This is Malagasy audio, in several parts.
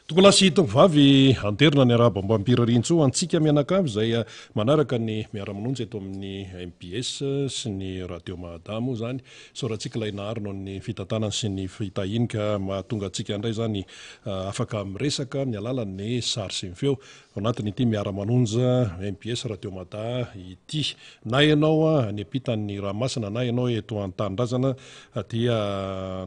Tokolasy tongovavy anterina ny arabam-bampirarintso antsika mianakavy izay manaraka ny miara-manonjy eto amin'ny MPS sy ny radio Mahadamo zany sorantsika ilay naharino ny fitantanana sy ny fitahinika mahatonga antsika indray zany afaka miresaka amin'ny alalan'ny sary sy ny feo ao anatin'ity miara-manonja MPS radio Mahada ity na ianao any ampitan'ny Rahamasina na ianao eto an-tanindrazana dia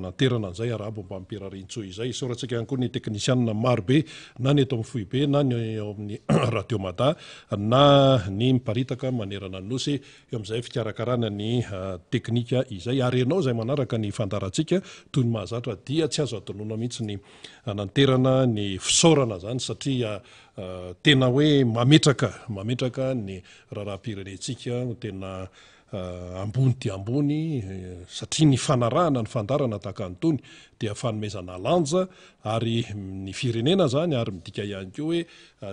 naterana an'izay arabam-bampirarintso izay sorantsika ihany koa ny teknisianina marobe na ny eto amin'ny Foibe na ny eo amin'ny radio Mahada na ny miparitaka manerana ny nosy eo amin'izay fikarakarana ny teknika izay ary ianao izay manaraka ny fandarantsika toy ny mahazatra dia tsy azo adonona mihitsy ny nanterana ny fisaorana zany satria tena hoe mametraka ny raharaham-pirenentsika tena ambony dia ambony satria ny fanarahana ny fandarana tahaka an'itony dia fanomezana lanja ary ny firenena zany ary midika ihany koa hoe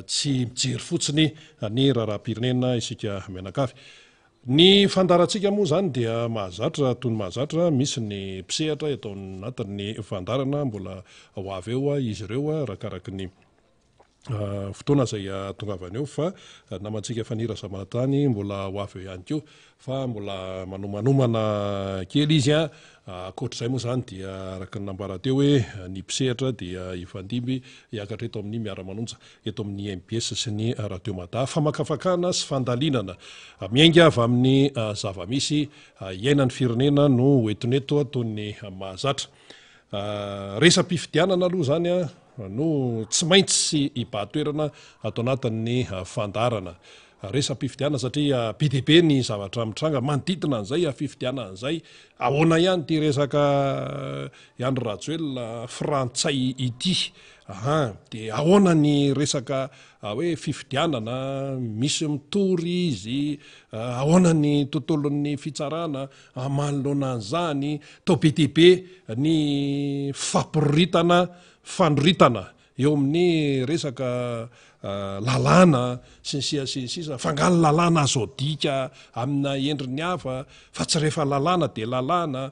tsy mijery fotsiny ny raharaham-pirenena isika mianakavy. Ny fandarantsika moa zany dia mahazatra toy ny mahazatra misy ny mpisehatra eto anatin'ny fandarana mbola ho avy eo izy ireo rakaraky ny fotoana izay tongavany eo fa namantsika fanira samanatany mbola ho avy eo ihany koa fa mbola manomanomana kely izy akoatr'izay moa zany dia araka ny nambara teo hoe ny mpisehatra dia ifandimby hiakatra eto amin'ny miara-manonja eto amin'ny MPS sy ny radio Mahada famakafakana sy fandalinana miainga avy amin'ny zava-misy iainan'ny firenena no etoneto toy ny mahazatra resam-pifidianana aloha zany no tsy maintsy hibahatoerana ato anatin'ny fandarana resam-pifidianana satria be dia be ny zavatra mitranga manodidina an'izay fifidianana an'izay ahoana ihany ty resaka Andry Rajoelina frantsay ity dia ahoana ny resaka hoe fifidianana misy mitory izy ahoana ny tontolon'ny fitsarana manoloana an'izany tao be dia be ny fampiritana fandritana eo amin'ny resaka lalàna sy ny sisa fangala lalàna azo dika amina endriny hafa fa tsy rehefa lalàna dia lalàna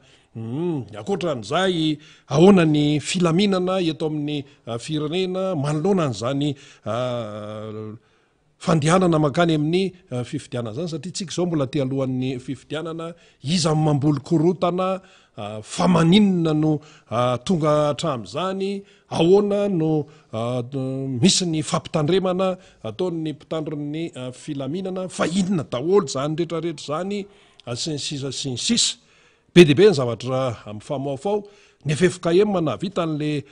akoatran'izay ahoana ny filaminana eto amin'ny firenena manoloana an'izany fandehanana makany amin'ny fifidianana zany satria tsika izao mbola tia alohan'ny fifidianana iza mamboly korotana fa maninona no tonga hatramin'izany ahoana no misy ny fampitandremana ataon'ny mpitandron'ny filaminana fa inona daholo zany rehetrarehetra zany sy ny sisa sy ny sisa be dia be ny zavatra mifamaofao ny FFKM nahavita an'le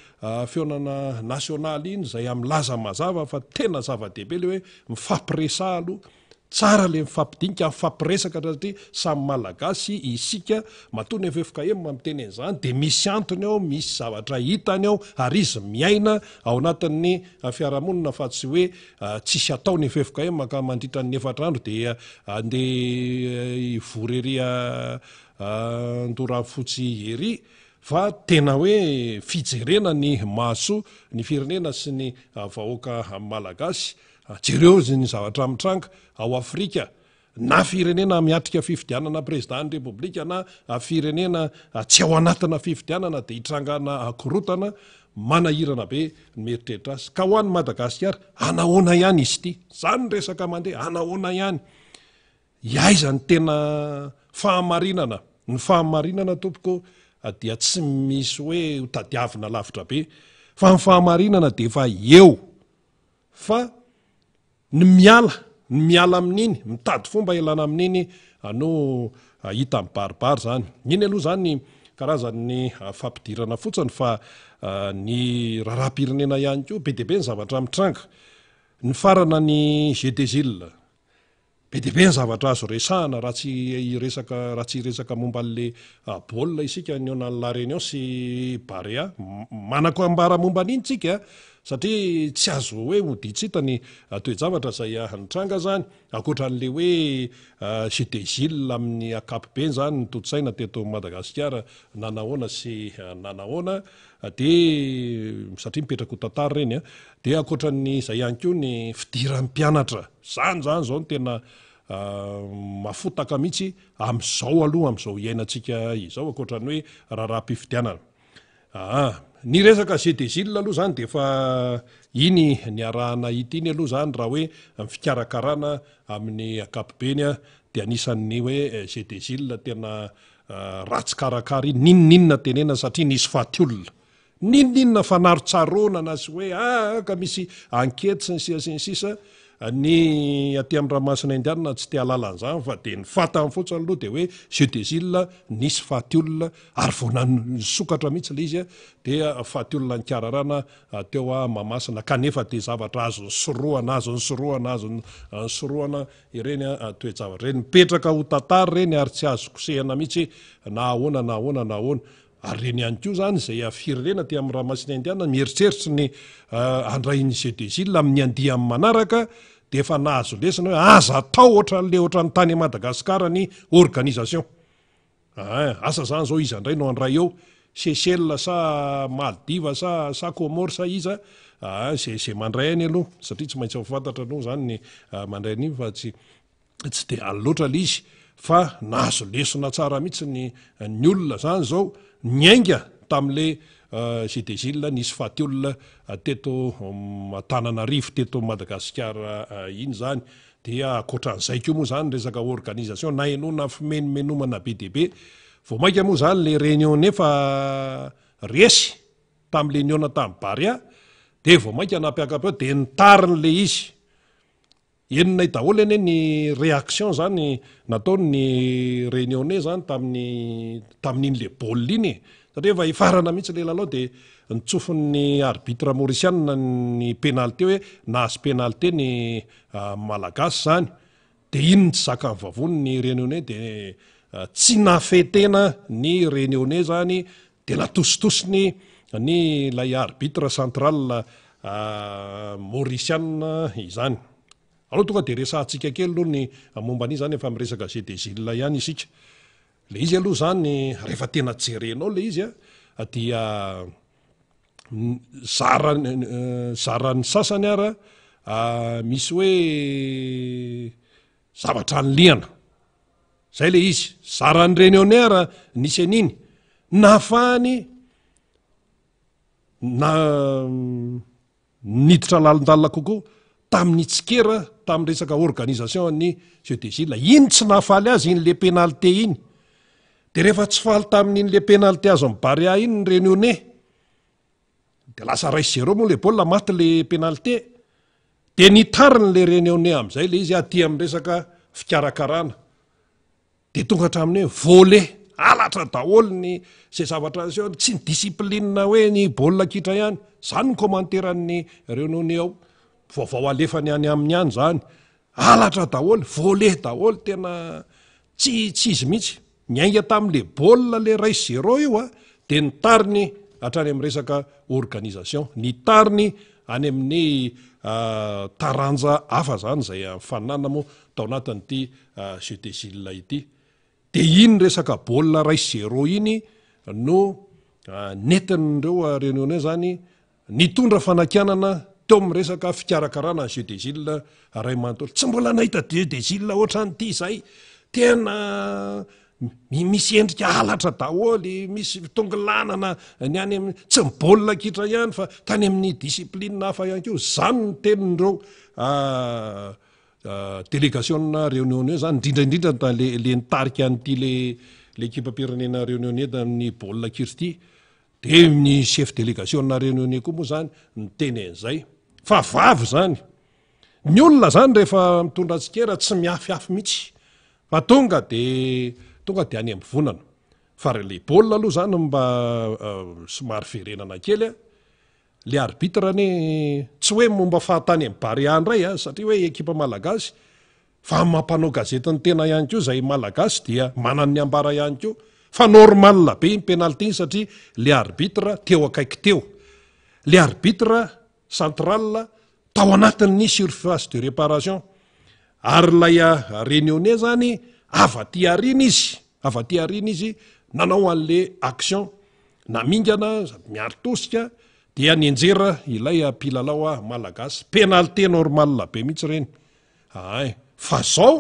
feonana nasionaly iny izay am'laza mazava fa tena zava-dehibe le hoe mifampiresahalo tsara le mifampidinika mifampiresaka satria samy malagasy isika matony FFKM miteny an'izany dia misy antony ao misy zavatra hitany ao ary izy miaina ao anatin'ny fiarahamonina fa tsy hoe tsisy ataony FFKM ka mandritra ny 4 andro dia andeha ivoreria Andorafotsy ery fa tena hoe fijerena ny maso ny firenena sy ny vahoaka malagasy jereo ny zavatra mitranga ao Afrika na firenena miatrika fifidianana prezidanty repoblika na firenena tsy ao anatina fifidianana dia hitrangana korotana manahirana be mieritreritra azy ka ho an'ny Madagasikara anahoana ihany izy ity zany resaka mandeha anahoana ihany aiza ny tena fahamarinana ny fahamarinana tompoko dia tsy misy hoe tadiavina lavitra be fa ny fahamarinana dia efa eo fa ny miala amin'iny mitady fomba ilana amin'iny no hita mibaribary zany iny aloha zany ny karazan'ny fampidirana fotsiny fa ny raharaham-pirenena ihany koa be dia be ny zavatra mitranga ny farana ny GDZIL be dia be ny zavatra azo resahana raha tsy resaka momba an'le baolina isika ny ona La Réunion sy Barea manako ambara momba an'iny tsika satria tsy azo hoe hoditsita ny toe-javatra izay nitranga zany akoatra an'le hoe GDZIL amin'ny ankapobeny zany ny totsaina teto Madagasikara nanahoana sy nanahoana dia satria mipetraka ho tantara reny dia akoatran'ny izay ihany koa ny fidiran'ny mpianatra zany zao no tena mafotaka mihitsy amin'izao aloha amin'izao iainantsika izao akoatran'ny hoe raharaham-pifidianana ny resaka GTGL aloha zany de fa iny ny arahana itiny aloha zany raha hoe fikarakarana amin'ny akapobeny a de anisan'ny hoe GTGL tena ratsy karakara iny ninninna tenena satria nisy faty olona ninninna fanarotsarona sy hoe ka misy ankety sy ny sisa ny aty amin'ny ranomasina indiana tsy te alalan'izany fa de ny fatany fotsiny aloha de hoe GTGL nisy faty olona ary vao nasokatra mihitsy le izy a dia faty olona ny kararana teo a Mahamasina kanefa de zavatra azo ny soroana ireny toejavatra ireny mipetraka ho tantara ireny ary tsy azo kosehana mihitsy na ahoana ary reny ihany koa zany zay firenena ty amin'ny ranomasina indiana mieritreritra ny andrain'ny GTGL amin'ny andiha amin'ny manaraka de efa nahazo lesina hoe aza atao ohatran'ny tany Madagasikara ny organisation asa zany zao izy andray no andray eo Seychelles sa Maldives sa Comores sa iza zay mandray any aloha satria tsy maintsy fantatra aloha zany ny mandray an'iny fa tsy de loatra le izy fa nahazo lesona tsara mihitsy ny olona zany zao niainga tam'le GTGL nisy faty olona teto Antananarivo teto Madagasikara iny zany dia akoatran'izay koa moa zany resaka organisation na enona fimenomenomana be dia be vao maika moa zany le réunion nefa resy tam'le niona tamin'ny Baria de vao maika nampiakapeo de nitariny le izy enina daholo eny ny réaction zany nataony ny réunionnais zany tamin'iny le baolina iny satria efa ifarana mihitsy le lalao de nitsofin'ny arbitre mauricianina ny pénalité hoe nahazo pénalité ny malagasy zany de iny tsy zakany vavony ny réunionnais de tsy nafetena ny réunionnais zany de natositosiny ny lay arbitre central mauricianina izany aloha tonga de resahantsika kely aloha ny momba an'iny zany efa miresaka GTGL ihany isika le izy aloha zany rehefa tena jerenao le izy a dia zaran'ny sasany ara misy hoe zavatra nliana zay le izy zaran'ny réunionnais ara nisy an'iny nahafahany niditra lalindalina kokoa tamin'ny tsikera tamin'ny resaka organisation ny GTGL iny tsy nahafaly azy iny le pénalité iny de rehefa tsy faly tamin'iny le pénalité azo amin'ny Baria iny ny réunionnais de lasa 0 moa le baolina maty le pénalité de nitariny le réunionnais am'izay le izy aty amin'ny resaka fikarakarana de tonga hatramin'ny hoe volé alatra daholo ny zay zavatra tsy ny discipline hoe ny baolina kitra ihany zany ny commentaire-ny réunionnais ao vaovao alefany any amin'ny any zany alatra daholo volé daholo tena tsy izy mihitsy niainga tamin'le baolina le 0 io de nitariny hatrany amin'ny resaka organisation nitariny any amin'ny taranja hafa zany zay fanana moa tao anatin'ity GTGL ity de iny resaka baolina 0 iny no netin'ireo réunionnais zany nitondra fanakianana teo amin'ny resaka fikarakarana GTGL ray manontolo tsy mbola nahita GTGL ohatran'ity zay tena misy endrika alatra daholy misy tongolanana ny any tsy mibaolina kitra ihany fa tany amin'ny discipline hafa ihany keo zany ny tenin'ireo délégationna réunionnais zany indrindraindrindra le nitarika an'ity le équipe-pirenena réunionnais amin'ny baolina kitra ity de ny chef délégationna réunionnais koa moa zany ny teny an'izay fa vavy zany ny olona zany rehefa mitondra atsikera tsy miafiafy mihitsy fa tonga de any amin'ny vonana fa le baolina aloha zany mba somary verenana kely le arbitre ny tsy hoe momba fahatany amin'ny Baria indray satria hoe ekipa malagasy fa mampanao gazety ny tena ihany koa zay malagasy dia manany ambara ihany koa fa normal be ny pénalité iny satria le arbitre teo akaiky teo le arbitre central tao anatin'ny surface de réparation ary lay réunionnais zany avaty arina izy nanao an'le action namingana miarotosika dia nianjera ilay mpilalao malagasy pénalité normal be mihitsy reny fa zao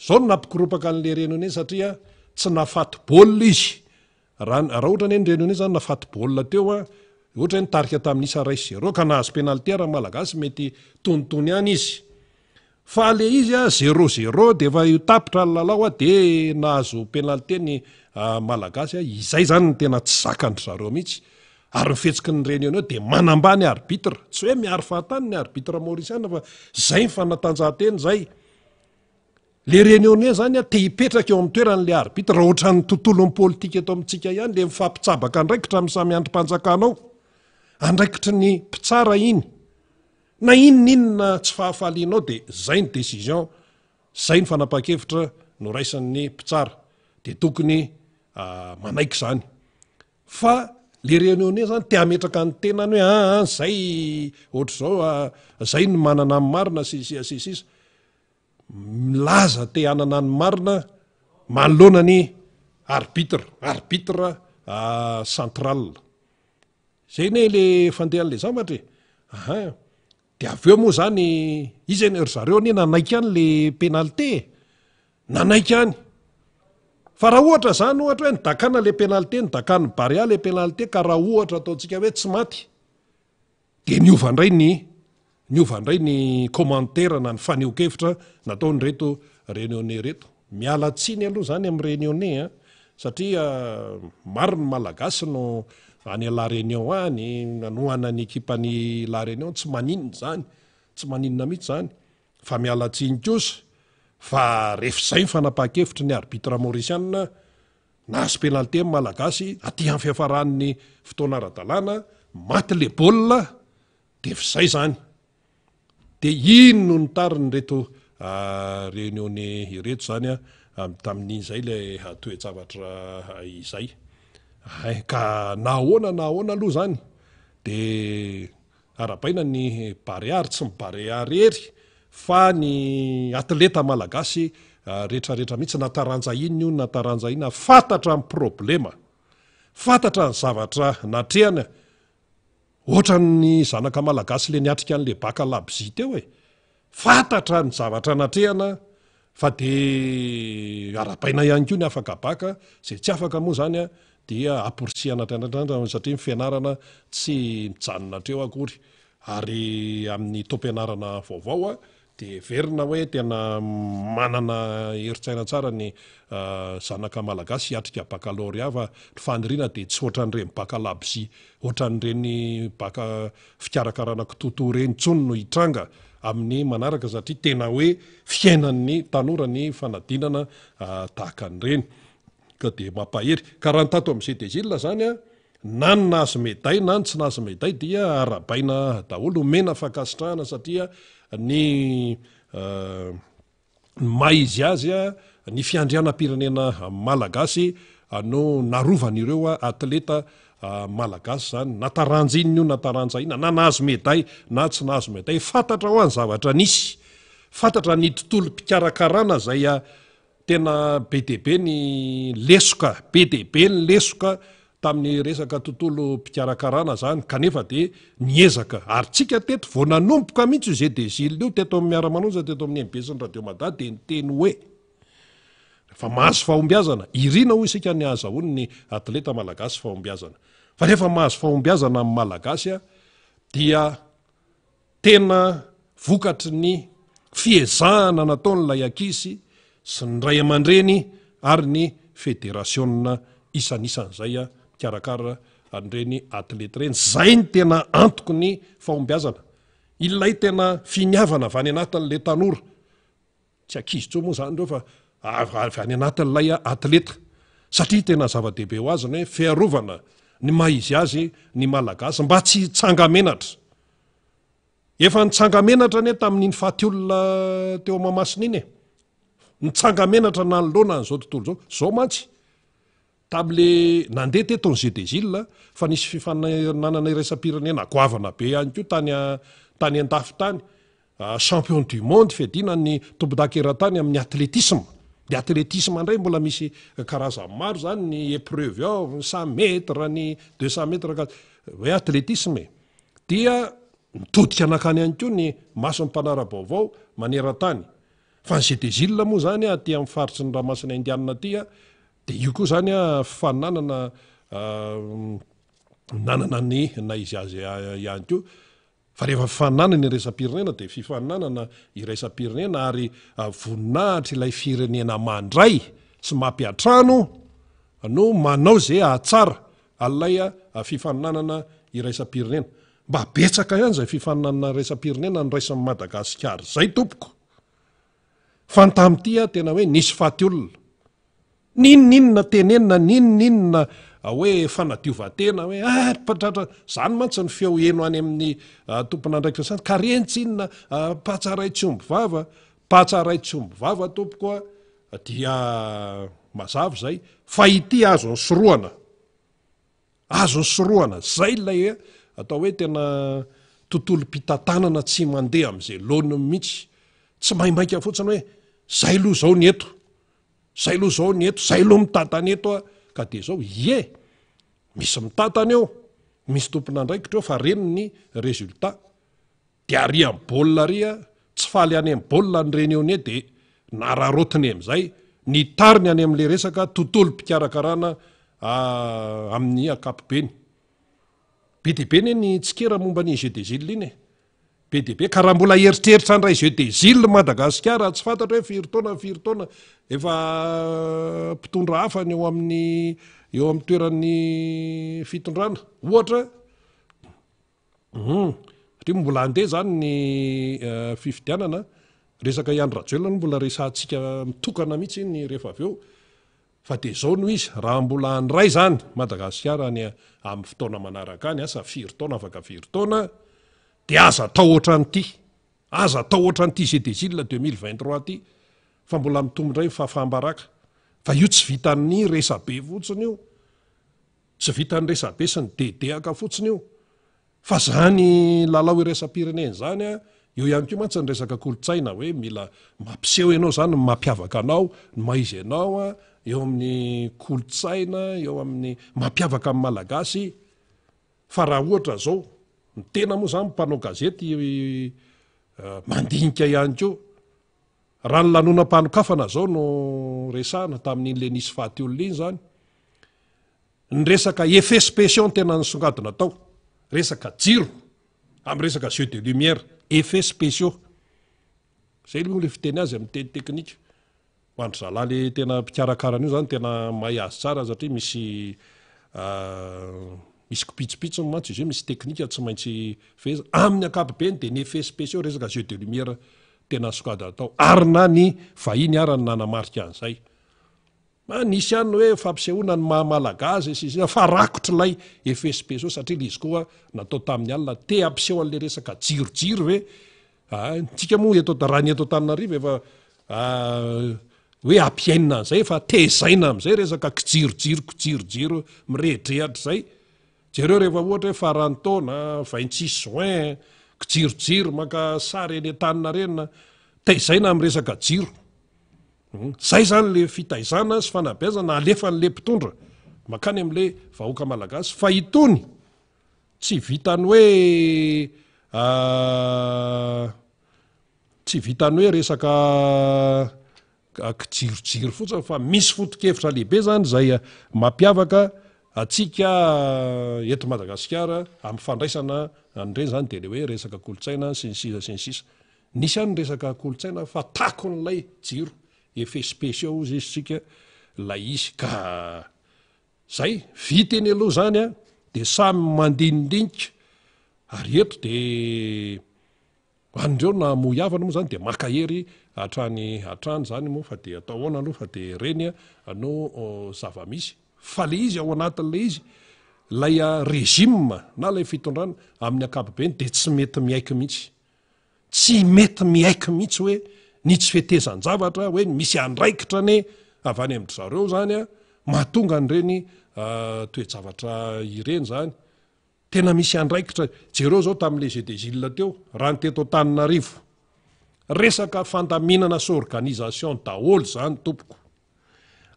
no nampikorapaka an'le réunionnais satria tsy nafaty baolina izy raha ohatra ny réunionnais zany nafaty baolina teo ohatra ny tarika tamin'isa raisy 0 ka nahazo penalty malagasy mety tonontony any izy fa le izy 0-0 de efa io tapitra ny lalao de nahazo penalty ny malagasy izay zany ny tena tsy zakandry zareo mihitsy ary mifetsiky ny réunion de manambany arbitre tsy hoe miaro fahatany ny arbitre maorisiana fa zay ny fanatanjahanteny zay le réunionnais zany te hipetraka eo amin'ny toeran'le arbitre raha ohatra ny tontolon'ny politika eto amintsika ihany le mifampitsabaka andraikitra amin'ny samy androm-panjakanao andraikitry ny mpitsara iny na inonina tsy fahafalianao de zay ny décision zay ny fanapa-kevitra no raisan'ny mpitsara de tokony manaiky zany fa le réunionnais zany te hametraka ny tenany hoe zay ohatra zao zay ny manana ny marina sisisa milaza te hanana ny marina manoloana ny arbitre central zay ne le fandehan'le zavatra de avy eo moa zany izy ry zareo anie nanaiky any le penalty nanaiky any fa raha ohatra zany ohatra hoe nidakana le penalty nidakany Barea le penalty ka raha ohatra ataontsika hoe tsy maty de niova indray ny commentaire na ny faneho-kevitra nataony reto réunionnais reto miala tsiny aloha zany amin'ny réunionnais satria maro ny malagasy no any la réunion any nanohana ny ekipany la réunion tsy maninona mihitsy zany fa miala tsiny kosa fa rehefa zay ny fanapa-kevitry ny arbitre maorisiana nahazo penalty amin'ny malagasy aty amin'ny fiafaran'ny fotoana ara-dalàna maty le baolina de zay zany de ino no nitariny reto réunionnais ireto zany tamin'izay le toe-javatra izay ka nahoana aloha zany de arabaina ny Barea tsy mibarea rery fa ny atleta malagasy rehetrarehetra mihitsy nataranja iny io nataranja ina fantatra ny problema fantatra ny zavatra natrehana ohatra ny zanaka malagasy le niatrika an'le baka labzi teo fantatra ny zavatra natrehana fa de arabaina ihany koa ny afaka baka zay tsy afaka moa zany dia aporsihana trandratrandra satria fianarana tsy mijanona treo akory ary amin'ny tom-pianarana vaovao de verina hoe tena manana heritsaina tsara ny zanaka malagasy hiatrika baccalauréat fa fanirina de tsy ohatran'ireny baka labzi ohatran'ireny baka fikarakarana kitoto reny tsony no hitranga amin'ny manaraka satria tena hoe fiainan'ny tanora ny fanadinana tahaka an'ireny ka de mampahery ka raha ny tato amin'izay dezila zany na ny nahazo médaille na ny tsy nahazo médaille dia arabaina daholo mena fakasitrahana satria ny maizy azy ny fiandrianam-pirenena malagasy no narovan'ireo atleta malagasy zany nataranja iny io nataranja ina na nahazo médaille na tsy nahazo médaille fantatra ho any zavatra nisy fantatra ny tontolo mpikarakarana zay tena be deabe ny lesoka be deabe ny lesoka tamin'ny resaka tontolo mpikarakarana zany kanefa de niezaka ary tsika teto vao nanomboka mihitsy io zay dezile io teto amin'ny miara-manonja teto amin'ny MBS ny radio Mada de niteny hoe fa mahazo fahombiazana irina ho isika ny azahoany ny atleta malagasy fahombiazana fa rehefa mahazo fahombiazana amin'ny malagasy dia tena vokatry ny fiezahana nataon'ilay ankizy sy ny ray aman-dreny ary ny fédération isanisan'izay mikarakara an'ireny atleta reny zay ny tena antoko ny fahombiazana ilay tena finiavana avy any anatin'le tanora tsy ankizy tso moa zany reo fa avy any anatin'ilay atleta satria tena zava-dehibe ho azy ny hoe fiarovana ny maizy azy ny malagasy mba tsy tsangamenatra efa nitsangamenatra ane tamin'iny faty olona teo mamasina iny nitsangamenatra na nylona n'izao tontolo zao mantsy tam'le nandeha tetony Zedezila fa nisy fifananana irasam-pirenena goavana be ihany koa tany an-dafy tany champion du monde fedina ny tombon-dakeran-tany amin'ny atletisme de atletisme indray mbola misy karazany maro zany ny épreuve ao 100 metre ny 200 metre hoe atletisme dia mitodika anakany ihany koa ny mason'ny mpanara-baovao maneran-tany fa ny Zedezila moa zany aty amin'ny faritry ny rahamasina indianina aty de io koa zany fananana nanana ny na izy azy ihany ko fa rehefa fifaninana ny resam-pirenena dia fifaninanana iraisam-pirenena ary voninahitra ilay firenena mandray sy mampiatrano no manao zay ahatsara alay fifaninanana iraisam-pirenena mba betsaka ihany zay fifaninanana raisam-pirenena ny raisan'ny Madagasikara zay tompoko fa ny tamin'ity tena hoe nisy faty olona ninninona tenenina ninninona hoe fanadiovatena hoe patratra zany mantsy ny feo eno any amin'ny tompon'andraikitra sany ka rentsinona patsaraitsomby vava tompokoa dia mazava zay fa ity azony soroana zay lay atao hoe tena tontolo mpitantanana tsy mandeha am'izay lony mihitsy tsy maimaika fotsiny hoe zay lo zao ny eto zay lo mitantana eto ka de zao misy mitantana eo misy tompon'andraikitra eo fa reny ny résultat de ary amin'ny baolina ry tsy faly any amin'ny baolina ny reny eo ny de nararotiny am'izay ny tariny any amin'le resaka tontolo mpikarakarana amin'ny akapobeny be deaibe ny tsikera momba ny jeu des îles iny be deaibe ka raha mbola eritreritra andray jeu des îles Madagasikara tsy fantatra hoe firy taona efa mpitondra hafany eo amin'ny toeran'ny fitondrana ohatra satria mbola andeha zany ny fifidianana resaka Iandro Rajoelina no mbola resantsika mitokana mihitsy ny rehefa avy eo fa de zao no izy raha mbola andray zany Madagasikara any amin'ny fotoana manaraka any asa firy taona afaka firy taona de aza atao ohatran'ity jeu des îles 2023 ty fa mbola mitombondray fafambaraka fa io tsy vitan'ny resabe fotsiny io tsy vitan'ny resabe sy ny dedehaka fotsiny io fa zany lalao irasam-pirenena zany eo ihany ko mantsy ny resaka kolotsaina hoe mila mampiseho ianao zany mampiavaka anao ny maizy anao eo amin'ny kolotsaina eo amin'ny mampiavaka amin'ny malagasy fa raha ohatra zao ny tena moa zany mpanao gazety mandinika ihany ko raha ny lanonam-panokafana zao no resahana tamin'in'le nisy faty olona iny zany ny resaka effet spéciaux tena nisongadina tao resaka jiro amin'ny resaka jeu de lumière effet spéciaux zay lo le fiteny azy amin'ny teny teknika ho andry zalahy le tena mpikarakarana io zany tena mahay azy tsara satria misy kopitsopitsony mantsy izy io misy teknika tsy maintsy feza amin'ny akapobeny de ny effet spéciaux resaka jeu de lumière tena sokadina tao ary na ny vahiny ara ny nanamarika an'izay nisy ihany hoe fampisehoana ny mahamalagasy fa rakotra ilay effet spéciaux satria le izy koa natao tamin'ny alina te ampiseho an'le resaka jirojiro hoe tsika moa raha ny eto Antananarivo efa hoe ampiainina an'izay fa tezaina am'izay resaka kijirojiro mirehdrehatra zay jereo rehefa ohatra hoe faran'ny taona 26 juin kijirojiro maka sary eny an-tanina renina tezaina amin'ny resaka jiro zay zany le fitaizana sy fanabeazana alefa n'le mpitondra makany amin'le vahoaka malagasy fa itony tsy vitany hoe resaka kijirojiro fotsiny fa misy foto-kevitra lehibe zany zay mampiavaka atsika eto Madagasikara amin'ny fandraisana an'ireny zany de le hoe resaka kolotsaina sy ny sisa nisy any resaka kolotsaina fa tako n'lay jiro effet spéciaux izy sika lay izy ka zay viteny aloha zany de samy mandinidinika ary eto de andreo na moyavana moa zany de makahery hatrany zany moa fa de atao ahoana aloha fa de reny no zava-misy fa le izy ao anatin'le izy lay régime na lay fitondrana amin'ny akapobeny de tsy mety miaiky mihitsy hoe ny tsy fetezan-javatra hoe misy andraikitra ne avy any amin'ny zareo zany mahatonga an'ireny toe-javatra ireny zany tena misy andraikitra jereo zao tamin'le jeu des îles teo raha ny teto Antananarivo resaka fandaminana sy organisation daholo zany tompoko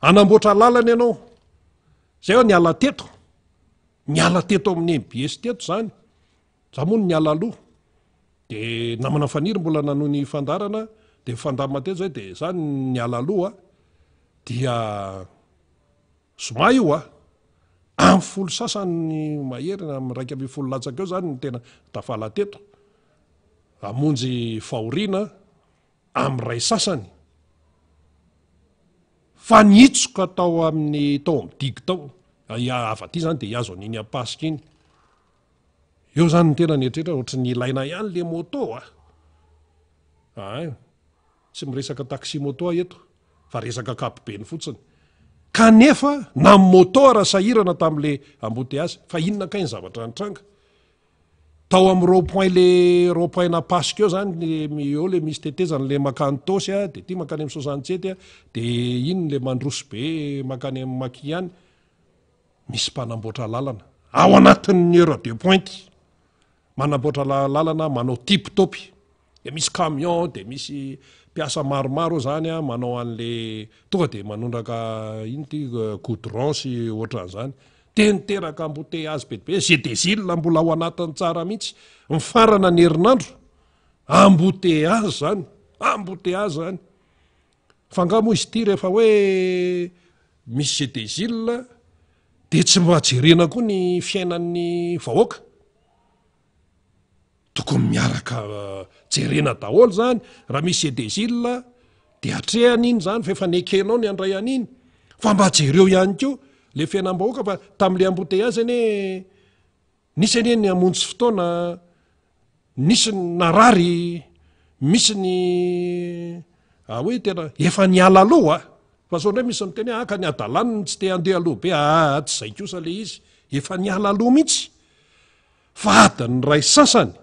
anamboatra lalana ianao zay hoe niala teto amin'ny MBS teto zany za moa niala aloha de namana faniry mbola nanoho ny fandarana de fandamina teto zay de zany niala aloha dia zoma io amin'ny folo sasany mahery amin'ny raiky amby folo latsaka eo zany ny tena tafala teto amonjy fahoriana amin'ny ray sasany fa nitsoka tao amin'ny tao amidigy tao avaty zany de iazo an'iny apasika iny eo zany ny tena nietrehtra ohatry ny ilaina ihany le moto tsy miresaka taxi moto eto fa resaka kapobeny fotsiny kanefa na moto raha sahirana tam'le embouteillage fa inona kay ny zavatra nitranga tao amin'ny rond-point le rond-point na pasika eo zany eo le misy tetezana le makany tosy de ty makany amin'ny 67 de iny le mandroso be makany amin'ny maki any misy mpanamboatra lalana ao anatin'ny heure de pointe manamboatra lalana manao tiptopy de misy camion de misy piasa maromaro zany manao an'le tonga de manondraka iny ty goudron sy ohatran'izany de niteraka embouteillage be zay de zilona mbola ao anatiny tsara mihitsy mifarana ny herinandro embouteillage zany fanga moa izy ty rehefa hoe misy zay de zilona de tsy mba jerena koa ny fiainan'ny vahoaka tokony miaraka jerena daholo zany raha misy edezilna de atrehany iny zany fa efa nekenao ny andray an'iny fa mba jereo ihany ko le fiainam-bahoaka fa tam'le embouteillage ane nisy ane ny amonjy fotoana nisy narary misy ny hoe tena efa niala aloha fa so ndray misy miteny ka ny adalaniny tsy te andeha aloha be tsy zay kosa le izy efa niala aloha mihitsy fa adiny ray sasany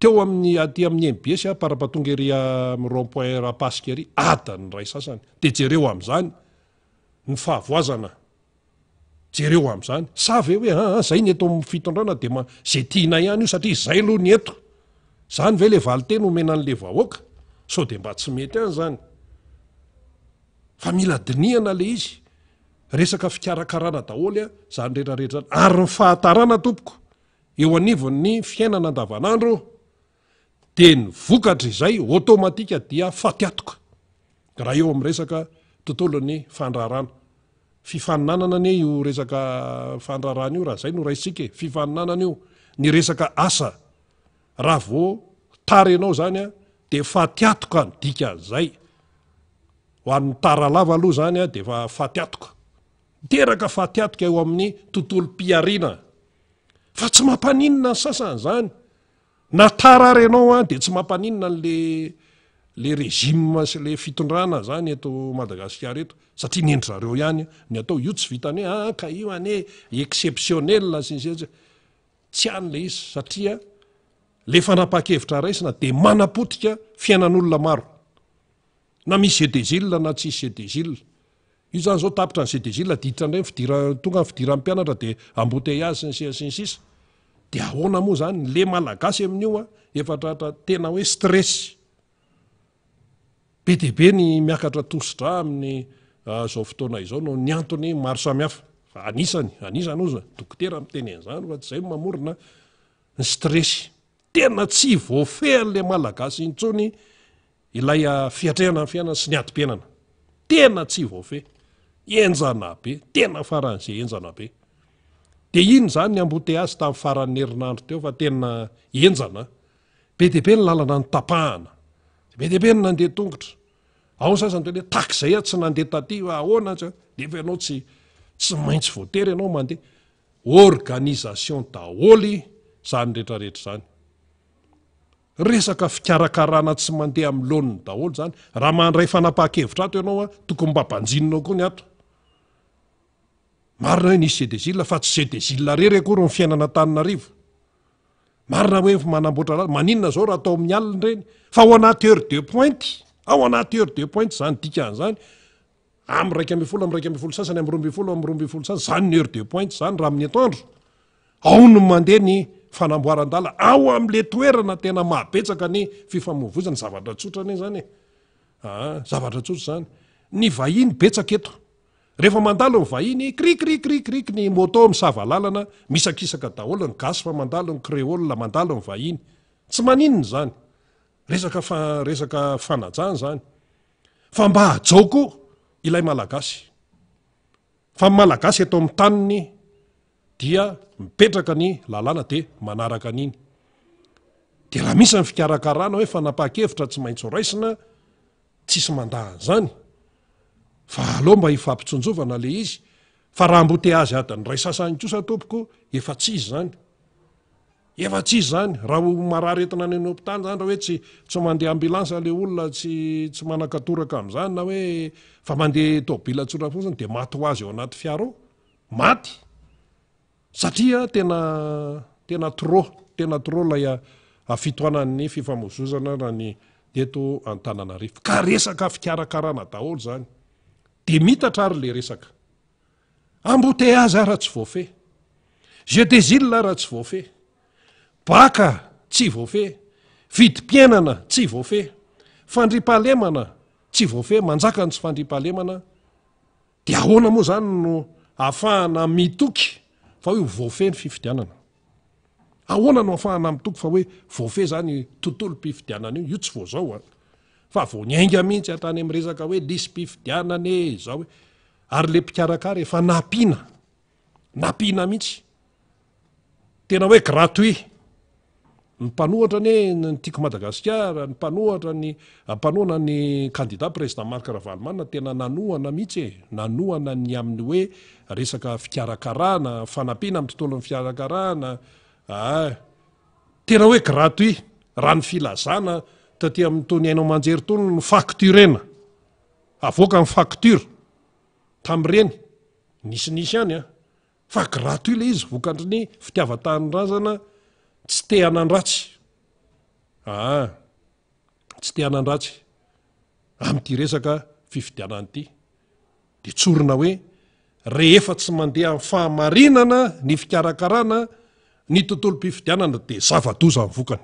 teo amin'ny aty amin'ny MBS parapatonga ery amin'ny rond-point rapasika ery adany ray sasany de jereo am'izany ny fahavoazana jereo am'izany sa ve hoe zay ny eto amin'ny fitondrana de zay tiana ihany io satria zay aloha ny eto zany ve le valiteny omena an'le vahoaka so de mba tsy mety any zany fa mila dinihana le izy resaka fikarakarana daholo zany rehetrarehetra ary ny fahatarana tompoko eo anivon'ny fiainana andavanandro de ny vokatra izay automatika dia fatiatoka raha eo amin'ny resaka tontolon'ny fandrarana fifaninanana ane io resaka fandrarana io raha zay no raisika fifaninanana io ny resaka asa raha vo tary ianao zany de fatiatoka ny dika an'izay ho an'ny taralava aloha zany de fa fatiatoka teraka fatiatoka eo amin'ny tontolo-piariana fa tsy mampaninona ny sasany zany na tarary ianao de tsy mampaninona le régime sy le fitondrana zany eto Madagasikara eto satria ny endry zareo ihany ny atao io tsy vitany hoe ka io ane exceptionnel tsy any le izy satria le fanapa-kevitra raisina de manapotika fiainan'olona maro na misy edezilna na tsisy edezilna io zany zao tapitra ny sedezilna diditra ndray tonga ny fidiran'ny mpianatra de embouteillage sy ny sisa de ahoana moa zany le malagasy amin'io efatratra tena hoe stress be debe ny miakatra tositra amin'ny zao fotoana izao no ny antony maro samihafa fa anisany ozy dokotera miteny an'izany fa tsy zay mamorona ny stress tena tsy voafehan'le malagasy intsony ilay fiatrehana ny fiainana sy ny adi-piainana tena tsy voafe enjana be tena faran'izay enjana be de iny zany ny embouteillage tamin'ny faran'ny herinandro teo fa tena enjana be debe ny lalana ny tapahana be debe ny nandeha tongotra ao sasany tena tak zay tsy nandeha taty ahoana defa ianao tsy maintsy voatery ianao mandeha organisation daholy zany rehetrarehetra zany resaka fikarakarana tsy mandeha amin'ny laoniny daholo zany raha mandray fanapa-kevitra ato ianao tokony mba banjininao koa ny ato marina hoe nisy sedezilna fa tsy sedezilna rery akory ny fiainana Antananarivo marina hoe manamboatra maninona zao raha atao amin'ny alina reny fa ao anaty heure de pointe zany dika an'izany amin'ny raiky amby folo sasany amin'ny roambin'ny folo sasany zany ny heure de pointe zany raha amin'ny atoandro ao no mandeha ny fanamboaran-dala ao amin'le toerana tena mahabetsaka ny fifamoivoizany zavatra tsotra ane zany zavatra tsotra zany ny vahiny betsaka eto rehefa mandalo ny vahiny krikrik ny moto misava lalana misakisaka daholo ny gasy fa mandalo ny créole mandalo ny vahiny tsy maninona zany resaka fanajana zany fa mba hajaoko ilay malagasy fa ny malagasy eto amin'ny taniny dia mipetraka ny lalàna dia manaraka an'iny. Dia raha misy ny fikarakarana hoe fanapaha-kevitra tsy maintsy horaisina, tsisy mandahan'izany, fa aloha mba hifampitsonjovana le izy, fa raha mbote azy adiny ray sasany kosa tompoko, efa tsy izy zany. Efa tsy izy zany, raha marary entina ny hopitaly zany raha hoe tsy mandeha ambulansa le olona, tsy manakatoraka amin'izany, na hoe fa mandeha tôbila tsotra fotsiny dia maty ho azy eo anaty fiara ao, maty. Satria tena trop lay fitoanan'ny fifamoivoizana raha ny teto Antananarivo. Ka resaka fikarakarana daholo zany. Dia mitatra ary le resaka. Embouteillage raha tsy voafeh. Jeu des îles raha tsy voafeh. Baka tsy voafeh. Vidim-piainana tsy voafeh. Fandriampahalemana tsy voafeh. Manjaka ny tsy fandriampahalemana. Dia ahoana moa zany no ahafahana mitoky fa hoe voafeh ny fifidianana? Ahoana no ahafahana mitoky fa hoe voafeh zany tontolo-pifidianana io tsy vao zao fa vao niainga mihitsy hatrany amin'ny resaka hoe lisy-pifidianana zao hoe, ary le mpikarakara efa napiana mihitsy, tena hoe gratuit. Ny mpanohatra ny tiako Madagasikara, ny mpanohana ny candidat président Marc Ravalomanana tena nanohana mihitsy nanohana ny amin'ny hoe resaka fikarakarana, fanampiana amin'ny tontolon'ny fikarakarana, tena hoe gratuit. Raha ny filazana taty amin'ny tony hainao manjery tony ny facturena, avoaka ny facture tamin'ireny nisy ihany fa gratuit le izy, vokatry ny fitiavan-tanindrazana, tsy te hanan-dratsy. Tsy te hanan-dratsy amin'ity resaka fifidianana ity. Dia tsorina hoe rehefa tsy mandeha amin'ny fahamarinana ny fikarakarana ny tontolo-pifidianana dia zava-doza ny vokany.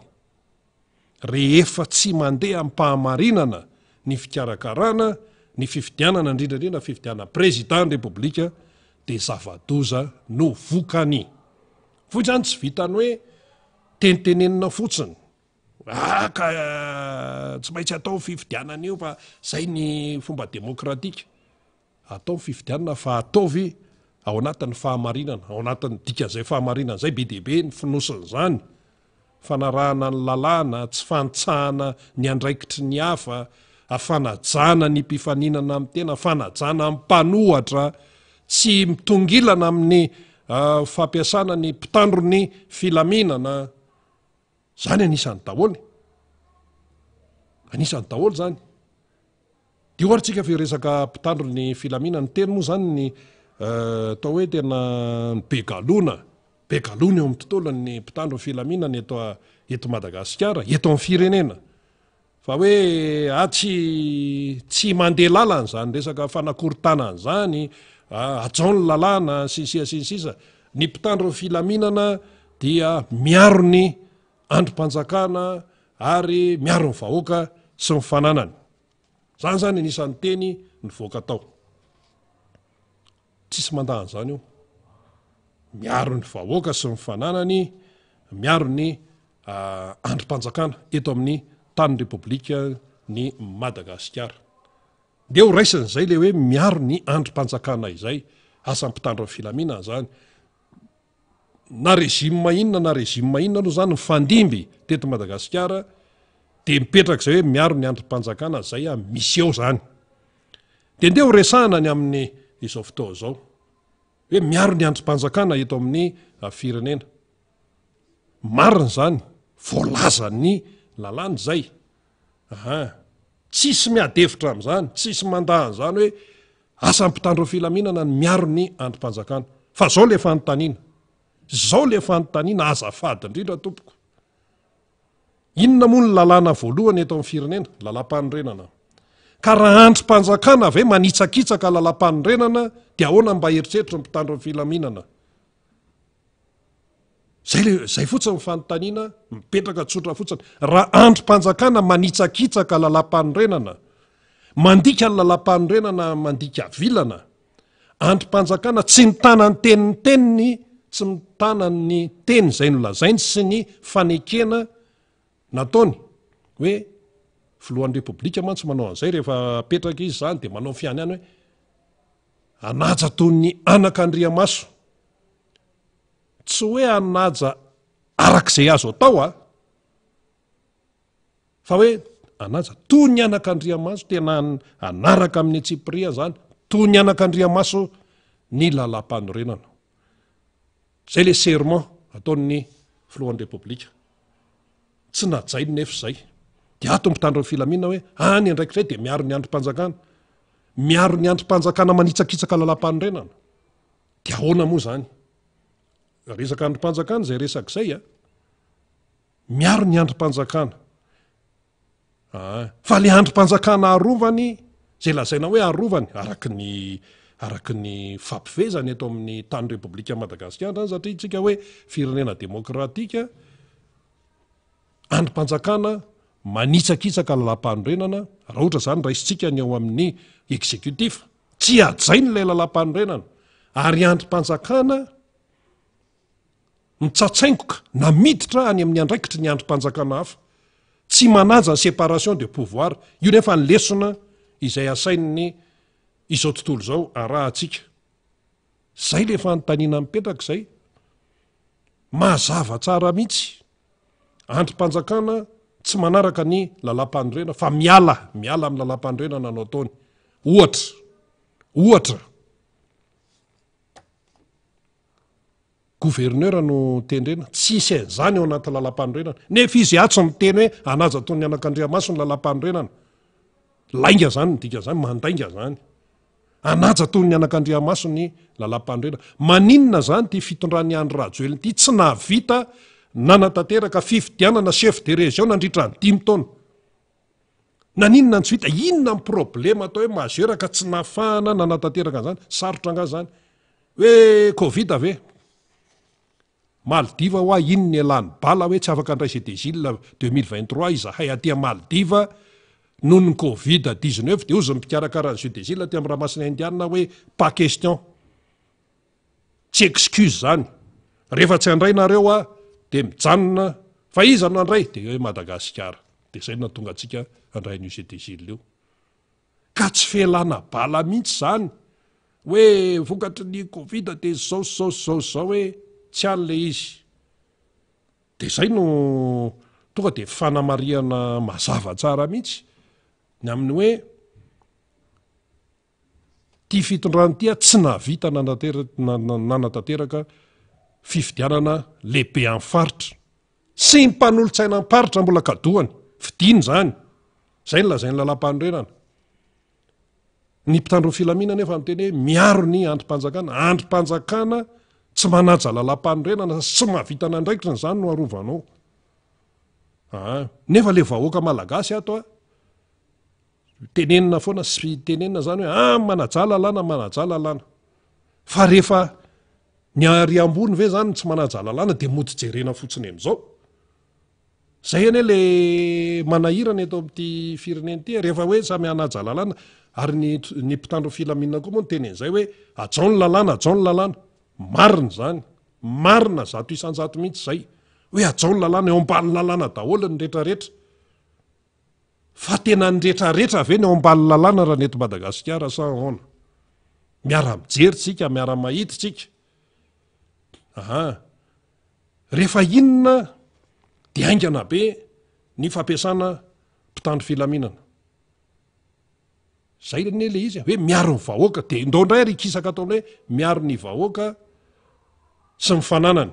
Rehefa tsy mandeha amin'ny fahamarinana ny fikarakarana ny fifidianana, indrindrandrindra fifidianana président république, dia zava-doza no vokany. Foy zany tsy vitany hoe tenitenenina fotsiny, ka tsy maintsy atao fifidianana io fa zay ny fomba demokratika. Atao fifidianana fa ataovy ao anatin'ny fahamarinana, ao anatin'ny dikan'izay fahamarinana zay be dia be ny finosin'izany, fanarahana ny lalàna, tsy fantsahana ny andraikitry ny hafa, fanajana ny mpifaninana amin'ny tena, fanajana amin'ny mpanohatra, tsy mitongilana amin'ny fampiasana ny mpitandro ny filaminana. Zany anisany daholo zany. Dia ohatra tsika fa resaka mpitandro ny filaminana, ny teny moa zany ny atao hoe tena begalona eo amin'ny tontolon'ny mpitandro ny filaminana eto Madagasikara, eto amin'ny firenena. Fa hoe tsy mandeha lalana zany resaka fanakorontanana zany, ajaon ny lalàna sisa. Ny mpitandro ny filaminana dia miaro ny androm-panjakana ary miaro ny vahoaka sy ny fananany. Zany anisan'ny teny ny voaka tao. Tsisy mandahan'izany io. Miaro ny vahoaka sy ny fananany, miaro ny androm-panjakana eto amin'ny tany repoblika ny Madagasikara. Dia ho raisin'izay le hoe miaro ny androm-panjakana izay, asa mpitandro ny filaminana zany. Na rezima inona aloha zany ny fandimby teto Madagasikara, dia mipetraka izay hoe miaro ny androm-panjakana zay misy eo zany. Dia ndeha ho resahana ny amin'ny izao fotoana izao hoe miaro ny androm-panjakana eto amin'ny firenena. Marina zany, voalazan'ny lalàna izay. Tsisy miadevitra amin'izany, tsisy mandahan'izany hoe asa mpitandro ny filaminana ny miaro ny androm-panjakana. Fa zao le fanontaniana, azafady indrindra tompoko. Inona moa ny lalàna voalohany eto amin'ny firenena? Lalam-panorenana. Ka raha androm-panjakana ve manitsakitsaka lalam-panorenana, dia ahoana mba eritreritra ny mpitandro ny filaminana? Zay fotsiny ny fanontaniana, mipetraka tsotra fotsiny. Raha androm-panjakana manitsakitsaka lalam-panorenana, mandika ny lalam-panorenana, mandika vilana, androm-panjakana tsy mitana ny teniny, tsy mitana ny teny izay nolazainy sy ny fanekena nataony hoe filohan'ny repoblika mantsy manao an'izay rehefa petraka izy zany, dia manao fiany ihany hoe anaja toy ny anak'Andriamaso, tsy hoe anaja arak'izay azo atao fa hoe anaja toy ny anak'Andriamaso, tena anaraka amin'ny Tsipria zany, toy ny anak'Andriamaso ny lalam-panorenana. Zay le serment ataon'ny filohan'ny repoblika. Tsy najainy nefa izay. Dia ato mpitandro ny filaminana hoe any andraikizay dia miaro ny androm-panjakana. Miaro ny androm-panjakana manitsakitsaka lalam-panorenana. Dia ahoana moa zany? Resaka androm-panjakana izay resaka izay miaro ny androm-panjakana. Fa le androm-panjakana arovany, izay lazaina hoe arovany, araky ny fampifezany eto amin'ny tany repoblika Madagasikara, satria tsika hoe firenena demokratika, androm-panjakana manitsakitsaka lalam-panorenana, raha ohatra zany raisitsika ny eo amin'ny exécutif, tsy ajainy ilay lalam-panorenana, ary androm-panjakana mitsatsaingoka na miditra any amin'ny andraikitry ny androm-panjakana hafa, tsy manaja ny séparation de pouvoir. Io nefa ny lesona izay asain'ny izao tontolo izao arahantsika. Zay le fanontaniana mipetraka izay. Mazava tsara mihitsy androm-panjakana tsy manaraka ny lalam-panorenana, fa miala amin'ny lalam-panorenana no ataony. Ohatra gouverneur no tendrena, tsy isy an'izany ao anaty lalam-panorenana. Nefa izy atsy miteny hoe anaja toy ny anak'Andriamaso ny lalam-panorenana. Lainga zany ny dika zany, mandainga zany. Anaja toy ny anak'Andriamaso ny lalam-panorenana. Maninona zany ty fitondran'ny Andry Rajoelina ty tsy nahavita nanatanteraka fifidianana chef de région nandritra ny 5 taona. Naninona tsy vita? Inona ny problème atao hoe majeur ka tsy nahafahana nanatanteraka an'izany? Sarotra nga zany. Hoe Covid ve? Maldiva hoa ino ny elan'ny bala hoe tsy afaka andraisy des îles 2023 izahay atỳ Maldiva noho ny Covid-19 dia ozy mikarakara ny des îles atỳ amin'ny ranomasina indiana hoe pas question. Tsy excuse zany. Rehefa tsy handray nareo dia mijanona fa iza no handray dia hoe Madagasikara. Dia izay no tonga antsika handray ny des îles io. Ka tsy fialana bala mihitsy zany hoe vokatry ny Covid dia zao hoe tsy an'le izy. Dia izay no tonga dia fanamariana mazava tsara mihitsy ny amin'ny hoe ty fitondrany tya tsy nahavita nanatanteraka fifidianana lehibe amin'ny faritra. Sy ny mpanolontsaina ny faritra mbola kadohany, fidiny zany. Izay no lazainy lalam-panorenana. Ny mpitandro filaminana nefa miteny hoe miaro ny androm-panjakana. Androm-panjakana tsy manaja lalam-panorenana, tsy mahavita nandraikitra zany no arovanao. Nefa le vahoaka malagasy ato tenenina foana sy tenenina zany hoe manajala lalàna. Fa rehefa ny ary ambony ve zany tsy manaja lalàna dia mody jerena fotsiny amin'izao. Zay ane le manahirana eto amin'ity firenena ity, rehefa hoe samy hanaja lalàna ary ny mpitandro filaminana koa moa ny tenen'izay hoe ajao ny lalàna. Marina zany, marina zato isan-jato mihitsy zay hoe ajao ny lalàna, eo ambany lalàna daholo ny rehetrarehetra. Fa tena ny rehetrarehetra ve ny eo ambany lalàna raha neto Madagasikara sa ahoana? Miara mijery tsika, miara mahita tsika. Rehefa inona dia aingana be ny fampiasana mpitandro filaminana. Zay ne le izy hoe miaro ny vahoaka, dia ndao indray ary ikisaka ataony hoe miaro ny vahoaka sy ny fananany.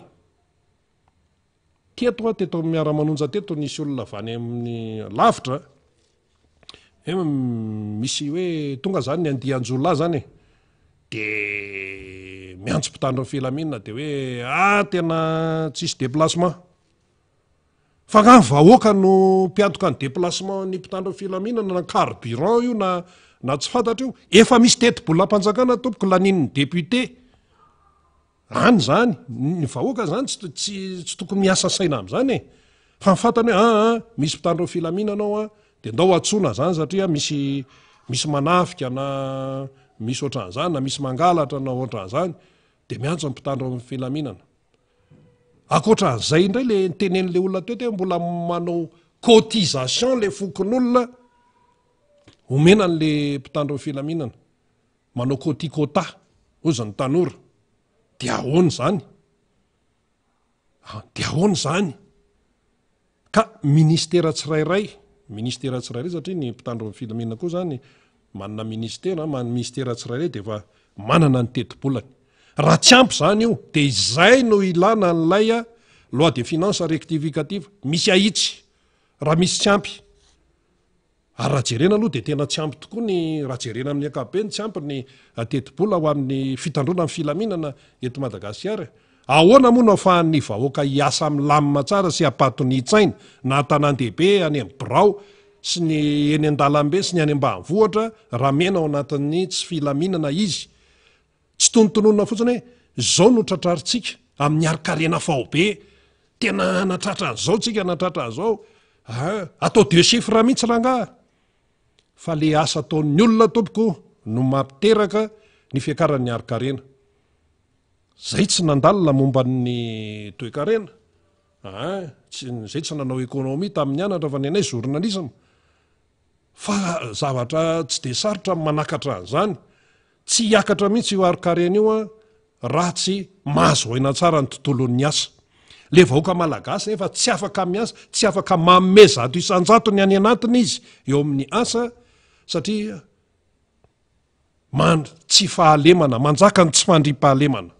Teto miara-manonja teto nisy olona avy any amin'ny lavitra, misy hoe tonga zany ny andian-jolahy zany dia miantso mpitandro ny filaminana dia hoe tena tsisy déplacement. Fa nga ny vahoaka no mpiantoka ny déplacement ny mpitandro ny filaminana na carburant io na tsy fantatra io, efa misy teti-bola mpanjakana tompoko lanin'ny député. Any zany, ny vahoaka zany tsy tokony miasa saina amin'izany fa mifantany hoe misy mpitandro ny filaminana ao dia ndao atsoina zany satria misy manafika na misy ohatran'izany na misy mangalatra na ohatran'izany, dia miantso ny mpitandro ny filaminana. Ankoatran'izay indray le tenen'le olona teo mbola manao cotisation le fokon'olona omena n'le mpitandro ny filaminana. manao kôtikôta ozy ny tanora de ahoany zany zany ka ministera tsirairay satria ny mpitandro amin'ny filaminana koa zany manana ministera tsirairay de efa manana ny teti-bolany raha tsy ampy zany io de izay no ilana n'lay loi de finance rectificative misy ahitsy raha misy tsy ampy ary raha jerena aloha de tena tsy ampy tokoa ny raha jerena amin'ny ankapobeny tsy ampy ny teti-bola ho amin'ny fitandrona amin'ny filaminana eto Madagasikara. Ahoana moa no ahafahan'ny vahoaka hiasa milamina tsara sy hapato ny hitsaina na tanàn-dehibe any amin'ny birao sy ny eny an-dalambe sy ny any ambanivohitra raha mena ao anatin'ny tsy filaminana izy tsy tonotononona fotsiny hoe zao no tratraritsika amin'ny arikarena faobe tena natratra an'izao tsika natratra an'izao atao 2 chiffres mihitsy rangaha fa le asa ataon'ny olona tompoko no mampiteraka ny fiakaran'ny arikarena zay tsy nandalina momban'ny toe-karena zay tsy nanao ekônômia tamin'ny anatra fa ny anay journalisme fa zavatra tsy de sarotra manakatra an'izany tsy hiakatra mihitsy io arikarena io raha tsy mahazoaina tsara ny tontolon'ny asa le vahoaka malagasy nefa tsy afaka miasa tsy afaka manome zato isan-jato ny any anatiny izy eo amin'ny asa satria tsy fahalemana manjaka ny tsy fandripahalemana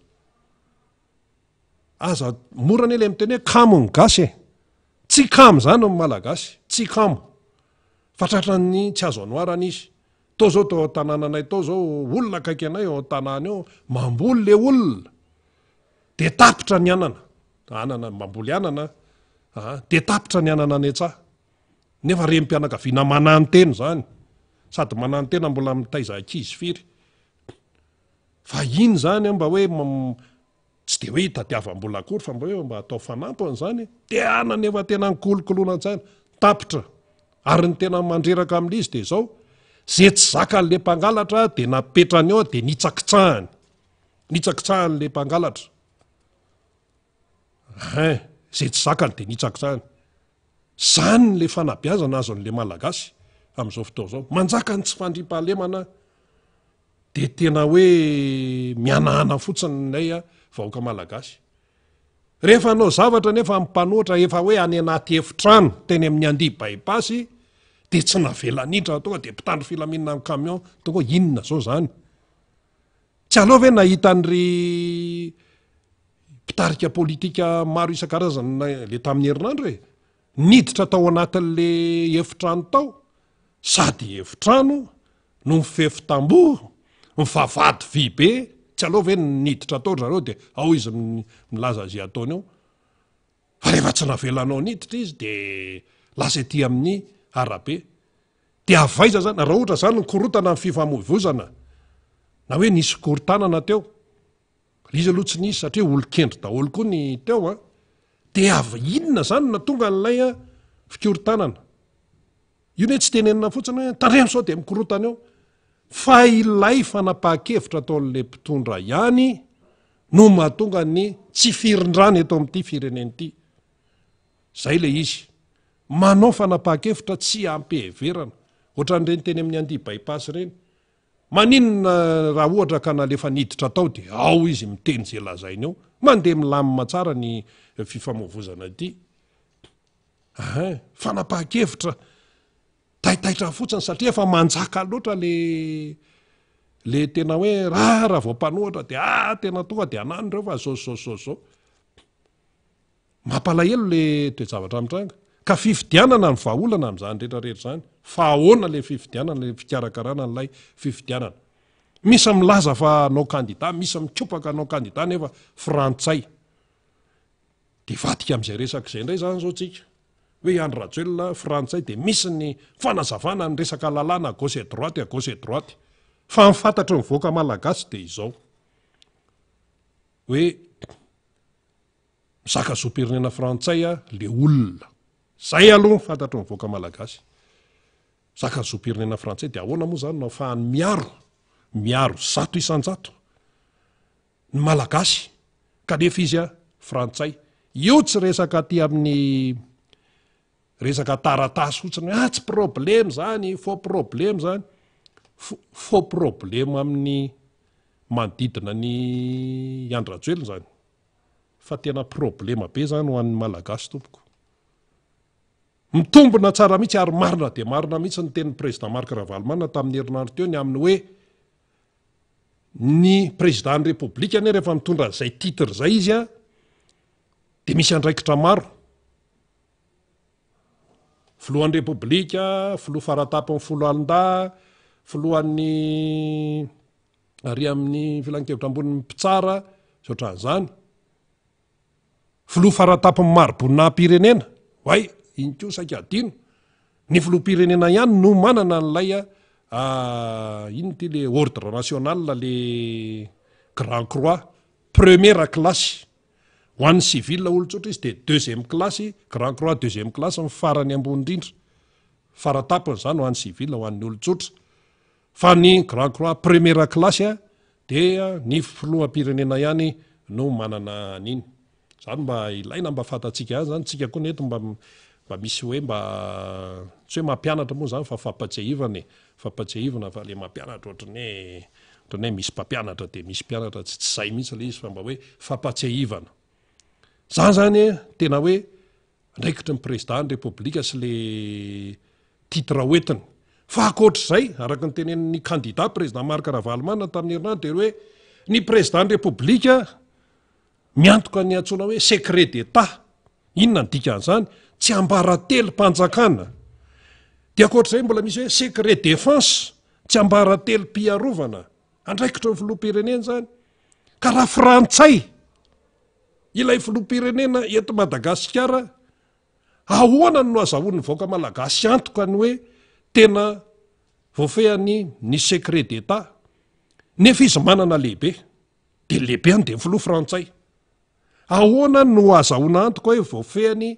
aza mora ny le miteny hoe kamo ny gasy tsy kamo zany amin'ny malagasy tsy kamo fatratra ny tsy azo anoarana izy tao zao tao tanànanay tao zao olona akaiky anay ao tanàna eo mamboly le olona de tapitra ny anana mamboly anana de tapitra ny anana any antsaha nefa rem-pianakaviana mananteny zany sady manantena mbola mitaiza ankizy firy fa iny zany mba hoe tsy de hoe hitadiavam-bola akory fa mba hoe mba atao fanampiny zany de anany efa tena nykolokoloana tsara tapitra ary ny tena mandreraka amin'le izy de zao zay tsy zaka n'le mpangalatra de napetrany eo de nitsakitsahan'le mpangalatra zay tsy zakany de nitsakitsahany zany le fanabeazana azon'le malagasy amin'izao fotoa zao manjaka ny tsy fandripahalemana de tena hoe mianahana fotsiny nay vahoaka malagasy rehefa anao zavatra nefa mpanoatra efa hoe any anaty efitrano teny amin'ny andia baipasy de tsy navelanitra tonga de mpitandro filaminana amin'ny camion tonga inona zao zany tsy aleo ve nahita nyry mpitarika politika maro isan-karazana le tamin'ny herinandro e niditra tao anatin'le efitrano tao sady efitrano no mifefitamboho mivavady vy be tsy aleo ve niditra tao zareo de ao izy milaza azy ataony eo fa rehefa tsy navelanao niditra izy de lasa ety amin'ny arabe de avaiza zany raha ohatra zany nykorotana amin'ny fifamoivozana na hoe nisy korontanana teo izy aloha tsy nisy satria olo-kendry daholo koa ny teo de inona zany na tonga n'lay fikorotanana io ne tsy tenenina fotsiny hoe tandremo sao de mikorotana eo fa ilay fanapahan-kevitra ataon'le mpitondra ihany no mahatonga ny tsy firindrany eto amin'ity fireneny ity zay le izy manao fanapahan-kevitra tsy ampy heverana ohatran'ireny teny amin'ny andia baipasy reny maninona raha ohatra ka nalefa niditra tao de ao izy miteny zay lazainy eo mandeha milamina tsara ny fifamoivozana ity fanapahan-kevitra taitaitra fotsiny satria efa manjaka loatra le tena hoe raha vao mpanohatra de tena tonga de anany reo fa zao mampalahelo le toejavatra mitranga ka fifidianana ny vahaolana amin'izany rehetrarehetra zany fa ahoana le fifidianana le fikarakarana n'lay fifidianana misy milaza fa anao kandida misy mikopaka anao kandida nefa frantsay de vadika amin'izay resaka izay indray zany zao tsika hoe Andry Rajoelina frantsay de misy ny fanazavana ny resaka lalàna à gauche et droite fa mifantatry ny voaka malagasy de izao hoe mizaka zoam-pirenena frantsay le olona zay aloha mifantatry ny voaka malagasy zaka zoam-pirenena frantsay de ahoana moa zany no ahafahany miaro 100 isan-jato ny malagasy kanefa izy frantsay io tsy resaka aty amin'ny resaka taratasy fotsiny hoe tsy problème zany faux problème zany faux problème amin'ny manodidina ny Andrajoelina zany fa tena problema be zany ho an'ny malagasy tompoko. Mitombona tsara mihitsy ary marina dia marina mihitsy ny tenin'ny président Marc Ravalomanana tamin'ny herinandro teo ny amin'ny hoe ny président ny république ane rehefa mitondra zay titre zay izy a dia misy andraikitra maro. Filohan'ny république, filoha faratapin'ny folo alin-da, filohan'ny ary amin'ny filan-kevitra amboniny mpitsara sy ohatran'izany. Filoha faratapin'ny marobonina-pirenena, way iny koa saika adino. Ny filoha-pirenena ihany no manana n'ilay ino ty le ordre national le grand croix première classe. Ho an'ny civil olon-tsotra izy dia deuxième classe, grand croix deuxième classe ny farany ambony indrindra. Faratapiny zany ho an'ny civil ho an'ny olon-tsotra. Fa ny grand croix première classe dia ny filoham-pirenena ihany no manana an'iny. Zany mba ilaina mba fantatsika azy zany, tsika koa neto mba misy hoe mba tsy hoe mampianatra moa zany fa fampatsiahivana fampatsiahivana fa le mampianatra ohatran'ny hoe misy mpampianatra dia misy mpianatra tsy zay mihitsy le izy fa mba hoe fampatsiahivana. Zany zany tena hoe andraikitry ny président ny république sy le titre hoentiny. Fa akoatr'izay araka ny tenen'ny candidat président Marc Ravalomanana tamin'ny herinandro dia hoe ny président ny république miantoka ny antsoina hoe secret d'état. Inona ny dikan'izany? Tsy ambaratelo mpanjakana. Dia akoatr'izay mbola misy hoe secret défense, tsy ambaratelo mpiarovana. Andraikitra ny filoham-pirenena zany. Ka raha frantsay ilay filoham-pirenena eto Madagasikara, ahoana no azahoan'ny vahoaka malagasy antoka ny hoe tena voafehany ny secret d'état. Nefa izy manana lehibe, dia lehibe any dia filoha frantsay. Ahoana no azahoana antoka hoe voafehany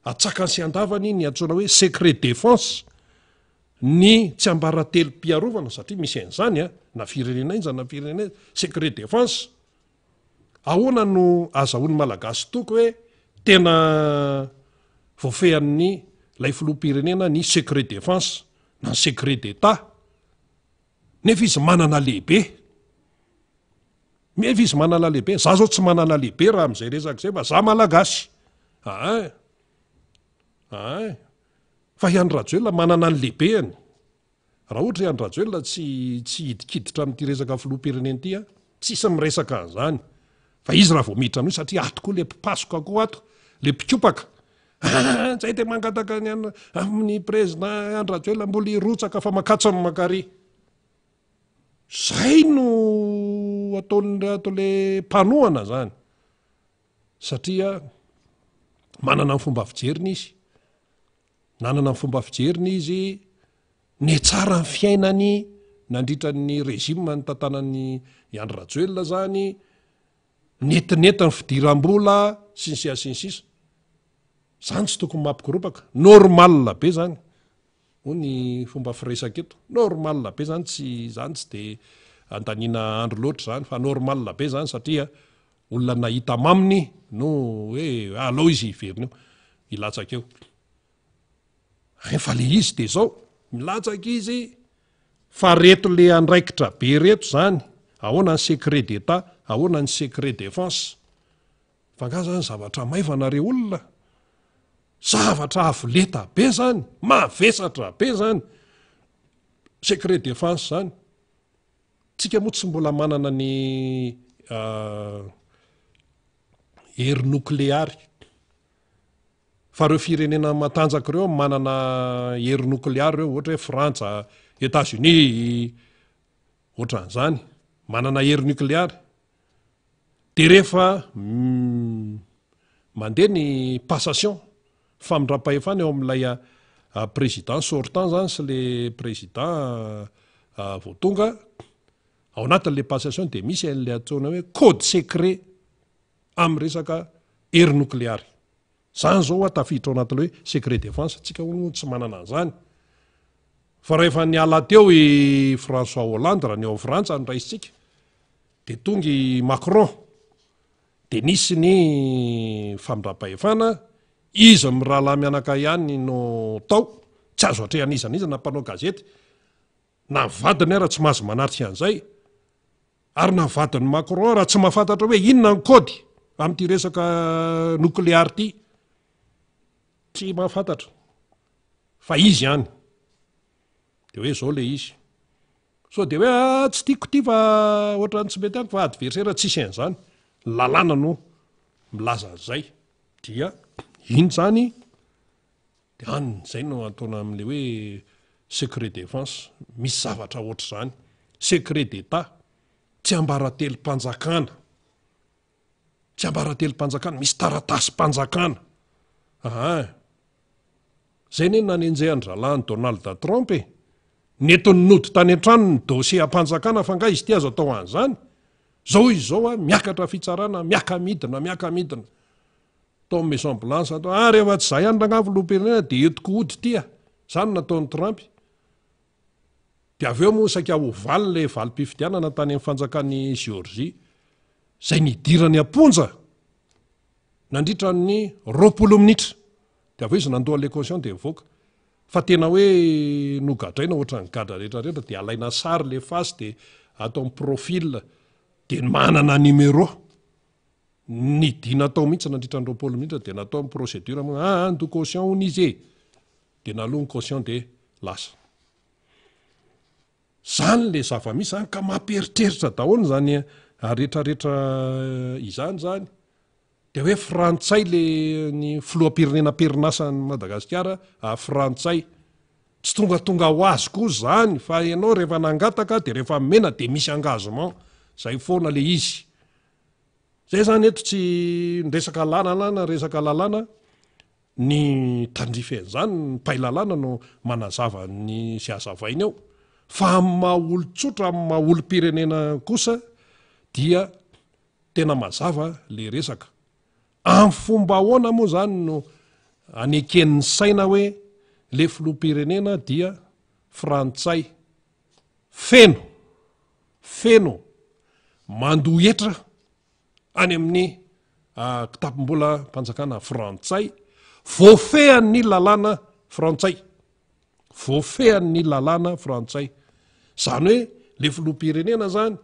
atsakany sy andavany ny antsoina hoe secret défense, ny tsy ambaratelo mpiarovana satria misy an'izany na firenena inja na firenena secret défense. Ahoana no azahoan'ny malagasy toka hoe tena voafehan'ny lay filoham-pirenena ny secret défense na secret d'état. Nefa izy manana lehibe. Nefa izy manana lehibe. Za zao tsy manana lehibe raha amin'izay resaka izay fa za malagasy. Fa i Andry Rajoelina manana ny lehibeny. Raha ohatra i Andry Rajoelina tsy hidikiditra amin'ity resaka filoham-pirenena ity, tsisy miresaka an'izany. Fa izy raha vao miditra amin'io satria ato koa le mpipasoka koa ato, le mpikopaka. Zay dia mangataka amin'ny président Andry Rajoelina mbola hirotsaka fa makatso amin'ny makary. Zay no ataon'le mpanohana zany. Satria manana ny fomba fijeriny izy. Nanana ny fomba fijeriny izy, ny tsara ny fiainany nandritra ny régime ny tantanan'ny Andry Rajoelina zany, netineta ny fidiram-bola sy ny sisa sy ny sisa. Zany tsy tokony mampikoropaka. Normal be zany. Ho ny fomba firesaka eto. Normal be zany tsy dia andaniana andro loatra zany fa normal be zany satria olona nahita maminy no hoe alao izy hiverina eo, hilatsaka eo. Fa le izy dia zao, milatsaka izy fa reto le andraikitra be reto zany, ahoana ny secret d'état, ahoana ny secret défense. Fa nga zany zavatra maivanareo olona, zavatra avoleta be zany, mavesatra be zany, secret défense zany. Tsika moa tsy mbola manana ny hery nokleary. Fa reo firenena matanjaka ireo manana hery nokleary ireo, ohatra hoe Frantsa, États-Unis, ohatran'izany, manana hery nukleary. Dia rehefa mandeha ny passation, famindram-pahefana eo amin'ilay président sortant zany sy le président voatonga, ao anatin'le passation dia misy an'ilay atsoina hoe code secret amin'ny resaka hery nukleary. Zany zao tafiditra ao anatin'ilay hoe secret défense, tsika tsy manana an'izany. Fa rehefa niala teo i François Hollande raha ny ao Frantsa ny raisitsika, dia tonga i Macron, dia nisy ny famindram-pahefana, izy mirahalahy mianaka ihany no tao, tsy azo atrehan'izan'iza na mpanao gazety, na vadiny raha tsy mahazo manarika an'izay ary na vadiny Macron raha tsy mahafantatra hoe inona ny kody amin'ity resaka nukleary ity tsy mahafantatra fa izy ihany de hoe zao le izy so de hoe tsy tiako ty fa ohatrany tsy mety ako fa adversaire tsisy an'izany lalàna no milaza an'izay dia iny zany de zay no ataona amin'le hoe secret défense misy zavatra ohatr' zany secret d'état tsy ambaratelo-panjakana tsy ambaratelo-panjakana misy taratasy-panjakana zay ne nanenjehany Donald Trump netony nody tany an-trano ny dossier am-panjakana fa nga izy ty azo atao an'izany zao izy zao a miakatra fitsarana miaka-midina tao Maison Blanche atao rehefa tsy zay ihany ragnavo loha-pirenena de etiko ody tya zany nataony Trump de avy eo moa saika ho valy le valim-pifidianana tany amin'ny fanjakany Georgie zay nidirany aponja nandritra ny 20 minitra de avy eo izy nandoa l'équation de mivoaka fa tena hoe nogadraina ohatra ny gadra rehetrarehetra de alaina sary le fasy de atao amin'ny profil de manana numéro ny dina atao mihitsy nandritra ny 20 minitra de natao amin'ny procédure ando caution hony izy de naloa ny caution de lasa zany le zava-misy zany ka mamperitreritra daholo zany rehetrarehetra izany zany de hoe frantsay le ny filoam-pirenena perinasa ny Madagasikara frantsay tsy tonga ho azy koa zany fa ianao rehefa nangataka de rehefa mena de misy engagement zay foana le izy zay zany eto tsy resaka lalàna ny tandrify an'izany ny pailalàna no manazava ny sy azavainy eo fa maha-olo-tsotra maha-olo-pirenena kosa dia tena mazava le resaka amin'ny fomba ahoana moa zany no aneken'ny saina hoe le filoha-pirenena dia frantsay feno mandohetra any amin'ny kitapom-bola mpanjakana frantsay voafehan'ny lalàna frantsay zany hoe le filoha-pirenena zany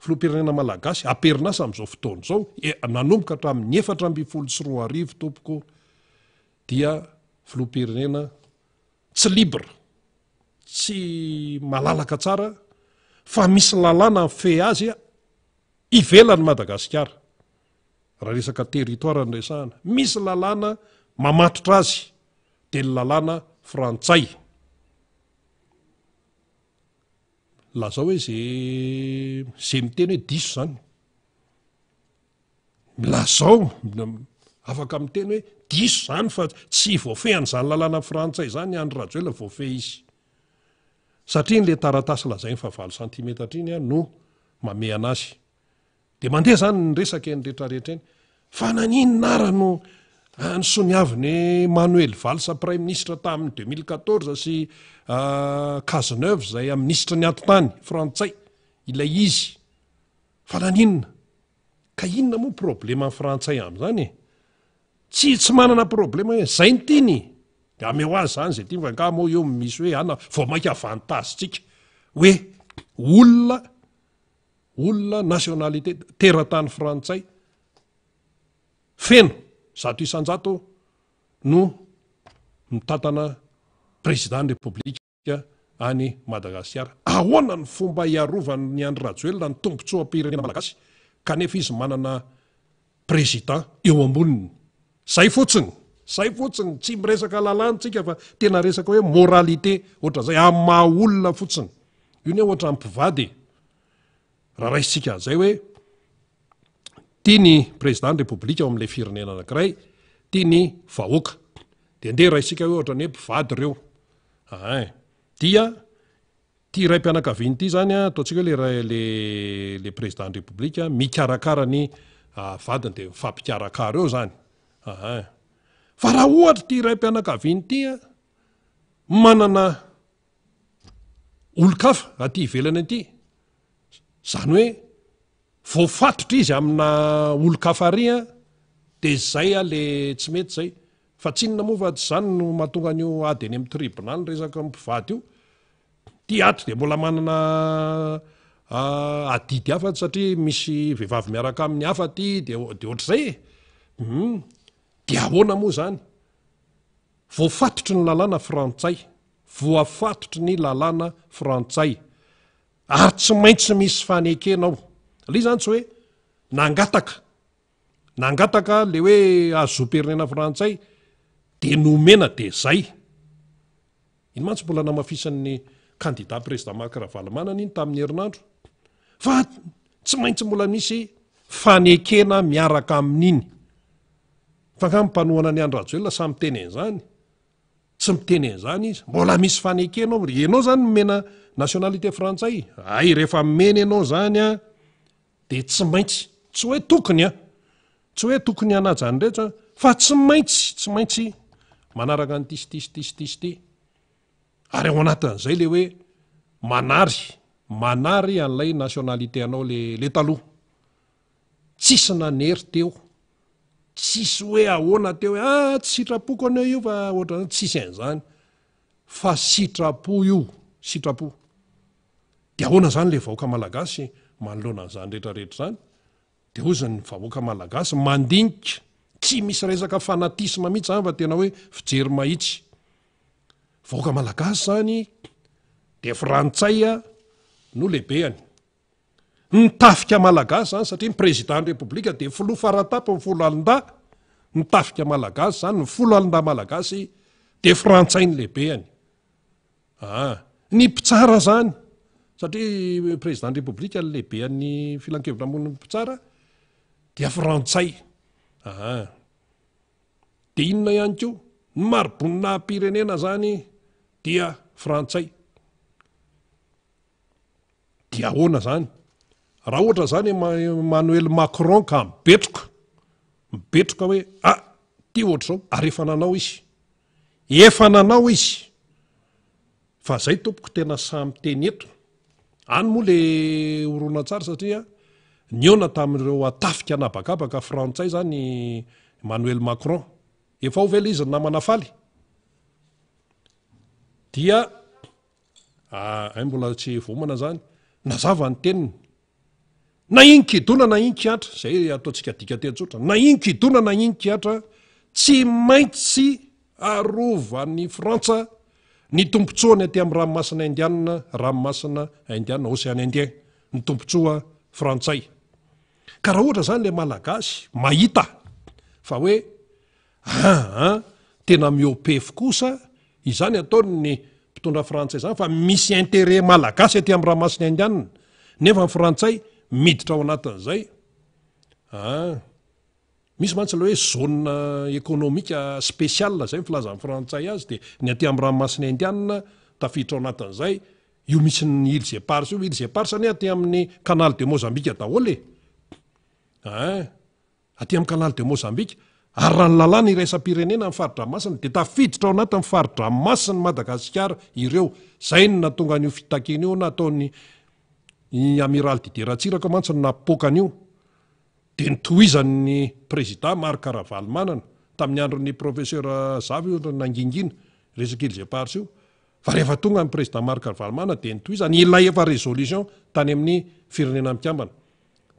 filoha-pirenena malagasy aperinasa amin'izao fotoana zao nanomboka hatramin'ny 424 tompoko dia filoha-pirenena tsy libre tsy malalaka tsara fa misy lalàna fe azy ivelany Madagasikara raha resaka territoire ny resahana misy lalàna mamatotra azy de ny lalàna frantsay lazao hoe zay miteny hoe diso zany lazao afaka miteny hoe diso zany fa tsy voafehan'izany lalàna frantsay zany Andry Rajoelina voafe izy satria n'le taratasy lazainy fa 20 cm iny no mame anazy de mandeha zany ny resaka ny rehetrarehetra eny fa naninona ara no nisoniaviny Manuel Valls prime ministre tamin'ny 2014 sy Cazeneuve zay ministre ny antotany frantsay ilay izy fa naninona ka inona moa problema ny frantsay amin'izany tsy manana problema hoe zay ny tiany de ame ho azy zany zay tia nga moa eo misy hoe ana vao mainka avantagentsika hoe olona nationalité teratany frantsay feno 100% no mitantana président république any Madagasikara ahoana ny fomba iarovany ny Andry Rajoelina ny tombotsoa-pirenena malagasy kanefa izy manana président eo amboniny zay fotsiny tsy miresaka lalàntsika fa tena resaka hoe moralité ohatra zay amin'ny maha olona fotsiny io ne ohatra mpivady raha raisitsika zay hoe tia ny président ny république ao amin'ilay firenena anankiray tia ny vahoaka de ndeha raisitsika hoe ohatra ny hoe mpivady ireo dia tia raim-pianakaviany ity zany ataontsika hoe le président ny république mikarakara ny vadiny de mifampikarakara eo zany fa raha ohatra tia raim-pianakaviany ity manana olo-kafa aty ivelany aty zany hoe voafatotra izy amina olo-kafa ary de zay le tsy mety zay fa tsinona moa fa tsy zany no mahatonga an'io ady eny amin'ny tribunal resaka mpivady io tiatra de mbola manana adidy hafa satria misy vehivavy miaraka amin'ny hafa ty de ohatr'izay de ahoana moa zany voafatotry ny lalàna frantsay voafatotry ny lalàna frantsay ary tsy maintsy misy fanekenao le zany tsy hoe nangataka le hoe azoperenena frantsay de nomena de zay iny mantsy mbola namafisan'ny candidat président Marc Ravalomanana iny tamin'ny herinandro fa tsy maintsy mbola misy fanekena miaraka amin'iny fa ka mipanohana ny Andry Rajoelina samy mitenen'izany tsy mitenen'izany izy mbola misy fanekenao ianao zany mena nationalité frantsay ay rehefa mena ianao zany a de tsy maintsy tsy hoe tokony anajany rehetra fa tsy maintsy manaraka ny tisy ary ao anatin'izay le hoe manary an'ilay nationalité anao le taloha tsisy nanery teo tsisy hoe ahoana teo tsy sitrapoko anao io fa ohatra tsisy an'izany fa sitrapo de ahoana zany le vahoaka malagasy manoloana an'izany rehetrarehetra zany de ozy ny vahoaka malagasy mandinika tsy misy resaka fanatisma mihitsy zany fa tena hoe fijery mahitsy vahoaka malagasy zany de frantsaya no lehibeany nitafika malagasy zany satria ny président ny république de filoha faratapy ny folo alin-da nitafika malagasy zany ny folo alin-da malagasy de frantsay ny lehibeany ny mpitsara zany satria président ny république ny lehibean'ny filan-kevitra ambony mpitsara dia frantsay de inona ihany ko ny marobonina pirenena zany dia frantsay dia ahoana zany raha ohatra zany Emmanuel Macron ka mibetroka hoe ty ohatr'izao ary efa nanao izy fa zay tompoko tena samy teny eto any moa le orona tsara satria niona tamin'ireo atafika nabakabaka frantsay zany Emmanuel Macron efa ho vela izy namana faly dia mbola tsy vomana zany nazava ny teniny na inkidona na inkihatra zay ataontsika dika tentsotra na inkidona na inkihatra tsy maintsy arovan'ny Frantsa ny tompontsoany aty amin'ny ranomasina indiana océan Indien ny tompontsoa frantsay ka raha ohatra zany le malagasy mahita fa hoe tena miopefo kosa izany ataony ny mpitondra frantsay zany fa misy intérêt malagasy aty amin'ny ranomasina indiana nefa ny frantsay miditra ao anatin'izay misy mantsy le hoe zone économique spéciale zay filazan'ny frantsay azy de ny aty amin'ny ranomasina indiana tafiditra ao anatin'izay io misy ny îles éparses io îles éparses any aty amin'ny canal de Mozambique daholo aty amin'ny canal de Mozambique ary raha ny lalàna iraisam-pirenena ny faridramasina de tafiditra ao anatin'ny faridramasiny Madagasikara ireo zay no natonga an'io fitakina io nataony amiral Didier Ratsiraka mantsy napokan'io de nitohizan'ny président Marc Ravalomanana tamin'ny andron'ny professeur Zavy nangingina resaka îles éparses io fa rehefa tonga ny président Marc Ravalomanana de nitohizany ilay efa résolution tany amin'ny firenena mikambana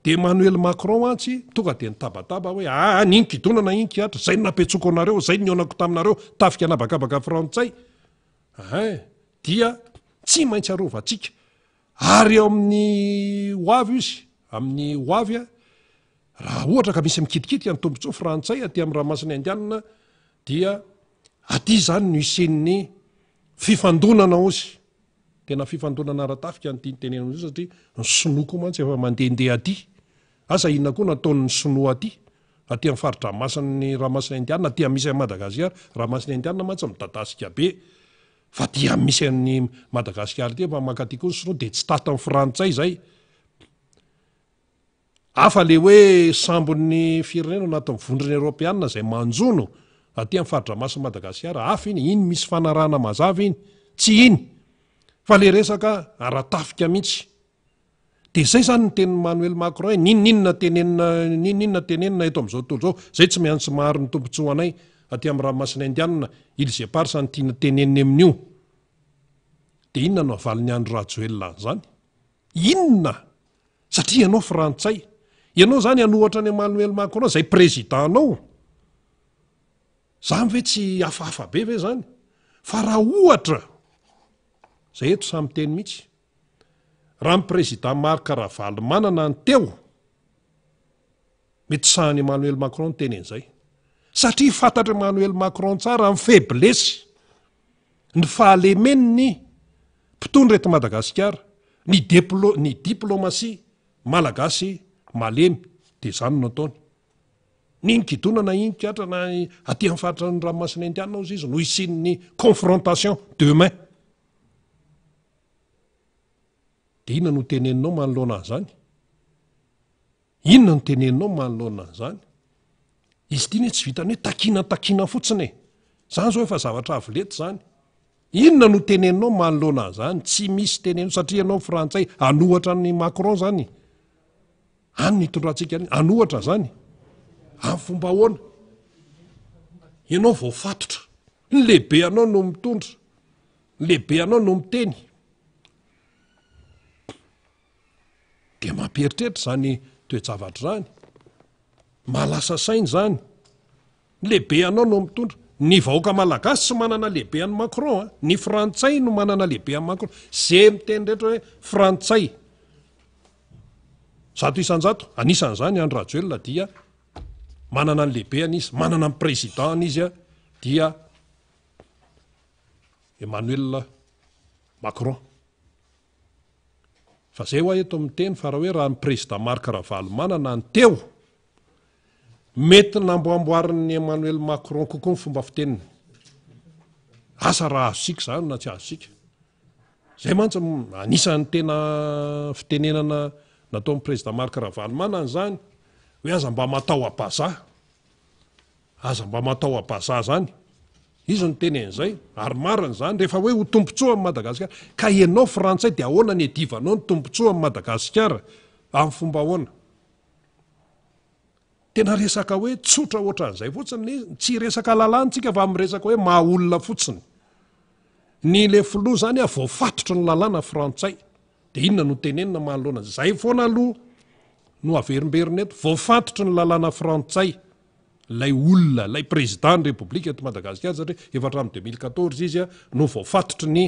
de Emmanuel Macron antsy tonga de nitabataba hoe ninkidona na inkihatra zay napetsoko anareo zay nionako taminareo tafika nabakabaka frantsay dia tsy maintsy arovantsika ary eo amin'ny hoavy izy amin'ny hoavy raha ohatra ka misy mikitikity ny tombontsoa frantsay aty amin'ny ranomasina indiana dia aty zany no isen'ny fifandonana ozy tena fifandonana aratafika ny tianytenena io satria ny sinoa koa mantsy efa mandehandeha aty asa inona koa nataon'ny sinoa aty amin'ny faridramasin'ny ranomasina indiana aty misy an'ny Madagasikara ranomasina indiana mantsy midadasika be fa dia misy an'ny Madagasikara ty fa makaty koa ny sinoa de tsy tatan'ny frantsay zay afa le hoe sambon'ny firenena anatin'ny vondrona européenne zay manjono aty amin'ny faridramasiny Madagasikara afa iny misy fanarahana mazava iny tsy iny fa le resaka aratafika mihitsy de zay zany ny tenin'ny Emmanuel Macron ninninona tenenina eto amin'izao tontolo zao zay tsy miantsy maro ny tompontsoanay aty amin'ny ranomasina indiana îles éparses ny tiana teneniny amin'io dia inona no avaliny andro rajoelina an'izany? Inona? Satria ianao frantsay, ianao zany hanohatra ny Emmanuel Macron izay présidentanao. Zany ve tsy hafahafa be ve zany? Fa raha ohatra, izay eto samy teny mihitsy, raha ny président Marc Ravaly manana ny teo, mety sahany Emmanuel Macron teny an'izay. Satria fantatra Emmanuel Macron tsara ny faiblesse, ny fahalemeniny mpitondra eto Madagasikara, ny diplomasia malagasy malemy, dia izany no ataony. Ninkidona na inkatra na aty amin'ny faritra ny ranomasina indiana ozy izy no hisin'ny confrontation demain. Dia inona no teneninao manoloana an'izany? Inona no teneninao manoloana an'izany? Izy ity tsy vitany hoe takina fotsiny. Zany zao efa zavatra avolety zany. Inona no teneninao manoloana an'izany? Tsy misy tenenino satria ianao frantsay anohatra ny Macron zany. Any nitondrantsika anohatra zany. Amin'ny fomba ahoana? Ianao vao fatotra. Ny lehibe anao no mitondra. Ny lehibe anao no miteny. Dia mampieritreritra zany toe-javatra zany. Malasa sainy zany. Ny lehibe anao no mitondra. Ny vahoaka malagasy tsy manana lehibe an'i Macron. Ny frantsay no manana lehibe an'i Macron. Zay miteny rehetra hoe frantsay. Zato isan-jato. Anisan'izany Andry Rajoelina dia manana ny lehibe an'izy, manana ny président an'izy dia Emmanuel Macron. Fa zay ho eto miteny fa raha hoe raha ny président Marc Ravaly manana ny teo, mety namboamboarin'ny Emmanuel Macron kokoa ny fomba fiteniny. Asa raha azosika zany na tsy azosika. Zay mantsy anisan'ny tena fitenenana nataon'ny président Marc Ravaly manana zany, hoe aza mba matao abaza. Aza mba matao abaza zany. Izy no tenen'izay, ary marina zany, rehefa hoe ho tombontsoa amin'ny Madagasikara, ka ianao frantsay dia ahoana ny edivanao ny tombontsoa amin'ny Madagasikara, amin'ny fomba ahoana? Tena resaka hoe tsotra ohatran'izay fotsiny, tsy resaka lalàntsika fa amin'ny resaka hoe maha olona fotsiny. Ny le filoha zany voafatotry ny lalàna frantsay. Dia inona no tenenina manoloana? Zay foana aloha no averimberina eto, voafatotry ny lalàna frantsay. Lay olona, lay président ny République eto Madagasikara, satria efatra amin'ny 2014 izy no voafatotry ny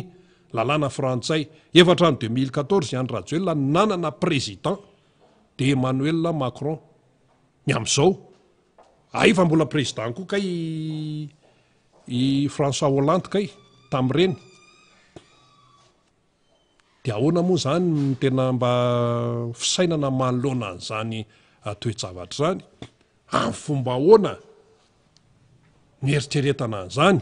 lalàna frantsay. Efatra amin'ny 2014 Andry Rajoelina nanana président dia Emmanuel Macron. Ny amin'izao, fa mbola président koa kay i François Hollande kay tamin'ireny. Dia ahoana moa zany no tena mba fisainana manoloana an'izany toe-javatra zany? Amin'ny fomba ahoana ny eritreretana an'izany?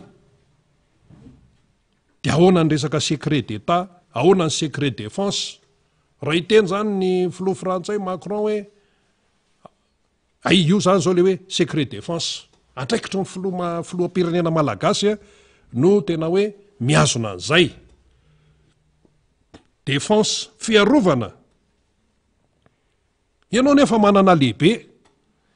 Dia ahoana ny resaka secret d'État, ahoana ny secret défense? Raha hiteny zany ny filoha frantsay Macron hoe io zany zao le hoe secret défense, antraikitry ny filoham-pirenena malagasy no tena hoe miazona an'izay. Défense, fiarovana. Ianao nefa manana lehibe.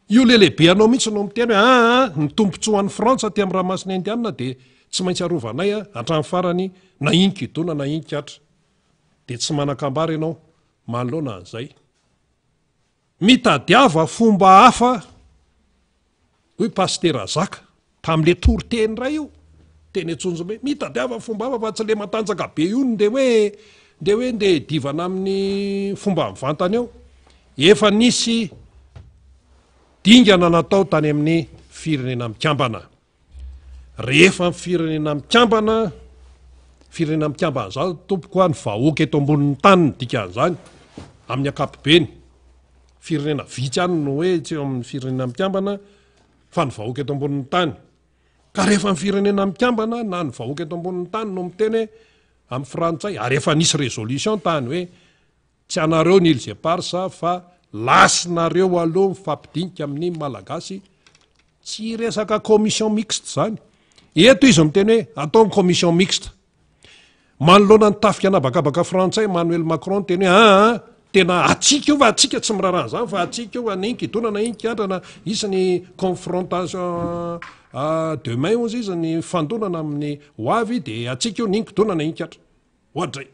Io le lehibe anao mihitsy no miteny hoe ny tombontsoan'ny Frantsa aty amin'ny ranomasina indiana dia tsy maintsy arovanay hatramin'ny farany na inkidona na inkatra. Dia tsy manan-kambara ianao manoloana an'izay. Mitadiava fomba hafa hoe Pasteur Zaka tamin'le toriteny iray io, teny Antsonjombe, mitadiava fomba hafa fa tsy le matanjaka be io nde divana amin'ny fomba mivantana eo. Efa nisy dingana natao tany amin'ny firenena mikambana. Rehefa ny firenena mikambana zao tompoko ny vahoaka eto ambonin'ny tany ny dikan'izany amin'ny ankapobeny. Firenena vitsy any no hoe tsy eo amin'ny firenena mikambana fa ny vahoaka eto ambonin'ny tany. Ka rehefa ny firenena mikambana na ny vahoaka eto ambonin'ny tany no miteny amin'ny frantsay, ary efa nisy résolution tany hoe tsy anareo ny îles éparses fa lasinareo aloha mifampidinika amin'ny malagasy, tsy resaka commission mixte zany. Eto izy miteny hoe ataony commission mixte. Manoloana ny tafika anabakabaka frantsay Emmanuel Macron teny hoe tena atsika io fa atsika tsy mirarana zany fa atsika io ninkidona na inkiandrana isany confrontation demain ozy izy ny fandonana amin'ny hoavy dia atsika io ninkidona na inkatra. ohatra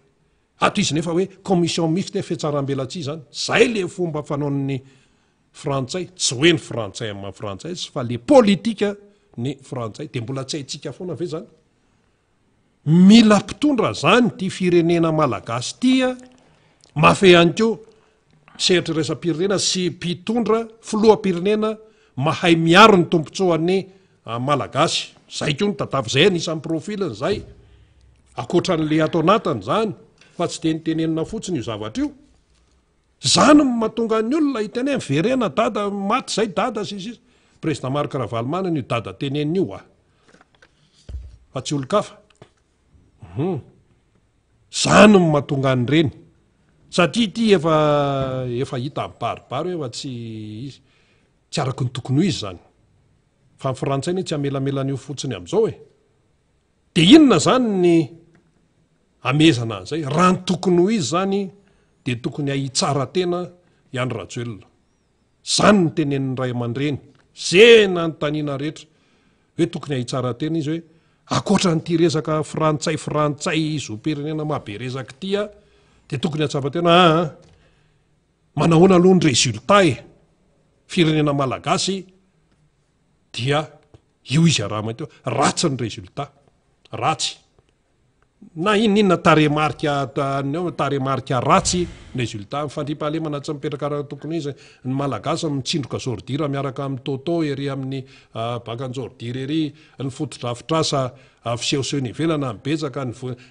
ato izy nefa hoe commission mixte fietsaram-belatsia zany zay le fomba fanaon'ny frantsay tsy hoe ny frantsay amin'ny frantsay tsy fa le politika ny frantsay de mbola tsy haitsika foana ve zany mila mpitondra zany ty firenena malagasy tia mafy ihany ko sehatra resa-pirenena sy mpitondra filoha-pirenena mahay miaro ny tompontsoan'ny malagasy zay ko ny tatavy zay anisan'ny profiliny zay akoatran'le atao anatany zany fa tsy tenitenenina fotsiny io zavatra io zany mahatonga ny olona hiteny miverena dada maty zay dada sisy président Marc Ravalomanana io dada tenenina io fa tsy olo-kafa zany mahatonga ny reny satria ty efa hita mibaribary efa tsy araky ny tokony ho izy zany fa ny frantsay ny tsy amelamelan'io fotsiny am'izao de inona zany ny amezana an'izay raha ny tokony ho izy zany de tokony ahitsara tena ihany Rajoelina zany ny tenenin'ny ray aman-dreny zena ny tanina rehetra hoe tokony ahitsara tena izy hoe akoatra nyty resaka frantsay izo-pirenena mahabe resaky tya de tokony atsapa tena manahoana aloha ny resultat firenena malagasy dia io izy araha mahita ratsy ny resultat ratsy na ininona taremarika ratsy ny resultat mifandripahalemana tsy mipetraka tokony izy ny malagasy mitsindroka zordira miaraka amin'ny toto ery amin'ny bakanjordira ery ny fotodrafitrasa fisehoseho velana mibetsaka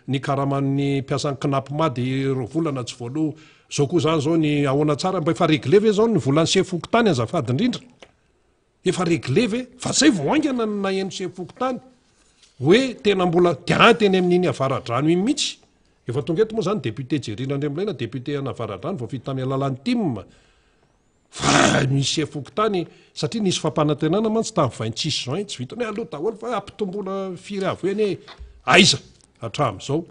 ny karaman'ny mpiasan'ny knapimady rovolana tsy voaloha zao koa zany zao ny ahoana tsara mba efa regle ve zao ny volany sefoko tany azafady indrindra efa regle ve fa zay voaingana ny naeno sefoko tany hoe tena mbola teny amin'iny avaradrano iny mihitsy efa tonga eto moa zany député Jerina Andriambolena député anavaradrano vao vita amin'ny alalan'ny tim fa misy sefoko tany satria nisy fampanantenana mantsy tamin'ny 26 juin tsy vitany aloha daholo fa ampitombola firy avo eny aiza hatramin'izao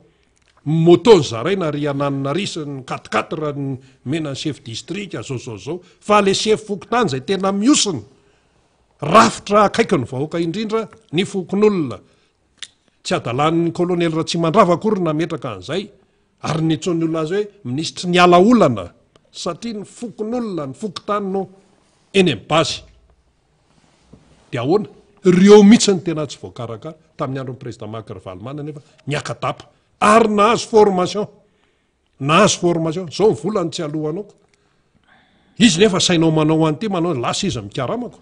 moto zaraina ry ananina risy ny 4 ny mena chef district zao fa le sefoko tany zay tena miosiny rafitra akaiky ny vahoaka indrindra ny fokon'olona tsy adalan'ny kolonely raha tsy mandrava akory nametraka an'izay ary nitsony olona azy hoe ministry ny ala olana satria ny fokon'olona ny fokotany no eny ambasy de ahoana reo mihitsy ny tena tsy voakarakara tamin'ny andron'ny président Marc Ravalomanana nefa niakatapa ary nahazo formation zao ny volany tsy alohanao izy nefa sainao manao an'ity manao lasa izy mikaramako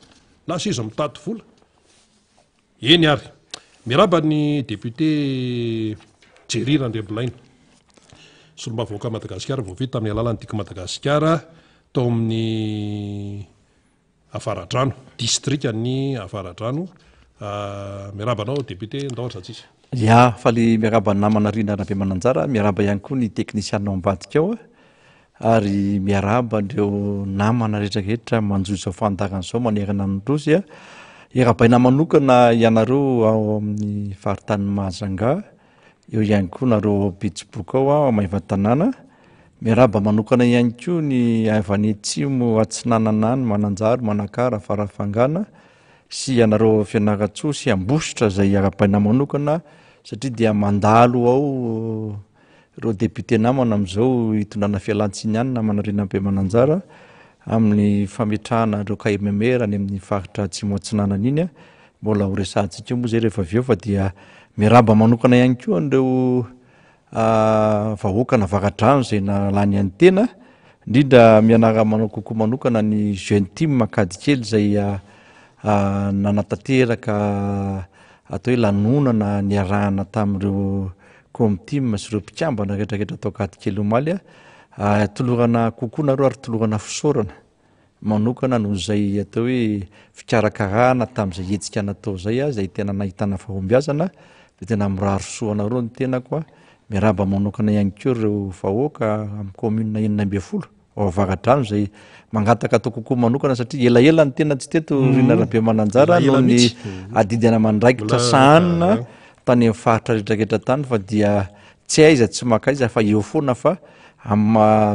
lasa izy mitaty vola eny ary miraba ny député Jerina Andriambolena solombavoaka Madagasikara vao vita amin'ny alalan'ny tika Madagasikara tao amin'ny Avaradrano district ny Avaradrano mirabanao député Ndaotra tsisy ya fa le miaraba namana rina rabe mananjara miaraba ihany koa ny teknisianao ambadika ao ary miaraba ndreo namana rehetrarehetra manjoso fandakan'izao manerana ny rosy irabaina manokana ianareo ao amin'ny faritany Mahajanga eo ihany koa nareo Betsiboka ao Maivatanana miaraba manokana ihany koa ny avany atsimo Atsinanana ny Mananjary Manakara Farafangana sy ianareo Fianarantsoa sy Ambositra zay irabaina manokana satria dia mandalo ao reo député namana am'izao hitondrana fialantsiny ihany namana rena be Mananjara amin'ny fametrahana reo KMMR any amin'ny faritra atsimo Atsinanana iny mbola ho resantsika moa zay rehefa avy eo fa dia miaraba manokana ihany koa andreo vahoaka Navaradrano zay nalany any tena indrindra mianara manao kokoa manokana ny jeune team makadikely zay nanatateraka atao hoe lanonana niarahana tamin'ireo comteam sy ireo mpikambana rehetrarehetra atao kadikely omaly tolorana kokoa nareo ary tolorana fisaorana manokana noho zay atao hoe fikarakarana tamin'izay hetsika natao zay zay tena nahitana fahombiazana de tena miraro soa nareo ny tena koa miaraba manokana ihany koa ireo vahoaka amin'ny commune 120 ao Avaradrano zay mangataka atao kokoa manokana satria elaela ny tena tsy teto rina rabe Mananjara noho ny adidina mandraikitra sahanina tany amin'ny faritra rehetrarehetra tany fa dia tsy aiza tsy makaiza fa eo foana fa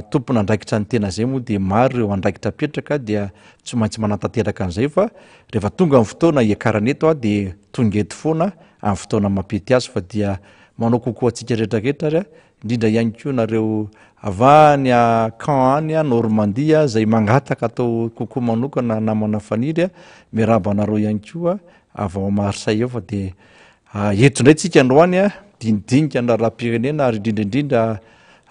tompona andraikitra ny tena zay moa dia maro ireo andraikitra petraka dia tsy maintsy manatateraka an'izay fa rehefa tonga amin'ny fotoana iakaraneto dia tonga eto foana amin'ny fotoana mampety azy fa dia manao kokoa atsika rehetrarehetra indrindra ihany koa nareo avany Caen any Normandie zay mangataka atao kokoa manokana namana faniry miarabanareo ihany koa avao Marseille eo fa de eto ndray tsika androany dinidinika na raha-pirenena ary indrindraindrindra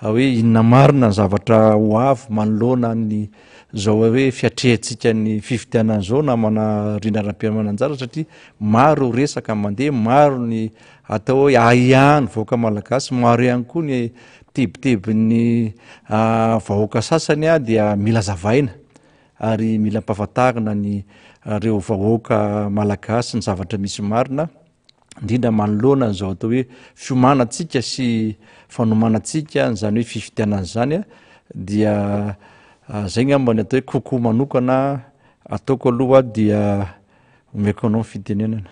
hoe inona marina ny zavatra ho avy manoloana ny zao hoe fiatrehantsika ny fifidianana zao namana rina raha-pimananjara satria maro resaka mandeha maro ny atao hoe ahihany vahoaka malagasy maro ihany koa ny tebitebiny vahoaka sasany dia mila zavaina ary mila mpahafantarina ny reo vahoaka malagasy ny zavatra misy marina indrindra manoloana zao atao hoe fiomanatsika sy fanomanatsika zany hoe fifidianana zany dia zay ngambany atao hoe kokoa manokana ataoko aloha dia omeko anao fitenenana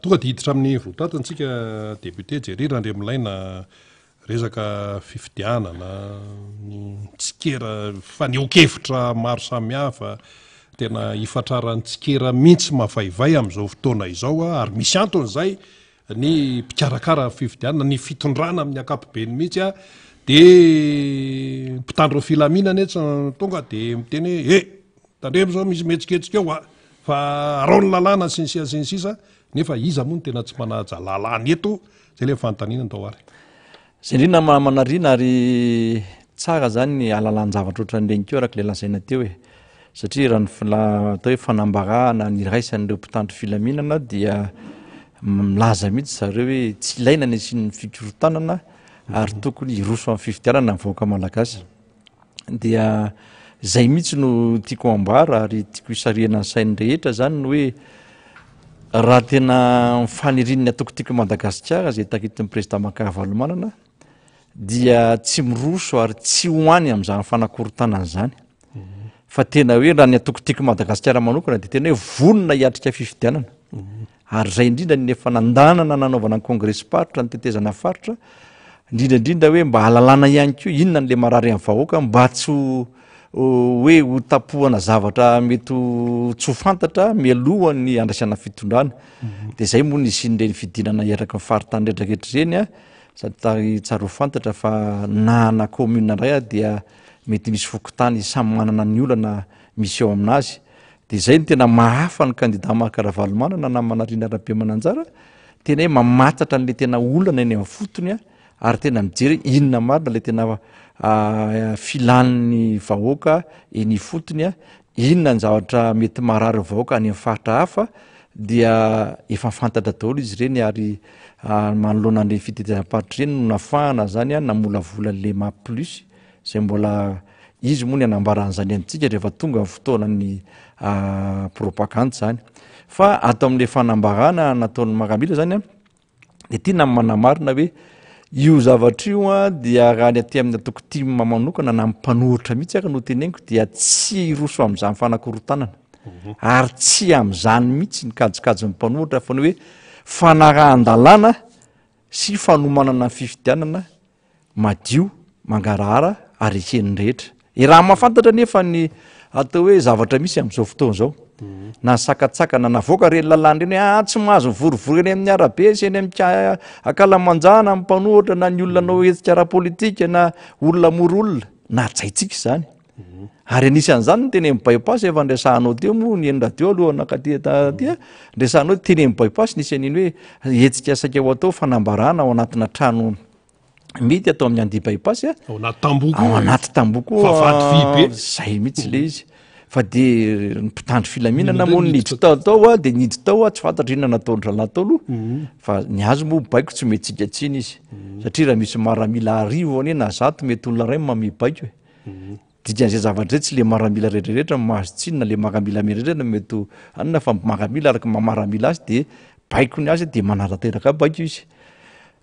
tonga de hiditra amin'ny votatantsika député Jerry Andriamilaina resaka fifidianana ny tsikera faneho-kevitra maro samihafa tena ifatraran'ny tsikera mihitsy mafaivay am'izao fotoana izao ary misy anton'izay ny mpikarakara fifidianana ny fitondrana amin'ny ankapobeny mihitsy de mpitandro filaminana etsy tonga de miteny hoe tandremo zao misy metsiketsika eo fa arao ny lalàna sinsisa nefa iza moa ny tena tsy manaja lalàna eto zay le fanontaniana tao ary zay indrina manarina ary tsara zany ny alalan-javatra ohatran'regny araka le lazaina teo satria raha atao hoe fanambarahana ny raisan'ireo mpitandro filaminana dia milaza mihitsy zareo hoe tsy ilaina ny asian'ny fikorotanana ary tokony iroso amin'ny fifidianana ny vahoaka malagasy dia zay mihitsy no tiako ambara ary tiako isariana ny sainy rehetra zany no hoe raha tena mifanirininy atokotiako Madagasikara zay takitin'ny président Makaravalomanana dia tsy miroso ary tsy hoany amin'izany fanakorotanana zany fa tena hoe raha ny atokotiako Madagasikara manokana de tena hoe vonona hiatrika fifidianana ary zay indrindra ny efa nandanana nanaovana ny congrès paritra ny tetezana faritra indrindraindrindra hoe mba halalana ihany koa inona n'le marary amin'ny vahoaka mba tsy hoe ho tapohana zavatra mety tsy ho fantatra mialohany andraisana fitondrana de zay moa ny isin'ireny fidinana eraka mifaritany rehetrarehetra reny sady tsara ho fantatra fa na commune ray dia mety misy fokotany samy manana ny olana misy eo aminazy de zay ny tena mahafa ny candidat Makaravalomanana na manarina raha-piamananjara tena hoe mamatatra n'le tena olana eny amin'ny fotony ary tena mijery inona marina le tena filan'ny vahoaka eny fotony inona ny zavatra mety marary vahoaka any amin'ny faritra hafa dia efa fantatra daholo izy reny ary manoloana n'le fitetezam-paritra reny no nafahana zany namolavola le ma plus zay mbola izy moa ny anambaran'zany antsika rehefa tonga ny fotoana ny propagande zany fa ato amin'le fanambarana nataon'ny maramila zany de tina manamarina hoe io zavatra io dia raha ny aty amin'ny atokotima manokana na mpanohitra mihitsy no teneniko dia tsy iroso amin'izany fanakorotanana ary tsy amin'izany mihitsy ny kajikajy ny mpanohitra fa ny hoe fanarahan-dalàna sy fanomanana ny fifidianana madio mangarahara ary ekeny rehetra raha mahafantatra nefa ny atao hoe zavatra misy amin'izao fotoana zao na sakatsakana navoaka reny lalàna reny hoe tsy mahazo vorovory eny amin'ny arabe sy eny amin'ny akalamanjana amin'ny mpanohitra na ny olona nao hetsika ara-politika na olona moro olona na tsaitsika zany ary anisan'izany teny mibaipasy efa ndraisahanao teo moa ny eny radio aloha nakatya ndraisahanao teny mibaipasy nisy an'iny hoe hetsika saika ho atao fanambarana ao anatina trano mety atao amin'ny andi baipasy ao anaty tamboko zay mihitsy le izy fa de mpitandro filaminana moa niditra tao de niditra tao tsy fantatra inona nataony ralahy tao aloha fa ny azo moa baiko tsy mety tsikatsiny izy satria raha misy maramila arivo ane na zato mety olona ray mamibaiko dikan'izay zavatra zay tsy le maramila rehetrarehetra mahazo tsiny na le maramila mirehetrrehetra mety anona fa maramila araka maramila azy de baiko ny azy de manarateraka baiko izy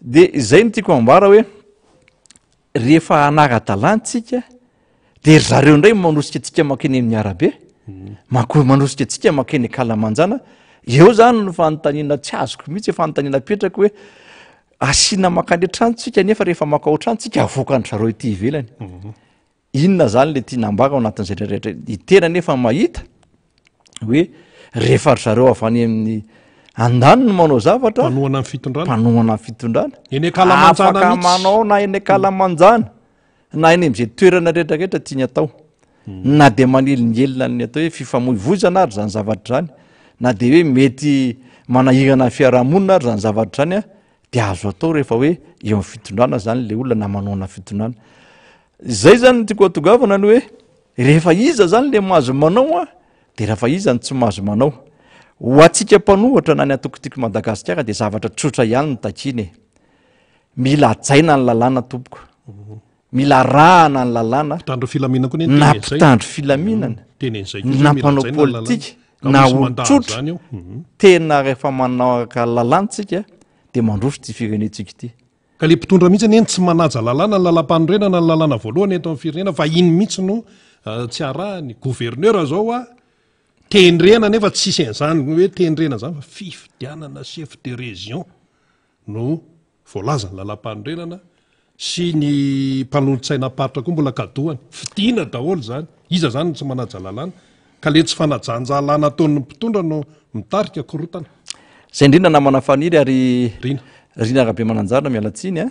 de zay no tiako ambara hoe rehefa anara-dalantsika de zareo indray manosika atsika makeny amin'ny arabe manosika atsika makeny akalamanjana eo zany no fanontaniana tsy azoko mihitsy fanontaniana petraka hoe asiana makany antrantsika nefa rehefa makao trantsika avoakany zareo ity ivelany inona zany le tianambara ao anatin'izay rehetrarehetra itena nefa mahita hoe rehefa zareo avy any amin'ny andany no manao zavatra panoana amin'ny fitondrana mpanoana amin'ny fitondrana eny akalamanjana afaka mihitsy manao na eny akalamanjana na eny am'izay toerana rehetrarehetra tiany atao na de manelingelina ny atao hoe fifamoivozana ary zany zavatra zany na de hoe mety manahirana ny fiarahamonina ary zany zavatra zany a de azo atao rehefa hoe eo amin'ny fitondrana zany le olona na manoana fitondrana zay zany tiako atongavana ny hoe rehefa iza zany le mahazo manao a de rehefa iza ny tsy mahazo manao ho atsika mpanohatra na ny atokotiko Madagasikara de zavatra tsotra ihany ny takiny mila ajaina ny lalàna tompoko mila rahana ny lalàna mpitandro filaminana koa na mpitandro filaminana na mpanao politika na olotsotra tena rehefa manaka lalàntsika de mandroso ty firenetsika ity ka le mpitondra mihitsy eny tsy manaja lalàna ny lalam-panorenana ny lalàna voalohany eto amin'ny firenena fa iny mihitsy no tsy arahany gouverneur zao a tendrena nefa tsisy an'izany hoe tendrena zany fa fifidianana chef de région no voalaza ny lalam-panorenana sy ny mpanolontsaina-paritra koa mbola kadohany fidiana daholo zany iza zany tsy manaja lalàna ka le tsy fanajanjalana ataon'ny mpitondra no mitarika korotana zay indrindra namana faniry ary rina rabe mananjara mialatsiny a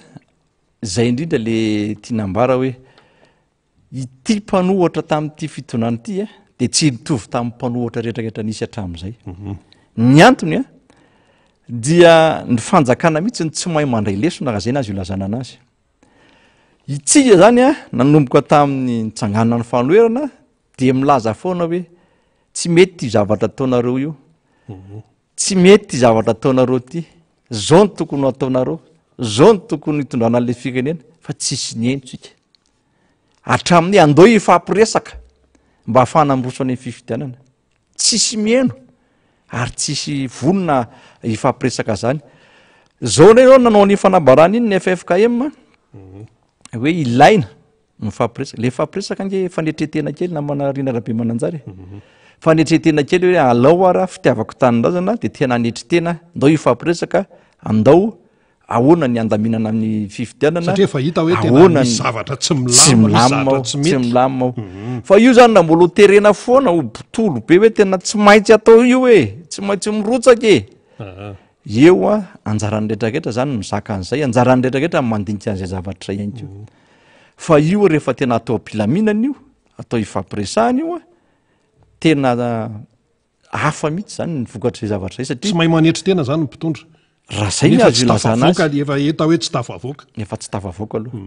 zay indrindra le tianambara hoe ity mpanohatra tamin'ity fitondrana ity a de tsy nitovy tamin'ny mpanohatra rehetrarehetra nisy hatramin'izay ny antony a dia ny fanjakana mihitsy ny tsy mahay mandray lesona raha zay nazy io lazana anazy itsika zany a nanomboka tamin'ny nitsanganana ny fanoherana de milaza foana hoe tsy mety ty zavatra ataonareo io tsy mety ty zavatra ataonareo ty zao ny tokony ataonareo zao ny tokony hitondrana le firenena fa tsisy nientsika hatramin'ny andao ifampiresaka mba hafahana miroso any fifidianana tsisy mieno ary tsisy vonona ifampiresaka zany zao nao nanao ny fanambarana iny ny FFKM hoe ilaina mifampiresaka le fampiresaka nge fanetretena kely na manarina rabe mananjary fanetretena kely hoe alao ara fitiavako tanindrazana de tena netritena andao ifampiresaka andao ahoana ny andaminana amin'ny fifidianana satria fa hita hoe tena misy zavatra tsy milamina tsy milamina fa io zany na mbola terena foana ho botolo be hoe tena tsy maintsy atao io hoe tsy maintsy mirotsaka eo a anjarany rehetrarehetra zany mizaka an'izay anjarany rehetrarehetra mandinika an'izay zavatra ihany ko fa io rehefa tena atao ampilaminana io atao ifampiresahana io a tena hafa mihitsy zany ny vokatra zay zavatra zay satria tsy mahay manetry tena zany ny mpitondra raha zay ny azo ilazana azy efa eta hoe tsy tafavoaka efa tsy tafavoaka aloha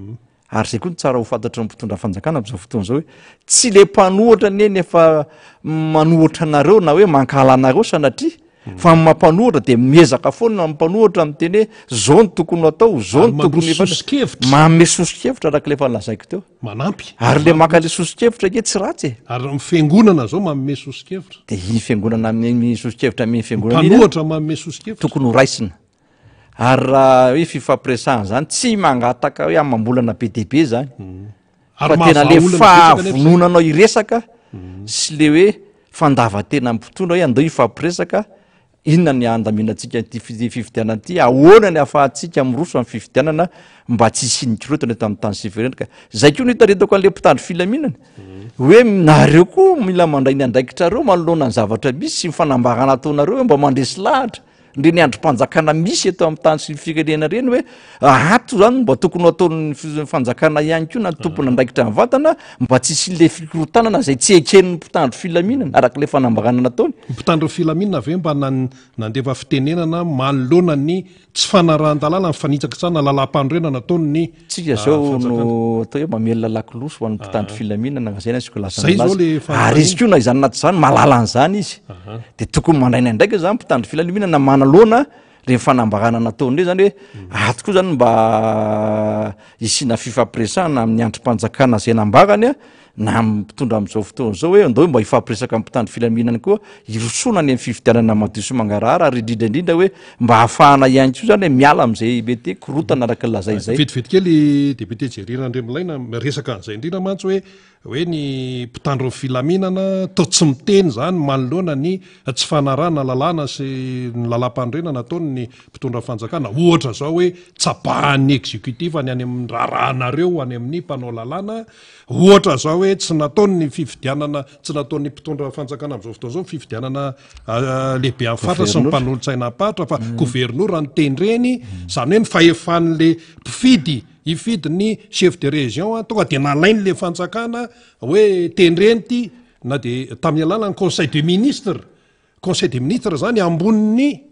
ary zay koa ny tsara ho fantatry ny mpitondra fanjakana am'izao fotoana zao hoe tsy le mpanohatra neny efa manohatra anareo na hoe mankala anareo sanatria fa mampanohatra de miezaka foana mampanohatra am'teny hoe zao ny tokony atao zao ny tokony manome sosikevitra araka le fa lazaiko teo manampy ary le maka le sosikevitra ke tsy ratsy ary mifiangonana zao manome sosikevitra de iny fiangonana amin'ny sosikevitra amin'ny fiangonana mpanohatra manome sosikevitra tokony ho raisina ary raha hoe fifampiresahana zany tsy mangataka hoe amam-bolana be deaibe zany fa tena le fahavononanao iresaka sy le hoe fandavatena mpitondra hoe andao ifampiresaka inona ny andaminatsika ty fifidianana ty ahoana ny afahantsika miroso amin'ny fifidianana mba tsy isinikirotana eto amin'ny tany siverenaka zay koa no hitaretako an'le mpitandro filaminana hoe nareo koa mila mandray ny andraikitrareo manoloana ny zavatra misy sy mifanambarana ataonareo hoe mba mandresy lahatra ndre ny androm-panjakana misy eto amin'ny tany sy firenena reny hoe ato zany mba tokony ataon'ny fanjakana ihany koa na tompony andraikitra ny vatana mba tsy isin'le fikorotanana zay tsy eken'ny mpitandro filaminana araka le fanambarana nataony mpitandro filaminana ave mba nandefa fitenenana manoloana ny tsy fanarahan-dalàna ny fanitsaka tsana lalam-panorenana ataony ny tsika zao no atao hoe mamela lakiloso ho an'ny mpitandro filaminana zay nasiko lasanazy ary izy koa na izany anaty zany malala an'izany izy de tokony mandraina ndraika zany mpitandro filaminana manaloana re fanambarana nataony re zany hoe ato koa zany mba isina fifampiresahana amin'ny androm-panjakana zay nambarany a na mpitondra am'izao fotoana zao hoe andao hoe mba ifampiresaka mpitandro filaminana koa irosonany amin'ny fifidianana madio sy mangarahara ary indrindraindrindra hoe mba hahafahana ihany ko zany hoe miala am'izay mety korotana araka lazay zay vetivety kely député Jerry Randremolaina resaka an'izay indrindra mantsy hoe hoe ny mpitandro ny filaminana tao tsy miteny zany manoloana ny tsy fanarana lalàna sy ny lalam-pandrenana ataony ny mpitondra fanjakana ohatra zao hoe tsapahan'ny exécutif ny any amin'ny raharahanareo any amin'ny mpanao lalàna ohatra zao hoe tsy nataony ny fifidianana tsy nataon'ny mpitondra fanjakana am'izao fotoana zao fifidianana lehibe amin'ny faritra sy ny mpanolontsaina apatra fa gouvernoura ny teny reny zany hoe ny fahefan'le mpifidy ifidy ny chef de région tonga de nalainy le fanjakana hoe teny reny ty na de tamin'ny alalany conseil de ministre zany amboniny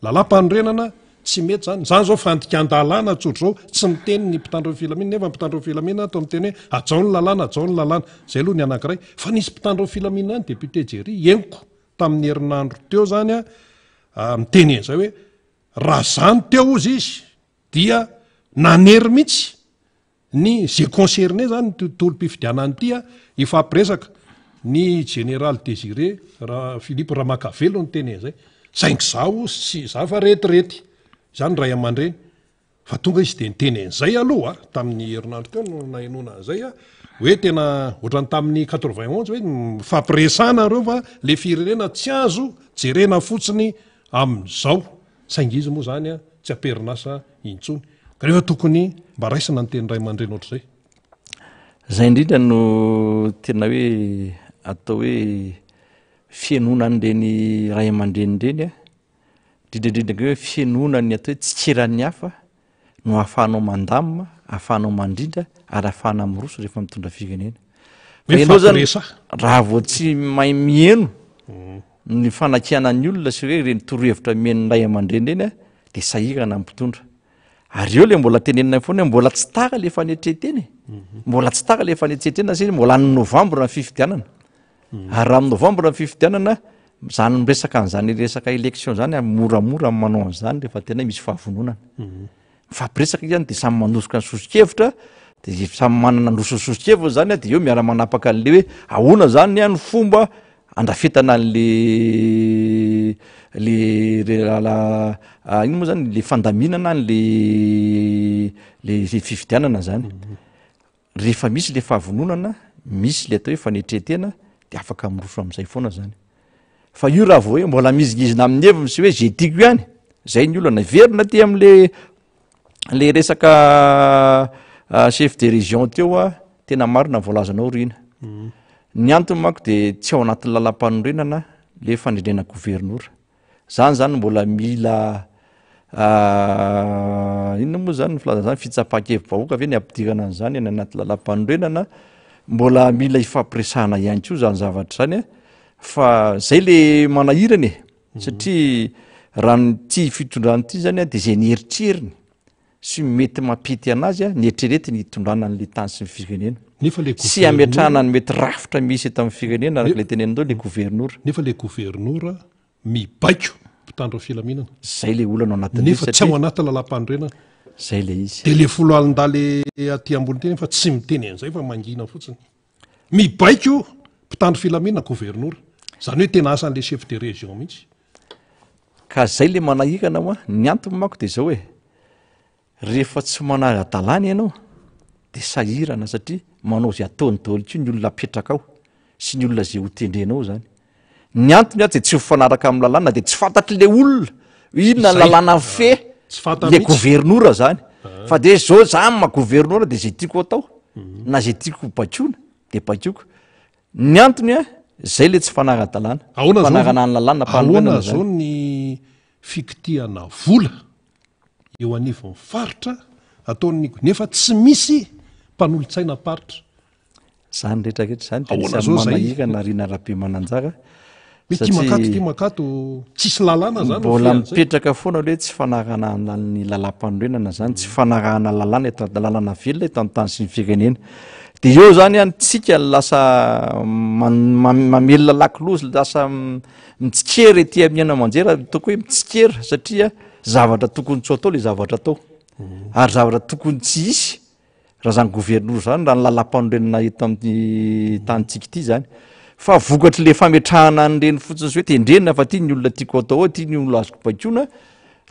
lalam-panorenana tsy mety zany zao fandikan-dalàna tsotro zao tsy miteny ny mpitandro ny filaminana nefa mpitandro ny filaminana atao miteny hoe ajao ny lalàna zay aloha ny anankiray fa nisy mpitandro ny filaminana ny député Jerry eniko tamin'ny herinandro teo zany miteny zay hoe raha zany teo izy izy dia nanery mihitsy ny zay concerné zany tolom-pifidianany tya ifampiresaka ny général Désiré Philippe Ramakavelo ny teny zay saingy zao sy za fa retirety zany ray aman-dreny fa tonga izy de niteny an'izay aloha tamin'ny herinandro teo no nahenona an'izay hoe tena ohatrany tamin'ny 91 hoe mifampiresana reo fa le firenena tsy azo jerena fotsiny amin'izao saingy izy moa zany tsy aperinasa intsony ka rehefa tokony mba raisina ny teny ray aman-dreny ohatr'izay zay indrindra no tena hoe atao hoe fianonan'ireny ray aman-dreny reny indrindraindrindra hoe fianonany atao hoe tsy keran'ny hafa no ahafahanao mandamina ahafahanao mandrindra ary ahafahana miroso rehefa mitondra firenena ianao zany raha vao tsy mahay mieno ny fanakianany olona sy hoe reny torohevitra mien'ny ray aman-dreny reny de sahirana mpitondra ary eo le mbola tenenina foana hoe mbola tsy taka le fanetreteny mbola tsy taka le fanetretena sy mbola ny novambra ny fifidianana ary raha amin'ny novambra ny fifidianana zany miresaka an'izany resaka élection zany moramora manao an'izany rehefa tena misy fahavononana mifampiresaka izany de samy manosika ny sosokevitra de samy manana ndrosososokevitra zany de eo miara manapaka an'le hoe ahoana zany ny fomba andrafetana le ino moa zany le fandaminana le fifidianana zany rehefa misy le fahavononana misy le atao hoe fanetretena de afaka miroso am'izay foana zany fa io raha vao hoe mbola mizigizina amin'ny heviny sy hoe zay tiako ihany zay ny olona verina ty am'le resaka chef de région teo tena marina voalazanao rina ny antony manko de tsy ao anatin'ny lalam-panorenana le fandrindrena gouvernoura zany mbola mila inona moa zany filaza zany fitsapan-kevim-bahoaka ve ny ampidirana an'izany any anaty lalam-panorenana mbola mila ifampiresahana ihany koa zany zavatra zany fa zay le manahirany satria raha nyty fitondrany ity zany de zay nieritreriny sy mety mampity anazy nietrerety ny itondrana n'le tany sy ny firenena sy ametrahana ny mety rafitra misy eto amin'ny firenena araka le tenenindao le gouvernoura nefa le gouvernoura mibaiko mpitandro filaminana zay le olana anatin'y nefa tsy ao anaty lalam-panorenana zay le izy de le folo alin-daly aty ambony teny fa tsy miteny an'izay fa mangina fotsiny mibaiko mpitandro filaminana gouvernoura zany hoe tena asan'le chef de région mihitsy ka zay le manahirana moa ny antony manko de zao hoe rehefa tsy manara-dalàna ianao de sahirana satria manao zay ataony daholo ko ny olona apetraka ao sy ny olona zay ho tendrenao zany ny antony de tsy hofanaraka amin'ny lalàna de tsy fantatry le olona inona ny lalàna fe le gouvernoura zany fa de zao za ma gouvernoura de zay tiako atao na zay tiako bakiona de bakioko ny antony zay le tsy fanara-dalàna fanarana ny lalàna ahoana zao ny fikitiana vola eo anivon'ny faritra ataony nefa tsy misy mpanolontsaina paritra zany rehetrarehetra zany de manahirana rina rabe mananjara ty makato tsisy lalàna zany mbola mipetraka foana hoe tsy fanarana ny lalam-panorenana zany tsy fanarahana lalàna eto lalàna velona eto antany sy ny firenena de eo zany anytsika lasa mamelona lakilozy lasa mitsikery ety amin'nyiana manjera toko hoe mitsikera satria zavatra tokony tsy atao le zavatra atao ary zavatra tokony tsy isy raha zany gouvernoura zany raha ny lalam-panorenana eto amin'ny tanytsika ity zany fa vokatry le fametrahana nyreny fotsiny sy hoe tendrenina fa tia ny olona tiako atao ao tia ny olona azoko bakiona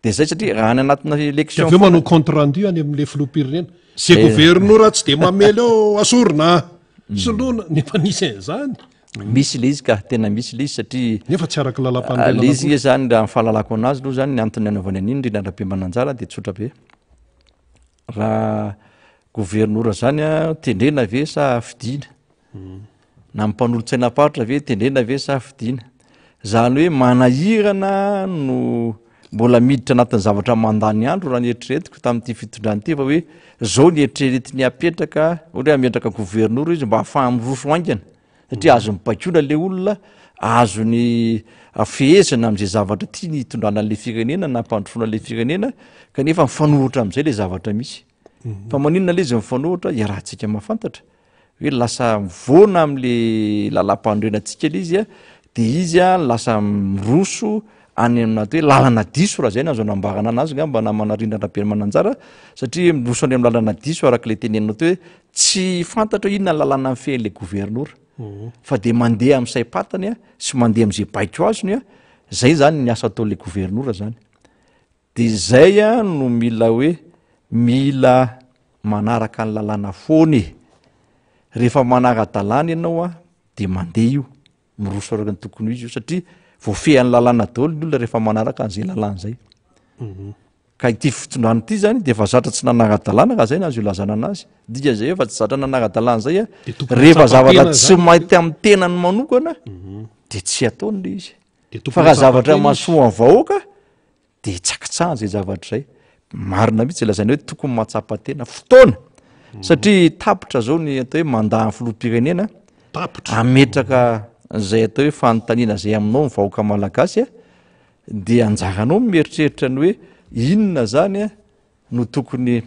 de zay satria raha any anatina élection manao compte rendu any amin'le filoham-pirenena zay gouvernoura tsy de mamely eo asorina soloana nefa nisy an'izany misy le izy ka tena misy le izy satria nefa tsy araka lalam-panomena le izy zany raha fahalalako anazy aloha zany ny antony anaovany an'iny Indrindrabe Mananjara de tsotra be raha gouvernoura zany a tendrena ve sa fidiana na mpanolontsaina-paritra ve tendrena ve sa fidiana zany hoe manahirana no mbola miditra anatin'ny zavatra mandany andro raha nieritreretiko tamin'ity fitondrany ity fa hoe zao ny eritreretiny apetraka ohatra hoe ametraka gouvernoura izy mba ahafahany miroso aingana satria azo mipaikona le olona azo ny fehezana am'izay zavatra tia ny hitondrana an'le firenena na mpandrosoana le firenena kanefa mifanohitra am'izay le zavatra misy fa maninona le izy mifanohitra iarahantsika mahafantatra hoe lasa mivoana am'le lalam-pandrenantsika le izy a de izy a lasa miroso any amin'ato hoe lalana diso raha zay na azo nambarana anazy nga mba namanarindrandrabe Mananjara satria miroso any amin'ny lalana diso arak'le tenenina to hoe tsy fantatra hoe inona ny lalana amin'ny fehan'le gouvernoura fa de mandeha amin'ny saim-patany a sy mandeha am'izay baiko azony a zay zany ny asa ataon'le gouvernoura zany de zay a no mila hoe mila manaraka ny lalàna foany rehefa manara-dalàna ianao a de mandeha io miroso araka ny tokony izy io satria voafehan'ny lalàna daholo ny olona rehefa manaraka an'izay lalàna zay ka ity fitondrany ity zany de efa zatra tsy nanara-dalàna raha zay na azo ilazana anazy dika zay efa tsy zatra nanara-dalàna zay a rehefa zavatra tsy mahity amin'ny tenany manokana de tsy ataony le izy fa raha zavatra mahasoa ny vahoaka de tsakitsahan zay zavatra zay marina mihitsy ilazany hoe tokony mahatsapa-tena fotoana satria tapitra zao ny atao hoe mandaha ny filoham-pirenena ametraka zay atao hoe fanontaniana zay aminao ny vahoaka malagasy a de anjaranao mieritreritra ny hoe inona zany a no tokony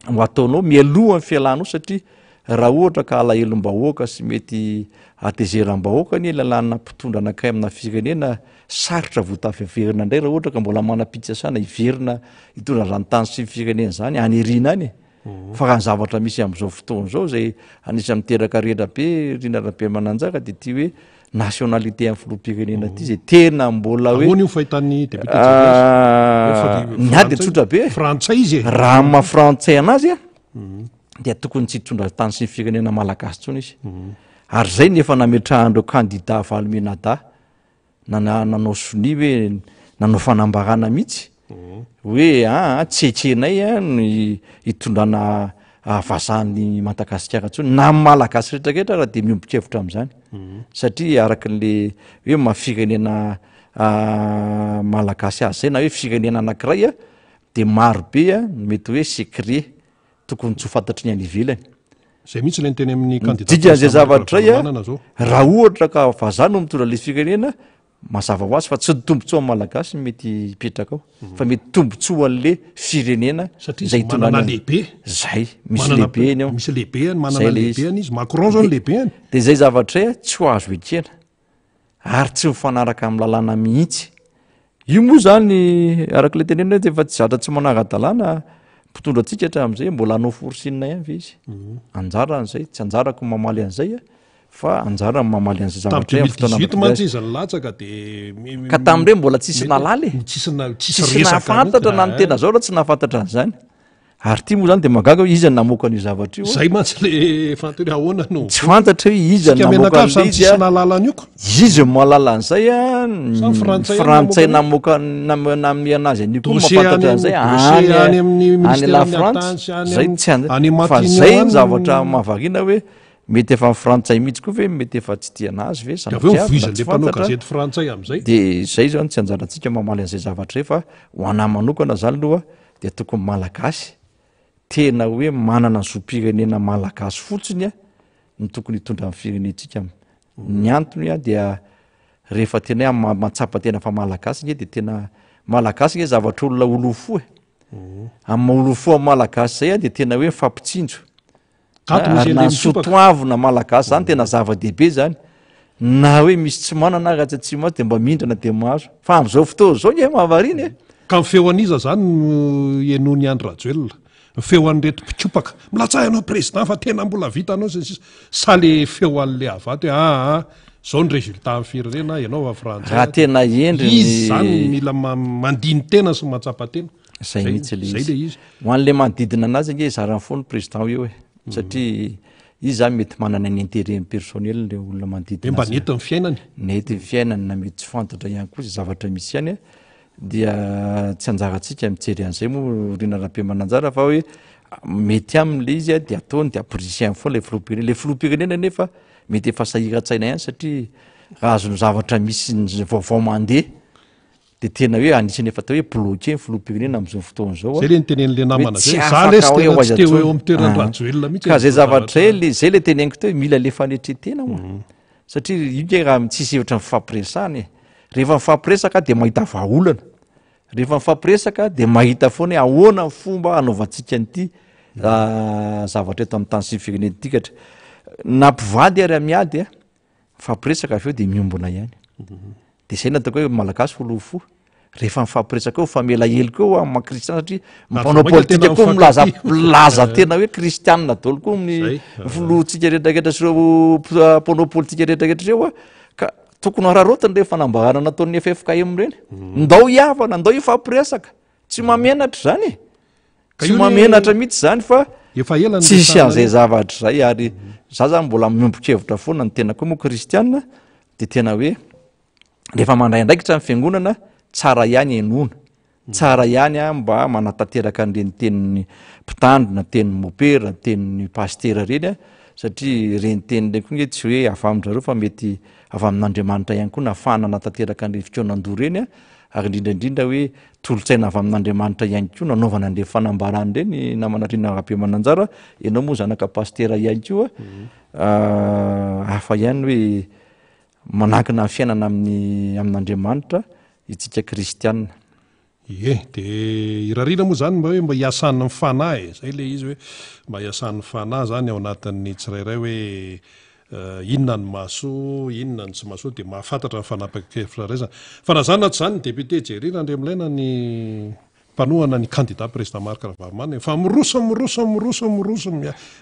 ho ataonao mialohan'ny fialanao satria raha ohatra ka alahelom-bahoaka sy mety atezeram-bahoaka ny lalàna mpitondra anakay amina firenena sarotra voatafiaverina indray raha ohatra ka mbola manam-pitsasana hiverina hitondra ranontany sy firenena zany anyriana any fa raha ny zavatra misy am'izao fotoana zao zay anisany miteraka rena be Indrindrabe Mananjara de ty hoe nationalité amin'ny filoham-pirenena ty zay tena mbola hoe ahoana io fahitan'ny député niady tsotra be frantsay izy raha ma-frantsay anazy a dia tokony tsy hitondra tany sy ny firenena malagasy tsony izy ary zay nefa nametrahandreo candidat Valomenada nanao soni hoe nanao fanambarana mihitsy hoe tsetsenay a ny hitondrana vazahan'ny Madagasikara tsony na malagasy rehetrarehetra raha de miombon-kevitra am'izany satria arakan'le hoe mafirenena malagasy azy zay na hoe firenena anankiray a de maro be a mety hoe secret tokony tsy ho fantatry ny any ivelany zay mihitsy le nyteny amin'ny dikan'izay zavatra ray a raha ohatra ka vazaha no mitondra le firenena mazava ho azy fa tsy tombotsoa amin'ny malagasy mety hipetraka ao fa mety tombotsoa an'le firenena zay manana lehibe zay misy lehibe eny ao misy lehibe any manana lehibe any izy Macron zao ny lehibe any de zay zavatra ray a tsy ho azo ekena ary tsy mifanaraka amin'ny lalàna mihitsy io moa zany arak'le tenena hoe efa tsy zatra tsy manara-dalàna mpitondra atsika hatramin'izay mbola hanao forsinina ihany ve izy anjara an'izay tsy anjarako mamaly an'izay a fa anjara mamaly an'izay zavatra mantsy izy nylatsaka de ka tamin'ireo mbola tsisy nalaly tsisy nahafantatra na ny tena zao raha tsy nahafantatra an'izany ary ty moa zany de magaga hoe iza ny namoaka an'io zavatra io zay mantsy le fantatra ahoana no tsy fantatra hoe iza ny namoaka izy nalalanyoko izy mahalala an'izay a frantsay namoaka namiy anazy an'io koa mahafantatra an'izay any la France zay tsy fa zay ny zavatra mahavariana hoe mety efa frantsay mihitsy koa ve mety efa tsy tiana azy ve gazety frantsay am'izay de zay zany tsy anjarantsika mamaly an'izay zavatra fa ho ana manokana zany aloha de tokony malagasy tena hoe manana zoam-pirenena malagasy fotsiny a ny tokony hitondra amin'ny firenentsika ny antony a dia rehefa tena hoe matsapa tena fa malagasy nge de tena malagasy nge zavatra olona olofo amin'ny olofo amin'ny malagasy zay a de tena hoe mifampitsinjo ary na sotoavina malagasy zany tena zava-dehibe zany na hoe misy tsy manana raha tsy mahazo de mba mindrana de mahazo fa am'izao fotoana zao nge mahavariny e ka ny feo an'iza zany no ienoany Andry Rajoelina ny feo an'reto mpikopaka milatsahy anao président fa tena mbola vita anao sa le feo an'le avato hoe zao ny résultat amin'ny firenena ianao frantsay raha tena endry izy zany mila mandiny tena sy mahatsapa-tena zay mihitsy le izy ho an'le manodidina anazy nge zaran'ny foany président eo e satria izy zany mety manana ny intérêt personnel le olona manodidina mba nety ny fiainany nety ny fiainany na mety tsy fantatra ihany koa zay zavatra misy ihany dia tsy anjaratsika mijery an'izay moa rina rabe-mananjara fa hoe mety am'le izy de ataony de apprécier foa le filoham-pirenena nefa mety efa sahira-tsaina ihany satria raha azony zavatra misy vaovao mandeha de tena hoe anisany efa atao hoe bloqué ny filoham-pirenena am'izao fotoana zao zay le nitenen'le namana zay za le tsy teo eo amin'ny toerany rajoelona mihitsy ka zay zavatra zay le teneniko teo mila le fanetretena moa satria io raha tsisy hevitra ny fifampiresany rehefa mifampiresaka de mahita vahaolana rehefa mifampiresaka de mahita foana hoe ahoana ny fomba anaovantsika an'ity zavatra eto amin'ny tany sy firenena tikatra na mpivady ary amiady mifampiresaka avy eo de miombona ihany de zay natako hoe malagasy foloha fo rehefa mifampiresaka eo famela hely koa amin'ny makristiana satria mpanao politika koa milaza tena hoe kristianina daholo koa amin'ny filohantsika rehetrarehetra sy reo mpanao politika rehetrarehetra reo ka tokony ararotany rehefa nambarana nataon'ny FFKM reny ndao hiavana ndao ifampiresaka tsy mamenatra zany tsy mamenatra mihitsy zany fa tsisy an'izay zavatra zay ary za zany mbola miombokevitra foana ny tena koa moa kristianina de tena hoe rehefa mandray ndraikitra ny fiangonana tsara ihany enona tsara ihany mba manatanteraka an'ireny tenin'ny mpitandrina tenin'ny mopera tenin'ny pastera reny satria reny teny reny koa tsy hoe avy amin'zareo fa mety avy amin'Andriamanitra ihany koa nahafahana nanatanteraka an'ireny fotoanandoha reny ary indrindraindrindra hoe tolotsaina avy amin'Andriamanitra ihany koa nanaovana an'ireny fanambarany reny namanarina rabe-mananjara ianao moa zanaka pastera ihany koa hafa ihany hoe manakina ny fiainana amin'Andriamanitra itsika kristianina de irarina moa zany mba hoe mba hiasan'ny mifanahy zay le izy hoe mba hiasan'ny fanahy zany ao anatin'ny tsirairay hoe inona ny mahasoa inona ny tsy mahasoa de mahafantatra ny fanapakevitra raizana fa na zany na tsy zany ny député jerina andre milaina ny mpanohana ny candidat président Marc Ravalomanana fa miroso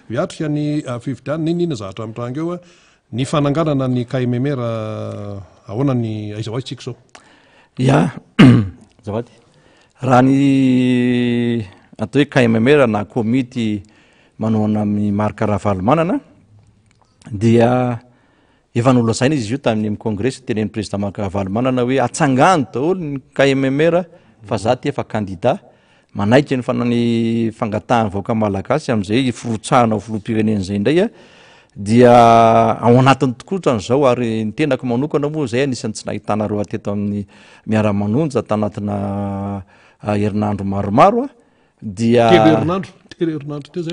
miatrika ny fifidianana inona zavatra mitranga eo ny fananganana ny KMMR ahoana ny aiza ho tsika zao ya zavady raha ny atao hoe KMMR na komity manohana amin'ny Marc Ravalomanana dia efa nolazaina izy io tamin'ny congrès tenen'ny président Marc Ravalomanana hoe atsangany daholo ny KMMR fa za ty efa candidat manaika ny fanany fangatahany vaoaka malagasy am'izay forotsahana ho filoham-pirenena zay indray dia ao anatiny tokoa zao ary ny tenako manokana moa zay anisan'ny tsy nahitanareo ateto amin'ny miara-manonja tanatina herinandro maromaro dia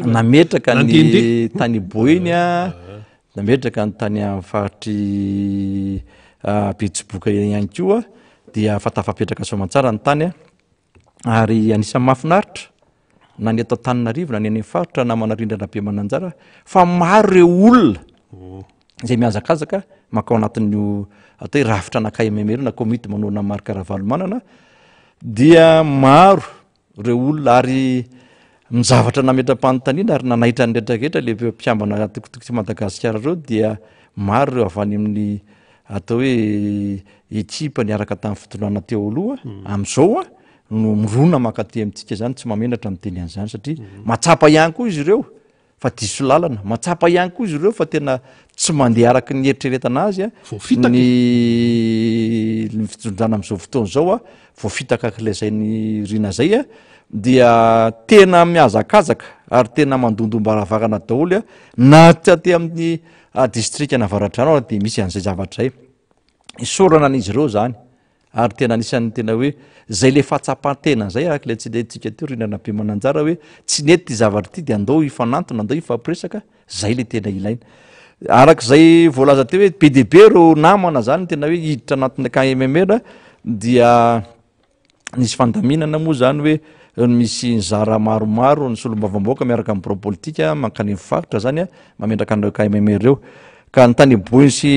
nametraka ny tany boiny nametraka ny tany amin'ny faritry Betsiboka ihany koa dia fatafapetraka soamantsara ny tany ary anisan'ny mahafinaritra na ny atao Tananarivo na ny any faritra namanarindra rabe-mananjara fa maro reo olona zay miazakazaka makao anatin'ny atao hoe rafitra na KMMR na komity manohana Marc Ravalomanana dia maro reo olona ary mizavatra nametra-panontaniana ary nanahitra ny rehetrarehetra le mpiambana tokotokotry Madagasikara reo dia maro reo avy any amin'ny atao hoe ekipa niaraka tamin'ny fitolana teo aloha am'izao no mirona makaty amintsika zany tsy mamenatra miteny an'izany satria matsapa ihany koa izy ireo fa diso lalana matsapa ihany koa izy ireo fa tena tsy mandeha araky ny eritreretana azy ny fitondrana am'izao fotoana zao voafitaka kilazay ny rina zay dia tena miazakazaka ary tena mandondombaravakana daholo na ty amin'ny distrika Navaratrano de misy an'izay zavatra zay isorana an'izy ireo zany ary tena anisan'ny tena hoe zay le fahatsapantena zay araka le tsy letsika teo rina rabe-mananjara hoe tsy nety ty zavatra ty de andao ifanantona andao ifampiresaka zay le tena ilaina arak'izay voalaza teo hoe PDB reo namana zany tena hoe hiditra anatin'ny KMMR dia nisy fandaminana moa zany hoe misy nzara maromaro ny solombavamboaka miaraka amin'ny bureau politika mankany amin'ny faritra zany mametraka an'ireo KMMR reo ka ny tany boiny sy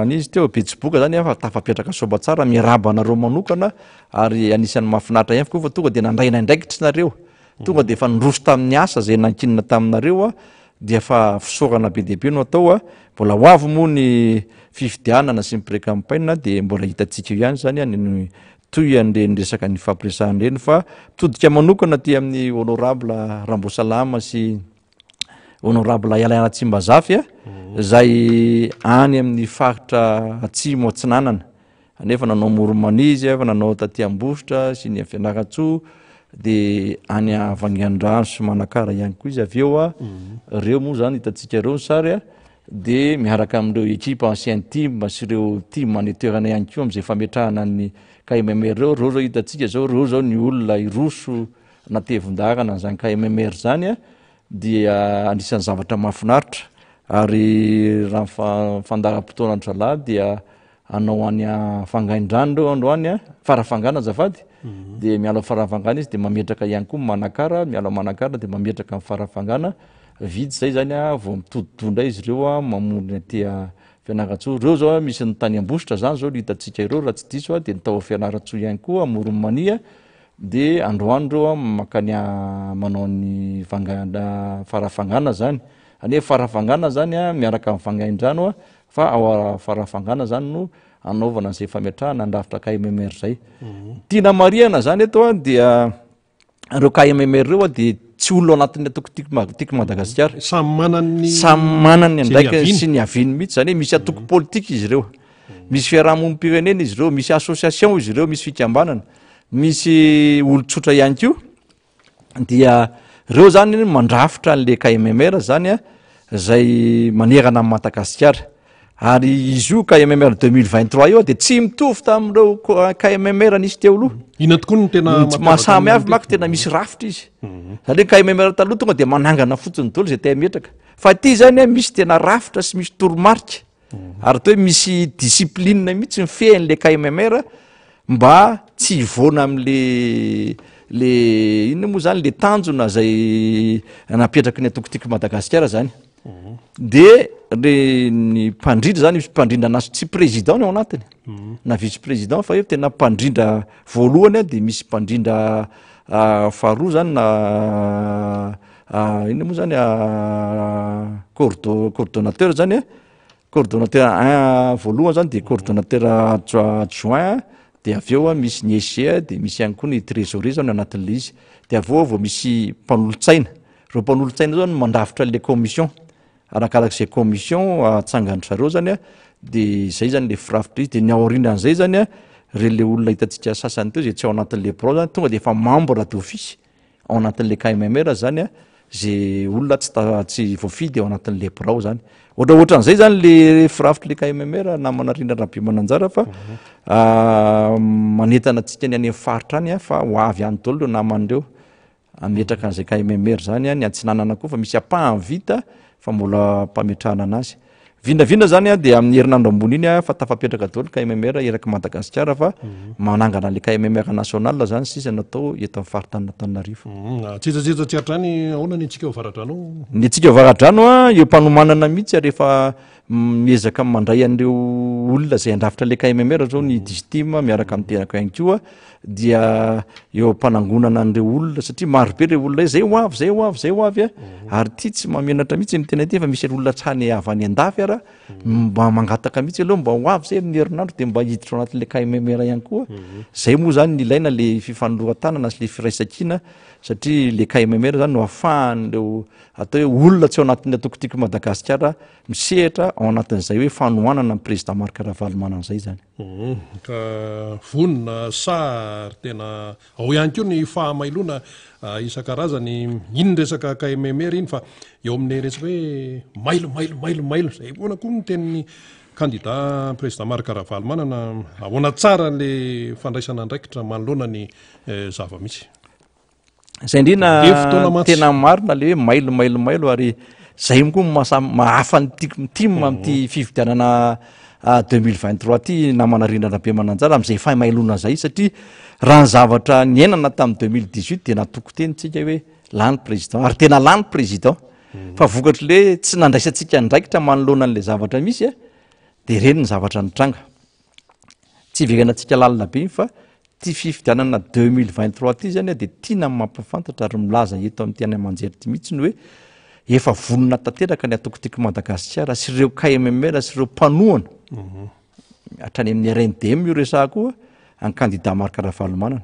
nizy teo Betsiboka zany fa tafapetraka soba tsara miarabanareo manokana ary anisan'ny mahafinaritra ihany koa fa tonga de nandraina indraikitry nareo tonga de efa nindroso tamin'ny asa zay nankinina taminareo dia fa fisorana be dehibe no atao mbola ho avy moa ny fifidianana sy ny pré-campagne de mbola hitantsika io ihany zany ny toy andreny resaka ny fampiresahandreny fa mitodika manokana ty amin'ny honorable Rambosalama sy honorable Ialaratsimbazafa zay any amin'ny faritra atsimo atsinanana nefa nanao Moromanizy fa nanao taty Ambositra sy ny Fianarantsoa de any Vangaindrano sy Manakara ihany koa izy aveo reo moa zany hitatsika reo sary de miaraka amindreo équipe ancien team sy ireo team anetoerana ihany koa am'izay fametrahana ny KMMR reo zao hitatsika zao reo zao ny olona iroso natevondarana zany KMMR zany dia anisan'ny zavatra mahafinaritra ary raha fandaram-potoana Andralahy dia anao any Vangaindrano reo androany farafangana azafady de miala farafangana izy de mametraka ihany koa Manakara miala Manakara de mametraka amin'ny farafangana vidy zay zany vao mitoditondra izy reo mamondy aty Fianarantsoa reo zao misy ny tany Ambositra zany zao hitatsika ireo raha tsy diso de nitao Fianarantsoa ihany koa Moromania de androany reo makany manao ny farafangana zany ane farafangana zany miaraka amin'ny Vangaindrano fa ao farafangana zany no anaovana zay fametrahana andrafitra KMMR zay tiana mariana zany eto dia reo KMMR reo de tsy olona anatin'ny atoko tiako Madagasikara samy manany andraika sy ny aviny mihitsy zany misy atoko politika izy reo misy fiarahamonim-pirenena izy reo misy association izy reo misy fikambanana misy olon-tsotra ihany koa dia reo zany mandrafitra an'le KMMR zany zay manerana amin'ny Madagasikara ary izy io KMMR 2023 io de tsy mitovy tamin'ireo KMMR nisy teo aloha ina tokoa ny tena mahasamy avy mako tena misy rafitra izy zany KMMR taloha tonga de manangana fotsiny daholo zay te metraka fa ty zany misy tena rafitra sy misy toromarika ary to hoe misy discipline mihitsy mifehan'le KMMR mba tsy hivoana am'le inona moa zany le tanjona zay napetraky ny atokotiky Madagasikara zany de ny mpandrindra zany misy mpandrindra anazy tsy président ny ao anatiny na vice président fa eo tena mpandrindra voalohany de misy mpandrindra faharoa zany na inona moa zany coordonnateur zany coordonnateur 1 voalohany zany de coordonnateur adjoint de aveo misy ny ECA de misy ihany koa ny trésorier zany anatin'le izy de aveo misy mpanolontsaina reo mpanolontsaina zao no mandrafitra le commission arakarak'izay commission atsangan'zareo zany de zay zany le firafitra izy de ny aorinan'zay zany re le olona hitatsika sasany teo zay tsy ao anatin'le pro zany tonga de efa membre d'office ao anatin'le KMMR zany zay olona tsy voafidy ao anatin'le pro zany ohatran'izay zany le firafitra le KMMR namana rindra rabe mananjara fa manentana atsika ny any amin'ny faritra any fa ho avy ihany daholo reo namandreo ametraka an'izay KMMR zany ny antsinanana koa fa misy apahany vita fa mbola mpametrahana anazy vindravindrana zany de amin'ny herinandro ambony iny fa tafapetraka daholo KMMR eraky Madagasikara fa manangana le KMMR national zany sisa natao eto amin'ny faritra Antananarivo tsitsatsetsa tsy hatrany ahoana ny antsika ovaradrano ny antsika ovaradrano eo mpanomanana mihitsy rehefa miezaka mandray an'ireo olona zay andrafitra le KMMR zao ny distim miaraka amin'ny tenako ihany koa dia eo mpanangonana an'ireo olona satria marobe ireo olona zay ho avy ary ty tsy mamenatra mihitsy ny tena ty fa misy olona trany avany andafy ara mba mangataka mihitsy aloha mba ho avy zay amin'ny herinandro de mba hiditra ao anatin'le KMMR ihany koa zay moa zany ilaina le fifanoloran-tanana sy le firaisankina satria le KMMR zany no ahafahan'ireo atao hoe olona tsy ao anatin'ny atokotiky Madagasikara misehatra ao anatin'izay hoe fanohanana président Marc Ravalomanan'izay zany ka vonina sary tena ao ihany koa ny fahamailona isan-karazany iny resaka KMMR iny fa eo amin'ny resaka hoe mailo zay hoana koa ny tenin'ny candidat président Marc Ravalomanana ahoana tsara le fandraisana andraikitra manoloana ny zava-misy zay indrina tena marina le hoe mailo ary zay koa mahafa ny team amty fividianana 2023 ty namana rindra be mananjara am'izay fahamailona zay satria raha ny zavatra niainana tamin'ny 2018 de natoko tenitsika hoe lany président ary tena lany président fa vokatry le tsy nandraisantsika ndraikitra manoloana an'le zavatra misy de reny ny zavatra nitranga tsy iveganantsika lalina be fa ty fifidianana 2023 ty zany de tiana mampafantatra ary milaza eto amin'ny tany manjery ty mihitsy ny hoe efa vonona tanteraka ny atokotiky Madagasikara sy ireo KMMR sy ireo mpanohana hatrany amin'ny RNDM io resah koa ankandida maro karavalomanana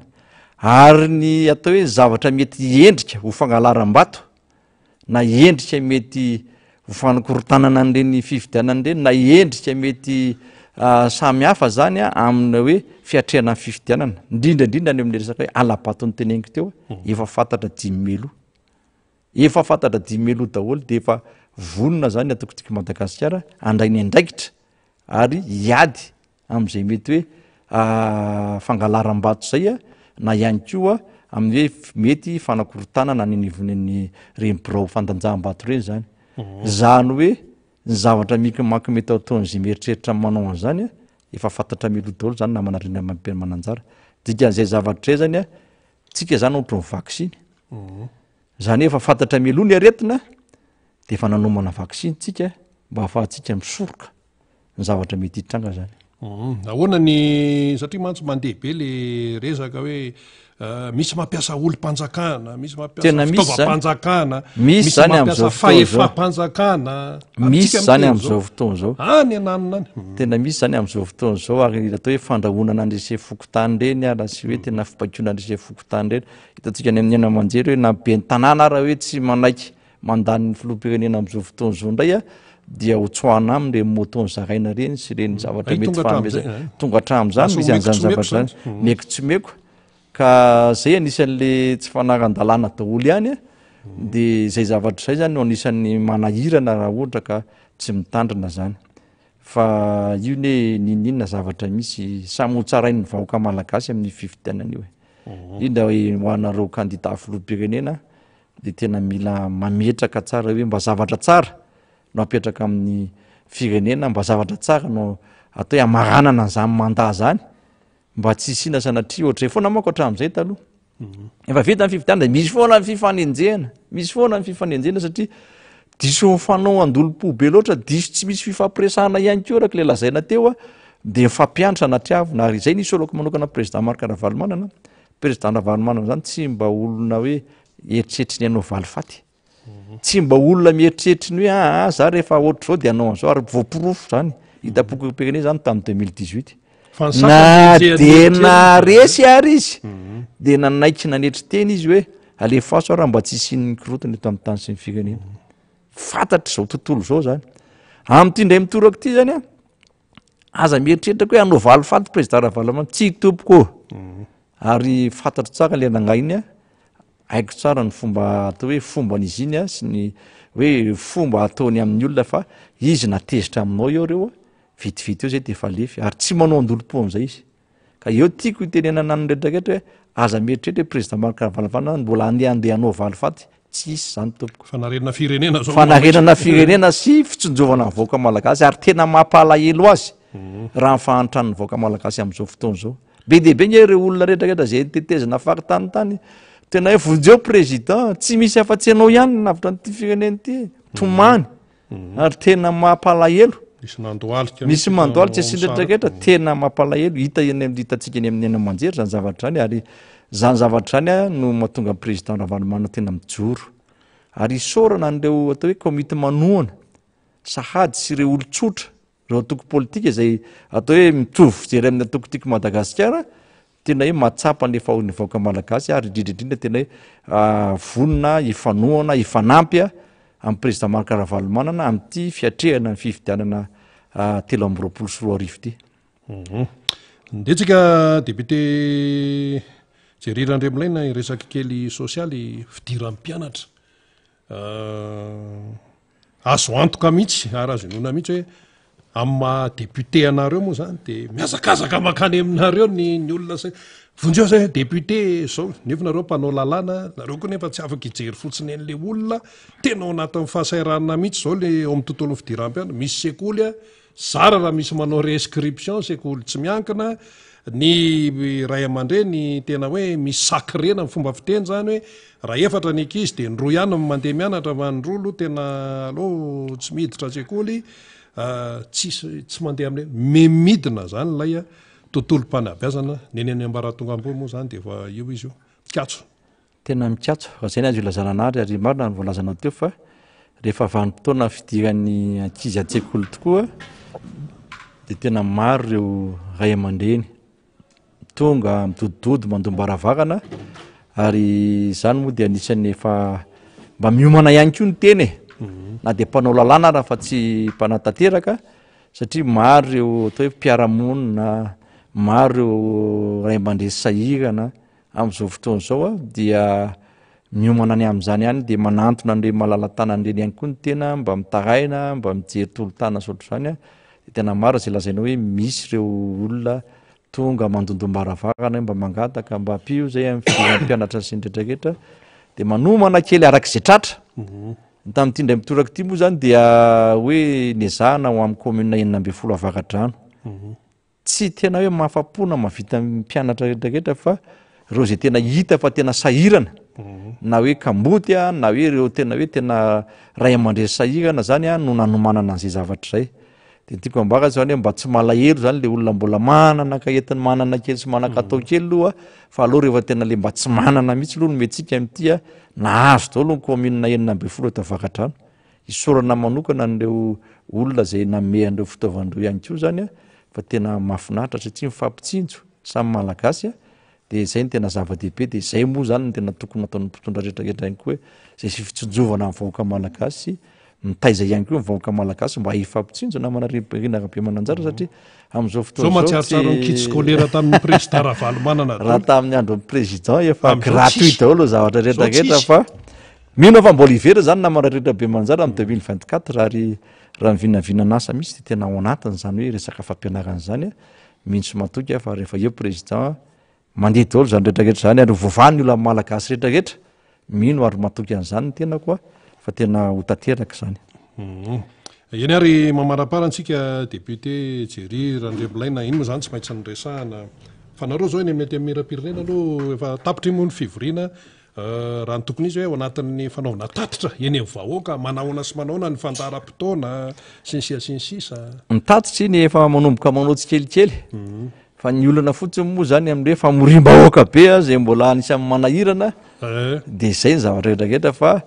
ary ny atao hoe zavatra mety endrika ho fangalaram-bato na endrika mety ho fanokorotanana an'ireny fifidianana ireny na endrika mety samy hafa zany amina hoe fiatrehana ny fifidianana indrindraindrindra ny amin'ny resaka hoe ala-batony teneniko teo efa fantatra 10 efa fantatra 10 daholo de efa vonona zany atokotika Madagasikara andrainy andraikitra ary iady am'izay mety hoe fangalaram-bato zay na ihany koa amin'ny hoe mety fanakorotanana nynivon'ny rembirao fandanjaham-bato reny zany zany hoe ny zavatra mikimaky mety ataon'zay mieritreritra manao an'zany efa fantatra milo daholo zany na manarina mampimananjara dikan'izay zavatra zany tsika zany ohatra ny vaksiny zany efa fantatra milo ny aretina de efa nanomana vaksiny tsika mba ahafahantsika misoroka ny zavatra mety hitranga zany ahoana ny satria mantso mandeha be le resaka hoe misy mampiasa olo-panjakana misy mampiasa fitaovam-panjakana misy zany mampiasa fahefa-panjakana misy zany am'izao fotoana zao any ananonany tena misy zany am'izao fotoana zao ary atao hoe fandrahonana andrese fokotany reny ara sy hoe tena fibakiona andrese fokotany reny hitantsika ny amin'ny ena manjery hoe na be ny tanàna raha hoe tsy manaiky mandany filoham-pirenena am'izao fotoana zao indray dia hotsoana aminy re motony zaraina reny sy reny zavatra mety fahameza tonga hatramin'izany misy an'izany zavatra zany meko tsy meko ka zay anisan'le tsy fanaran-dalàna daholo ihany de zay zavatra zay zany no anisan'ny manahirana raha ohatra ka tsy mitandrina zany fa io ne ninina zavatra misy samy hotsarainy ny vahoaka malagasy amin'ny fifidianana io indra hoe hoanareo kandida filoham-pirenena de tena mila mametraka tsara hoe mba zavatra tsara no apetraka amin'ny firenena mba zavatra tsara no atao hoe amaranana an'izany mandat zany mba tsy isina sanatria ohatra zay foana manko hatramin'izay taloha efa vita ny fifidianana misy foana ny fifanenjehana misy foana ny fifanenjehana satria diso fanao andolo-po be loatra diso tsy misy fifampiresahana ihany ko raka le lazaina teo de mifampianatra anatriavina ary zay nisy oloko manokana président Marc Ravalomanana président Ravalomanana zany tsy mba olona hoe eritreritry ny anao valifaty tsy mba olona mieritreritra ny hoe za rehefa ohatra zao de anao an'izao ary voapirofo zany hitapoko-pirenena zany tamin'ny 2018 na de naresy ary izy de nanaiky nanetry teny izy hoe alefaso raha mba tsy isin'ny korotany eto amin'ny tany sy ny firenena fantatry zao tontolo zao zany am'ty ndray mitorako ty zany aza mieritreritra ko hoe anao valifaty président Ravalomanana tsy tompoko ary fantatro tsara le nangainy haiko tsara ny fomba atao hoe fomban'izy iny sy ny hoe fomba ataony amin'ny olona fa izy natezitra aminao eo reo vitivity eo zay de efa lefy ary tsy manao andolo-po am'izay izy ka eo tiako itenenana ny retraretra hoe aza mieritreritra hoe président Marc Ravalomanana mbola andeha hanao valifaty tsy isy zany tompoko fanarenana firenena zao fanarenana firenena sy fitsonjovana ny vahoaka malagasy ary tena mampalahelo azy raha mifahantrany vahoaka malagasy am'izao fotoana zao be de be nye reo olona retraretra zay tetezina faritanytany tena hoe vonjeo président tsy misy afa-tsy anao ihany navitra nyty firenena ty tomany ary tena mampalahelo misy mandoalika sy retraretra tena mampalahelo hitantsika ny amin'ny ena manjery zany zavatra zany ary zany zavatra zany no mahatonga président Ravalomanana tena mijoro ary isorana an'ireo atao hoe komite manoana sahady sy ireo olon-tsotra reo atoko politika zay atao hoe mitovy jery amin'ny atokotika Madagasikara tena hoe matsapa ny fahony vahoaka malagasy ary indrindrindrindra tena hoe vonona ifanoana ifanampy amin'ny président Marc Ravalomanana amin'ity fiatrehana ny fifidianana 324 ty ndetsika député Jerry Andremolaina iresaky kely sosialy fidiran'ny mpianatra azo antoka mihitsy ary azo inona mihitsy hoe amma député anareo moa zany de miazakazaka makany aminareo ny olona vonjeo zay député zao nefa nareo mpanao lalàna nareo koa nefa tsy afaka ijery fotsiny an'le olona tena ao anatin'ny fahasahiranana mihitsy zao le eo amin'ny tontolo fidiram-pianatra misy sekoly zara raha misy manao rescription sekoly tsy miankina ny ray aman-dreny tena hoe misy sakrena amin'ny fomba fiteny zany hoe raha efatra ny ankizy de ndroa ihany mandeha mianatra mandrolo tena aloha tsy miditra sekoly tsy mandeha amin'le memidina zany lay tontolo mpanabeazana neneny ambaratonga ambony moa zany de efa io izy io mikatso tena mikatso fa zay ny azy io lazananary ary marina ny voalazanao teo fa rehefa vanim-potoana fidiran'ny ankizy an-tsekoly tokoa de tena maro reo ray aman-dreny tonga midodidody mandombaravakana ary zany moa dia anisan'ny efa mba miomana ihany koa ny teny na dia mpanao lalàna raha fa tsy mpanatanteraka satria maro ireo atao hoe mpiaramonina maro ireo ray aman-dreny sahirana amin'izao fotoana izao a dia miomana any amin'izany ihany dia manantona an'ireny malala-tanan'ireny ihany koa ny tena mba mitaraina mba mijery tolo-tana saotr'izany a dia tena maro izay lazaina hoe misy ireo olona tonga mandondombaravakana mba mangataka mba ampio zay amin'ny fidiran'ny mpianatra sy nydretrarehetra dia manomana kely arak'izay tratra tamin'ity indray mitoraka ity moa zany dia hoe niazahana ho amin'ny commune 9 Avakadrano tsy tena hoe mahafapona mavita mpianatra rehetrarehetra fa reo zay tena hita fa tena sahirana na hoe kamboty a na hoe reo tena hoe tena ray aman-dreny sahirana zany a no nanomanana an'izay zavatra zay de tiako ambaka zany hoe mba tsy malahelo zany le olona mbola manana ka entiny manana kely sy manakatao kely aloha fa aloha rehefa tena le mba tsy manana mihitsy aloha no metsika amin'ity a nahazo daholo ny commune 9 eto Avakadrano isorana manokana an'ireo olona zay nanome an'ireo fitaovandreo ihany koa zany a fa tena mahafinaritra satria mifampitsinjo samy malagasy a de zay ny tena zava-dehibe de zay moa zany ny tena tokony nataon'ny mpitondra rehetrarehetra ihany koa hoe zay sy fitsonjovana amin'ny vahoaka malagasy mitaiza ihany koa ny vahoaka malagasy mba hifampitsinjo na manarina rabe mananjara satria amin'izao fotoana matsiarotsara ny kit scolaire tamin'ny président Ravalomanana raha tamin'ny andron'ny président efa gratuit daholo zavatra rehetrarehetra fa mino fa mbola hivera zany na manaritra be mananjara amin'ny 2024 ary raha mivinavinana asa misy de tena ao anatiny zany hoe resaka fampianarana zany a mihitsy matoky fa rehefa eo président mandeha daholo zany rehetrarehetra zany ary vovany olo amin'ny malagasy rehetrarehetra mino ary matoky an'izany ny tena koa fa tena ho tanteraka zany eny ary mamaraparantsika député Jerry Randriambolaina iny moa zany tsy maintsy nyresahana fa nareo zao eny mety amin'ny mira-pirenena aloha efa tapitry moa ny fivoriana raha ny tokony izy hoe ao anatin'ny fanaovana tatitra eny amin'ny vahoaka manahoana sy manahoana ny fandaharam-potoana sy ny sisa sy ny sisa mitatitra iny efa manomboka manao tsikelikely fa ny olana fotsiny moa zany amin'ireo famorim-bahoaka be a zay mbola anisan'ny manahirana de zay ny zavatra rehetrarehetra fa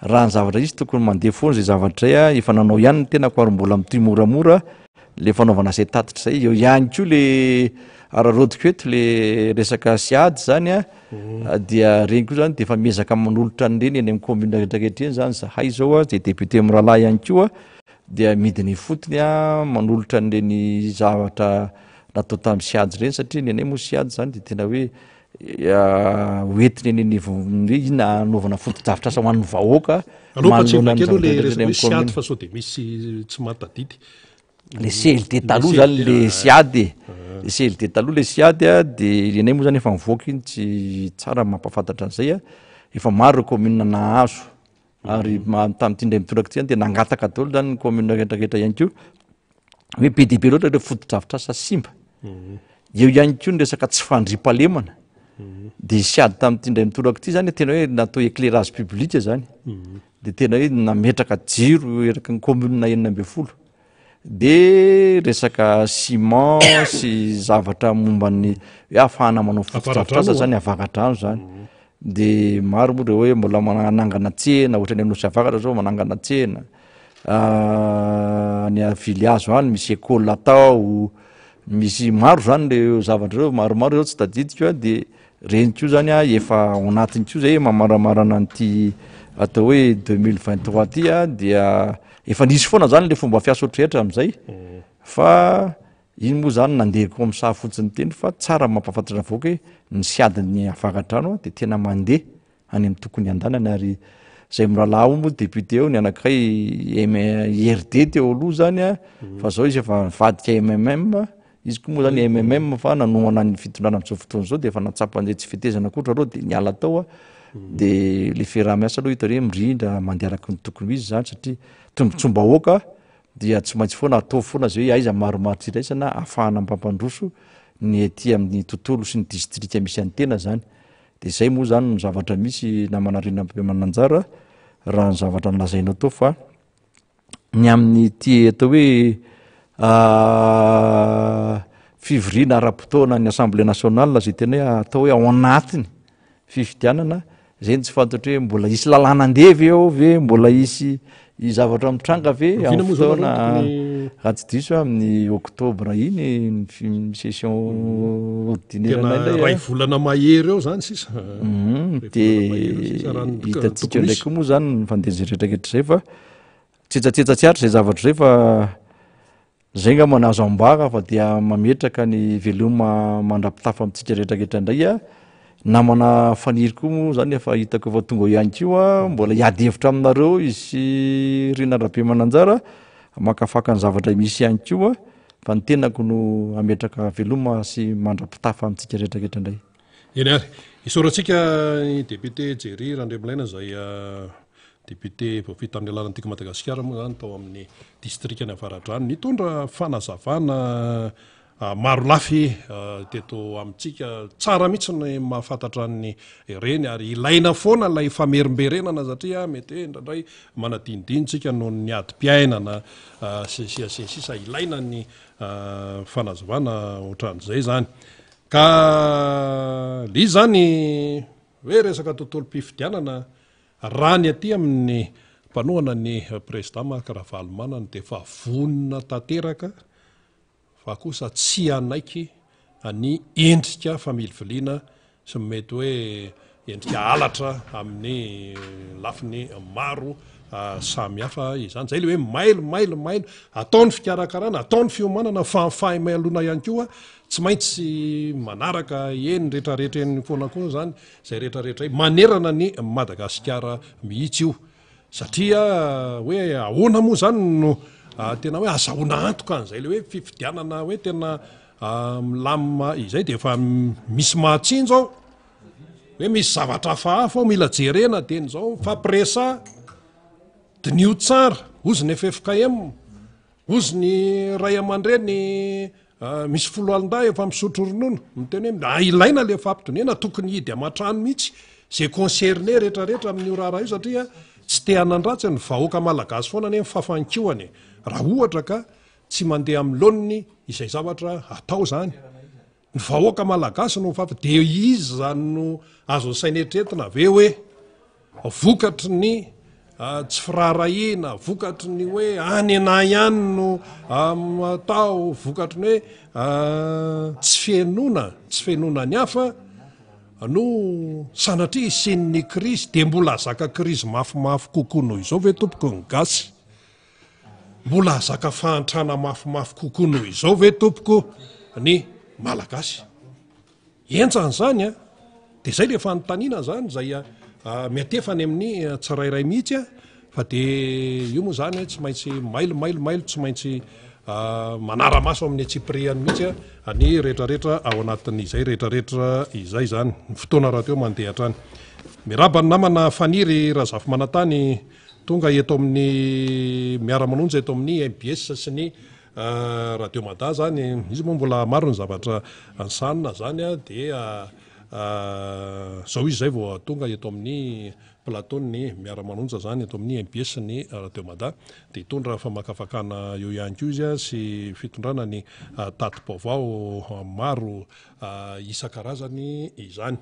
raha ny zavatra izy tokony mandeha foana zay zavatra zay a efa nanao ihany ny tena ko ary mbola mity moramora le fanaovana zay tatitra zay eo ihany koa le ararodiko eto le resaka siady zany a dia reny koa zany de efa miezaka manolotra an'ireny eny amin'ny commune rehetrarehetra eny zany zahay zao a zay député miralahy ihany koa dia midiny fotony a manolotra an'ireny zavatra natao tamin'ny siady reny satria nenay moa siady zany de tena hoe hoentiny eny ina anaovana foto-davitra asa ho an'ny vahoaka aloha tsy vakely aloha le resaka siady fa sao de misy tsy matadidy le CLD taloha zany le siady le CLD taloha le siady a de nenay moa zany efa mivoaka iny tsy tsara mampafantatra an'izay a efa maro ireo commune nahazo ary tamin'ity indray mitondraka ty zany de nangataka daholo zany ny commune rehetrarehetra ihany koa hoe be dia be loatra ireo foto-davitra asa simba eo ihany koa ny resaka tsy fandriam-pahalemana de siady tamin'ity indray mitoraka ity zany tena hoe natao éclairage public zany de tena hoe nametraka jiro eraky ny commune 9 de resaka ciment sy zavatra momban'ny hoe ahafahana manao foto-davitra asa zany Avakadrano zany de maro moa reo hoe mbola manangana tsena ohatrany amin'nosy Avakatra zao manangana tsena ny Viliazo any misy école atao misy maro zany le zavatra reo maromaro reo tsy tadidiko a de reny koa zany a efa ao anatiny koa zay mamaramarana an'ity atao hoe 2023 ty a dia efa nisy foana zany le fomba fiasa ohatrehetra amin'izay fa iny moa zany nandehako amin'ny saha fotsiny teny fa tsara mampafantatra vahoaka hoe ny siadiny Avakadrano de tena mandeha any amin'ny tokony andanany ary zay miralahy ao moa député ao ny anankiray IRD teo aloha zany a fa zao izy efa vadika MMM izy koa moa zany MMM fa nanomana ny fitondrana amin'izao fotoana zao de efa natsapa an'izay tsy fitezana koatra reo de niala tao a de le fiaraha-miasa aloha hita hoe mirindra mandeha araky ny tokony izy zany satria tombontsom-bahoaka dia tsy maintsy foana atao foana zay hoe aiza maromaro tsiraisana ahafahana mampandroso ny aty amin'ny tontolo sy ny distrika misy antena zany de zay moa zany ny zavatra misy namanarina mananjara raha ny zavatra nolazainao tao fa ny amin'ny ty atao hoe fivoriana ara-potoana ny assemblée nationale zay tena hoe atao hoe ao anatiny fifidianana zay ny tsy fantatra hoe mbola isy lalàna andeha ve ao ve mbola isy zavatra mitranga ve amin'ny fotoana raha tsy diso amin'ny oktobra iny session ordinaire volana mahery eo zany sisa de hitatsika ndraiky moa zany nyfandezeretraketra zay fa tsetsatsetsatry atra zay zavatra zay fa zay nga manazo ambara fa dia mametraka ny veloma mandrapitafa amitsika rehetraketra indray a namana faniry koa moa zany efa hitako efa tonga ihany kio a mbola hiady hevitra aminareo izy Rinarabe Mananjara makafaka ny zavatra misy ihany kio a fa ny tenako no ametraka veloma sy mandrapitafa amitsika rehetraketra indray eny ary isaorantsika ny député Jerry Randriamalaina zay député vita amin'ny alalan'tika Madagasikara moa zany tao amin'ny distrikany Avaradrano nitondra fanazavana maro lafy teto amitsika tsara mihitsy ny mahafantatra ny reny ary ilaina foana ilay famerimberenana satria mety indraindray manadinidinitsika noho ny ady-piainana sisa ilaina ny fanazavana ohatran'izay zany ka li zany hoe resaka tontolo-pifidianana raha ny aty amin'ny mpanohana ny président Marc Ravalomanana dia fa vonona tanteraka fa kosa tsy anaiky ny endrika familiviliana sy mety hoe endrika alatra amin'ny lafiny maro samihafa izany zay le hoe mailo ataony fikarakarana ataony fiomanana fahafahy mailona ihany koa tsy maintsy manaraka eny rehetrarehetra eny foana koa zany zay rehetrarehetra manerana ny Madagasikara mihitsy io satria hoe ahoana moa zany no tena hoe azahoana antoka an'izay le hoe fifidianana hoe tena milamina izay dia efa misy mahatsinjo ao hoe misy zavatra hafahafa ao mila jerena teny zao fampiresa dinio tsara ozy ny FFKM ozy ny ray aman-dreny misy folo alin-dah efa misotro ronono miteny hoe ilaina le fampidonena tokony hidy amatrano mihitsy zay concerné rehetrarehetra amin'io raharaha io satria tsy te hanandratsy ny vahoaka malagasy foana ny fafankihoany raha ohatra ka tsy mandeha amin'ny laoniny izay zavatra atao zany ny vahoaka malagasy no fafa de izy zany no azo sainetretina ve hoe vokatry ny tsy firaharahiana vokatry ny hoe any ana ihany no atao vokatry ny hoe tsy fienoana ny hafa no sanatria isen'ny krisy de mbola zaka krisy mafimafy kokoa noho izao ve tompoko ny gasy mbola zaka fahantrana mafimafy kokoa noho izao ve tompoko ny malagasy enjany zany a de zay le fanontaniana zany zay miatefany amin'ny tsirairay mihitsy a fa de io moa zany tsy maintsy mailo tsy maintsy manara-maso amin'ny atsipriany mihitsy a ny rehetrarehetra ao anatin'izay rehetrarehetra izay zany ny fotoana raha teo mandeha hatrany mirabany namana faniry raha zafy manantany tonga eto amin'ny miara-manonjy eto amin'ny MBS sy ny radio Mada zany izy moa mbola maro ny zavatra ansanina zany a dia zao izy zay vao tonga eto amin'ny plateau ny miara-manonja zany eto amin'ny MBS ny radio Mada dia hitondra famakafakana eo ihany koa izy a sy fitondrana ny tatim-baovao maro isan-karazany izany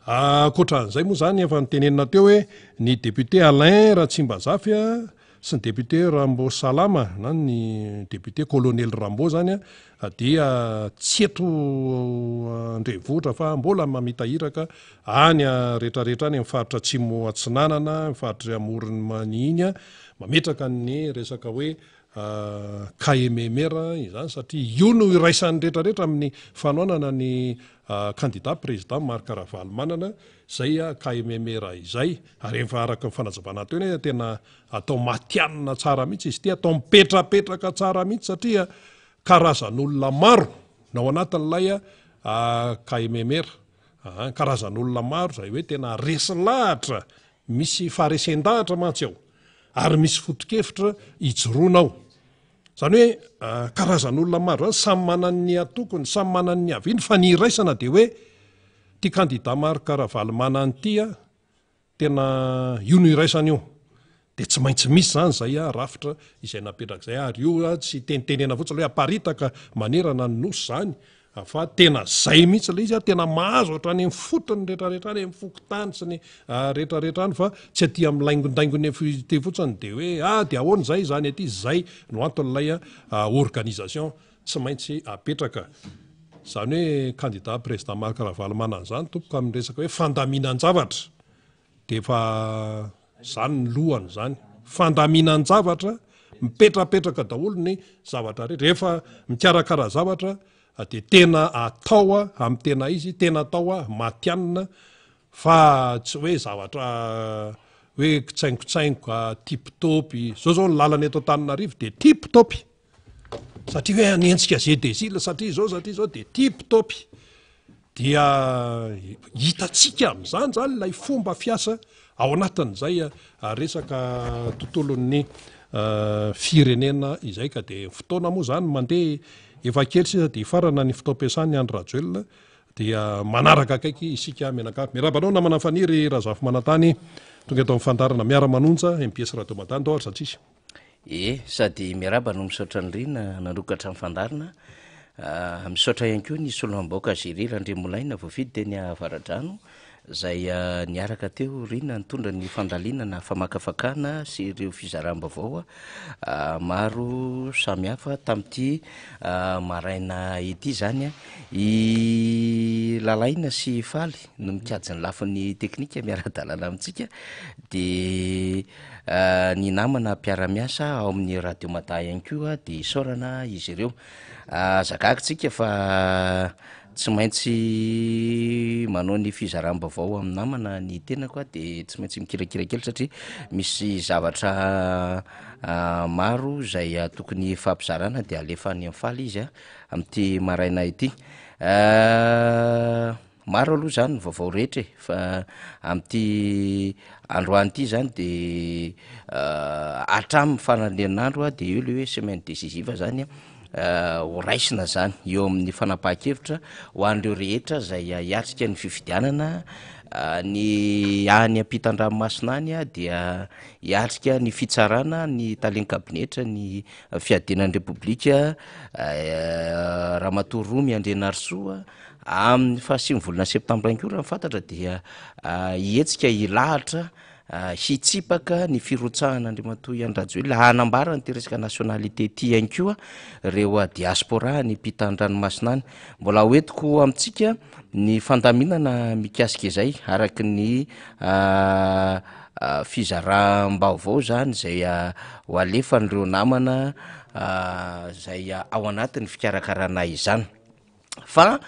akoatran'izay moa zany efa nitenenina teo hoe ny député Alain Ratsimbazafy sy ny député Rambo Salama na ny député colonel Rambo zany dia tsy eto andrenivohitra fa mbola mamitahiraka any rehetrarehetra any mifaritra Atsimo Atsinanana mifaritra Amorony Maniny mametraka ny resaka hoe KMMR izany satria io no iraisan'ny rehetrarehetra amin'ny fanoanana ny candidat président Marc Ravalomanana zay KMMR izay ary efa araka ny fanazavana teo ny tena atao matianina tsara mihitsy izy ty atao mipetrapetraka tsara mihitsy satria karazan'olona maro nao anatin'ilay KMMR karazan'olona maro zay hoe tena resilahatra misy faharesen-dahatra mantsy ao ary misy foto-kevitra ijoroanao zany hoe karazan'olona maro zany samy manan'ny atokony samy manan'ny aviny fa ny iraisana de hoe ty candidat Marc Ravalomanana ty tena io no iraisana io de tsy maintsy misy zany zay rafitra izay napetraka zay ary io tsy tenitenena fotsiny hoe aparitaka manerana ny nosy zany fa tena zay mihitsy le izy a tena mahazo ohatrany mifotony rehetrarehetrany mifokotany sy ny rehetrarehetrany fa tsy aty amin'ny laingondaingony te fotsiny de hoe de ahoany zay zany aty zay no anton'ilay organisation tsy maintsy apetraka zany hoe candidat président Marc Ravalomanana an'izany tompoko amin'ny resaka hoe fandaminan-javatra de efa zany ny lohany zany fandaminan-javatra mipetrapetraka daholo ny zavatra rehefa mikarakara zavatra de tena atao amin'ny tena izy tena atao matianina fa tsy hoe zavatra hoe kitsaingotsaingoka tiptopy zao ny lalany eto Antananarivo de tiptopy satria hoe anentsika ZDSIL satria zao de tiptopy dia hitatsika amin'izany zany ilay fomba fiasa ao anatin'izay resaka tontolon'ny firenena izay ka de fotoana moa zany mandeha efa kely sisa de farana ny fitaom-piasany Andry Rajoelina dia manaraka akaiky isika menakavy mirabanao namana faniry Razafy Manantany tonga eto amin'ny fandarana miara-manonja MPS Radio Madany dao ary satsisy sady miaraba no misaotra ny rina nanokatra amin'ny fandarina misaotra ihany koa ny soloam-baoka Géry Randrimolaina voafidy teny Avaradrano zay niaraka teo rina nitondra ny fandalinana famakafakana sy ireo fizaram-bavao maro samihafa tamin'ity maraina ity zany i lalaina sy faly no mikajy ny lafin'ny teknika miara-dalana amintsika de ny namana mpiara-miasa ao amin'ny radio Mata ihany koa de isaorana izy ireo zakakitsika fa tsy maintsy manao ny fizaram-bavao amin'ny namana ny tenako de tsy maintsy mikirakira kely satria misy zavatra maro zay tokony fampizarana de alefa any amin'ny faly izy amin'ity maraina ity maro aloha zany ny vaovao rehetra fa amin'ity androany ity zany de hatramin'ny fanalen'andro de eo le hoe semaine décisive zany ho raisina zany eo amin'ny fanapahan-kevitra ho an'ireo rehetra zay hiatrika ny fifidianana ny any ampitan-dranomasina any dia hiatrika ny fitsarana ny talen-kabinetra ny fiadinan'ny repoblika Ramatoa Romy Andrianarisoa amin'ny fahasimy volana septambra ihany koa raha mifantatra dia hietsika hilahatra hitsipaka ny firotsahana Andriamatoa Andry Rajoelina hanambarana ty resaka nationalité ty ihany koa reo diaspora ny mpitan-dranomasina any mbola hoentiko amintsika ny fandaminana mikasika izay araky ny fizaram-baovao zany zay ho alefan'ireo namana zay ao anatin'ny fikarakarana izany fa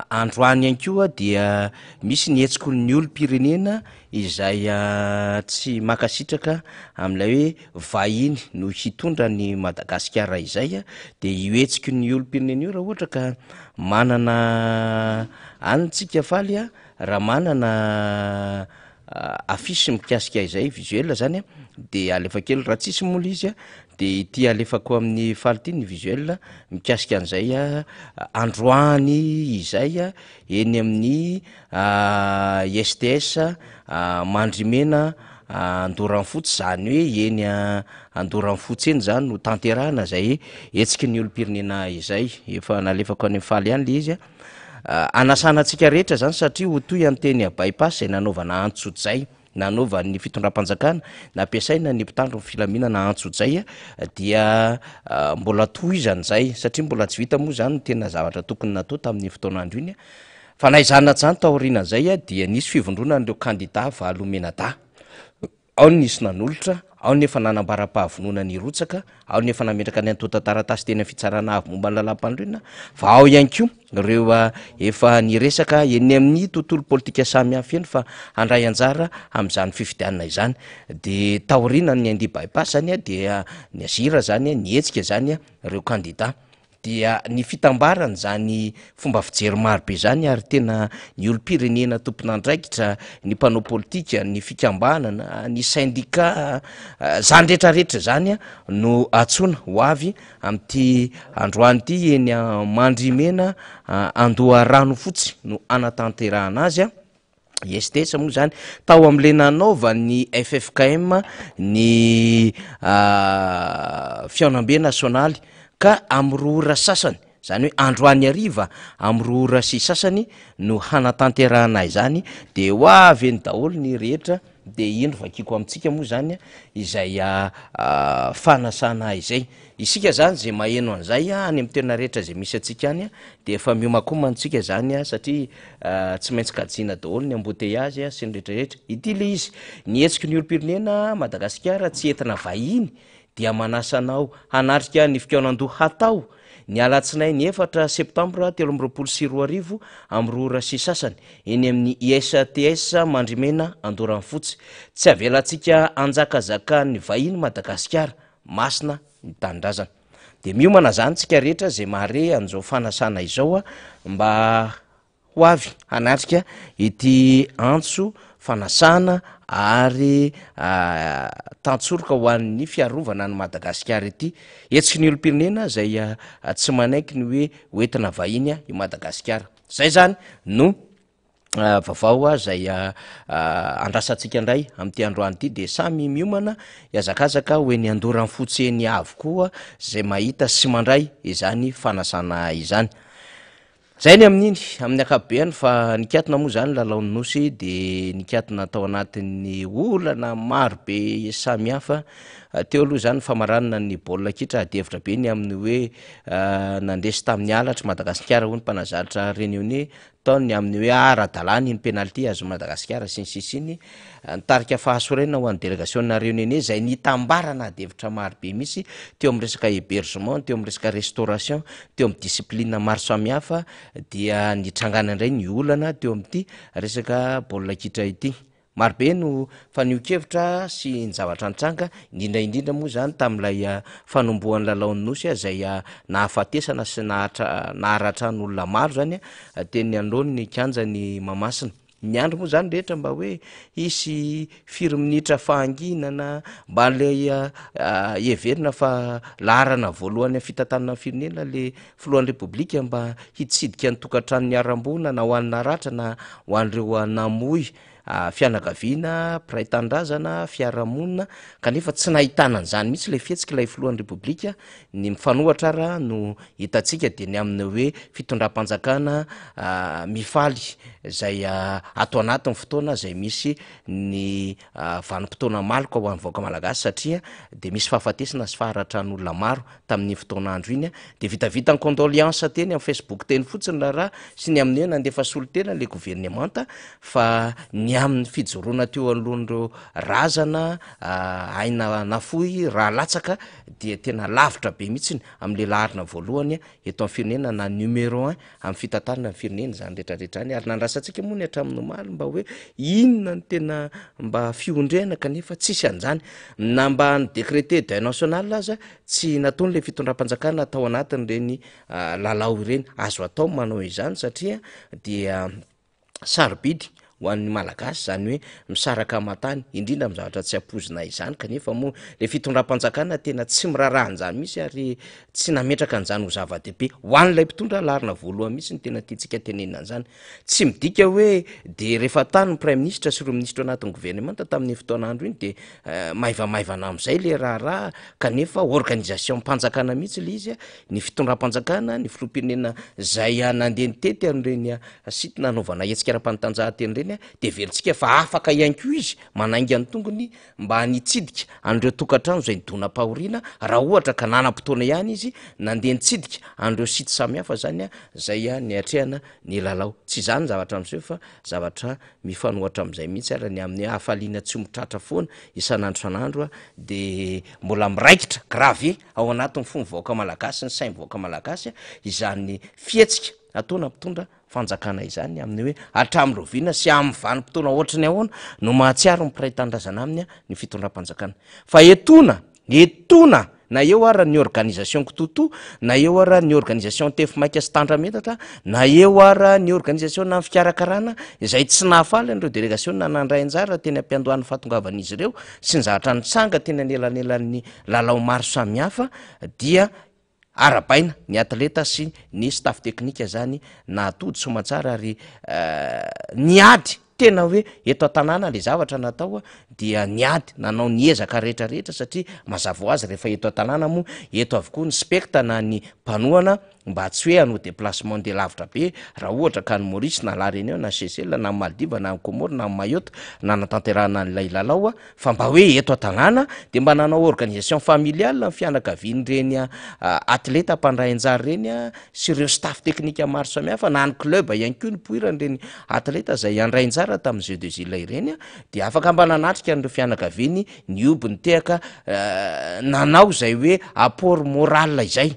androany ihany koa dia misy ny hetsiko ny olom-pirenena izay tsy makasitraka amin'ilay hoe vahiny no hitondra ny Madagasikara izay de ioetsiko ny olom-pirenena io raha ohatra ka manana anytsika faly raha manana afisy mikasika izay visuel zany de alefa kely raha tsisy mola izy de ity alefako amin'ny faly ty ny visuel mikasika an'izay androany izay eny amin'ny STS Mandrimena Andoranfotsy zany hoe eny Andoranfotsy eny zany no tanterahana zay etsika ny olom-pirenena izay efa nalefako any faly ihany le izy anasana antsika rehetra zany satria ho toy any teny bypass zay nanaovana antsotsay nanaova ny fitondram-panjakana nampiasaina ny mpitandro ny filaminana antsotsay dia mbola tohizany zay satria mbola tsy vita moa zany tena zavatra tokony natao tamin'ny fotoanandro iny fa naizana zany taorianan'izay dia nisy fivondrona n'ireo candidat Valomenada ao nisy nanolotra ao nefa nanambara-pahavonona ny rotsaka ao nefa nametraka ny antota taratasy tena fitsarana avy momba ny lalam-pandroina fa ao ihany koa reo efa niresaka eny amin'ny tontolo politika samy hafa eny fa handray anjara amin'izany fifidianana izany de taoriana ny andi bypass zany dia ny azira zany nietsika zany reo candidat dia ny fitambarana zany fomba fijery marobe zany ary tena ny olom-pirenena tompon'andraikitra ny mpanao politika ny fikambanana ny syndicat zany rehetrarehetra zany no atsona ho avy amin'ity androany ity eny Mandrimena Andoharano fotsy no anatanterahana azy STS moa zany tao am'le nanaova ny FFKM ny fianambe nasionaly ka am'roa ora sasany zany hoe androany ariva am roora sy sasany no hanatanterahana izany de ho avy eny daholo ny rehetra de indro vakiko amitsika moa zany izay fanasana izay isika zany zay maheno an'izay any amy toerana rehetra zay misy atsika any de efa miomakomantsika zany satria tsy maintsy kajina daholo ny embouteillage sy ny rehetrarehetra ity le izy nietsiky ny olo-pirenena Madagasikara tsy entina vahiny dia manasanao hanatrika ny fikaonandoha hatao ny alatsinainy 4 septambra 2024 am roora sy sasany eny amin'ny ISTS Mandrimena Andoranfotsy tsy avelatsika anjakazaka ny vahiny Madagasikara masina ny tanindrazana de miomana zany tsika rehetra zay mahare an'izao fanasana izao mba ho avy hanatrika ity antso fanasana ary tantsoroka ho an'ny fiarovana ny Madagasikara ity etsiky ny olo-pirenena zay tsy manaiky ny hoe hoentina vahiny i Madagasikara zay zany no vaovao zay andrasantsika indray am'ty androany ity de samy miomana iazakazaka hoe ny Andoranfotsy eny avokoa zay mahita sy mandray izany fanasana izany zay ny amin'iny amin'ny akapobeany fa nikatona moa zany lalaon'ny nosy de nikatona tao anatin'ny olana marobe samihafa teo aloha zany famaranana ny baolina kitra adevitra be ny amin'ny hoe nandesy tamin'ny alatra Madagasikara ho ny mpanazatra réunionnais taony amin'ny hoe ara-dalàny ny penalty azo Madagasikara sy ny sisiny nitarika fahasoraina ho an'ny délégation réunionnais zay nitambarana adevitra marobe misy teo amin'ny resaka hébergement teo amin'ny resaka restauration teo amin'ny discipline maro samihafa dia nitrangana indray ny olana teo amin'ity resaka baolina kitra ity marobe no fanio-kevitra sy ny zavatra nitranga indrindraindrindra moa zany tam'ilay fanombohan'ny lalaon'ny nosy zay nahafatesana sy naharatra ny olona maro zany teny androny ny kanja ny mamasina ny andro moa zany rehetra mba hoe isy 4 minitra fahanginana mba lay everina fa laharana voalohany fitantanana firenena le filohan'ny repoblika mba hitsidika ny tokantrano ny arambona na ho an'ny ratra na ho an'ireo namoy fianakaviana piraitan-drazana fiarahamonina kanefa tsy nahitana an'izany mihitsy le fihetsika ilay filohan'ny repoblika ny mifanohatra raha no hitatsika de ny amin'ny hoe fitondram-panjakana mifaly zay ato anatin'ny fotoana zay misy ny vanim-potoana maloka ho an'ny vahoaka malagasy satria de misy fahafatesana sy faharatran'olona maro tamin'ny fotoana andro iny de vitavita ny condoléance teny amin'ny Facebook teny fotsiny raha sy ny amin'ny hoe nandefa solotena le gouvernemanta fa ny amin'ny fijoroana teo alohan'ireo razana aina nafoy raha latsaka dia tena lavitra be mihitsiny am'le laharina voalohany eto amin'ny firenena na numéro 1 amin'ny fitantarana ny firenena zany rehetrarehetra any ary nandrasantsika moa ny hatramin'ny omaly mba hoe inona ny tena mba fiondrena kanefa tsisy an'izany na mba ny décrété deuil national aza tsy nataony le fitondram-panjakana atao anatin'ireny lalao ireny azo atao manao izany satria dia sarobidy ho an'ny malagasy zany hoe misaraka amatany indrindra amin'ny zavatra tsy apozina izany kanefa moa le fitondram-panjakana tena tsy mirarahan'izany misy ary tsy nametraka an'izany ho zava-dehibe ho an'ilay mpitondra larina voalohany misy ny tena tiantsika tenenina an'izany tsy midika hoe de rehefa tany ny prime ministre sy ireo ministre anatin'ny gouvernemanta tamin'ny fotoan'andro iny de maivamaivana am'izay le raharaha kanefa organisation mpanjakana mihitsy le izy ny fitondram-panjakana ny filoam-pirenena zay nandeha nitety an'ireny sity nanaovana hetsika ara-panitanjahanteny reny de velontsika fa afaka ihany ko izy manainga ny tongony mba nitsidika an'ireo tokantrano zay nidona-pahoriana raha ohatra ka nanam-potoana ihany izy nandeha nitsidika an'ireo sity samihafa zany zay ny atrehana ny lalao tsy zany zavatra am'izay fa zavatra mifanohatra am'izay mihitsy ara ny amin'ny hafaliana tsy mitratra foana isan'andro san'andro de mbola miraikitra grave ao anatin'ny fomba vahoaka malagasy ny sainy vahoaka malagasy izany fihetsika ataona mpitondra fanjakana izany amin'ny hoe hatramin'rovina sy amin'ny vanim-potoana ohatrany ahoana no mahatsiaro ny piraitan-drazana aminy ny fitondram-panjakana fa etona na eo ara ny organisation kitoto na eo ara ny organisation tefimaika sy tandrametatra na eo ara ny organisation na fikarakarana izay tsy nahafaly an'ireo délégation na nandray anjara teny ampiandohan'ny fahatongavan'izy ireo sy ny zavatra nitsanga tena nelanelan'ny lalao maro samihafa dia arabaina ny atleta sy ny staff teknika zany na atody somatsara ary niady tena hoe eto an-tanàna le zavatra natao dia niady nanao niezaka rehetrarehetra satria mazava ho azy rehefa eto an-tanàna moa eto avokoa ny spekta na ny mpanoana mba tsy hoe anao déplacement de lavitra be raha ohatra ka ny Maurice na la Réunion na Seychelles na Maldives na Comore na Mayotte na natanterahana an'ilay lalao fa mba hoe eto an-tanàna de mba nanao organisation familiale ny fianakaviany reny atleta mpandray anjara reny sy ireo staff technique maro samihafa na ny club ihany koa ny poirany reny atleta zay andray anjara tamin'ny Jeux des Îles ireny de afaka mba nanatrika an'ireo fianakaviany ny oby ny tehaka nanao zay hoe apport moral izay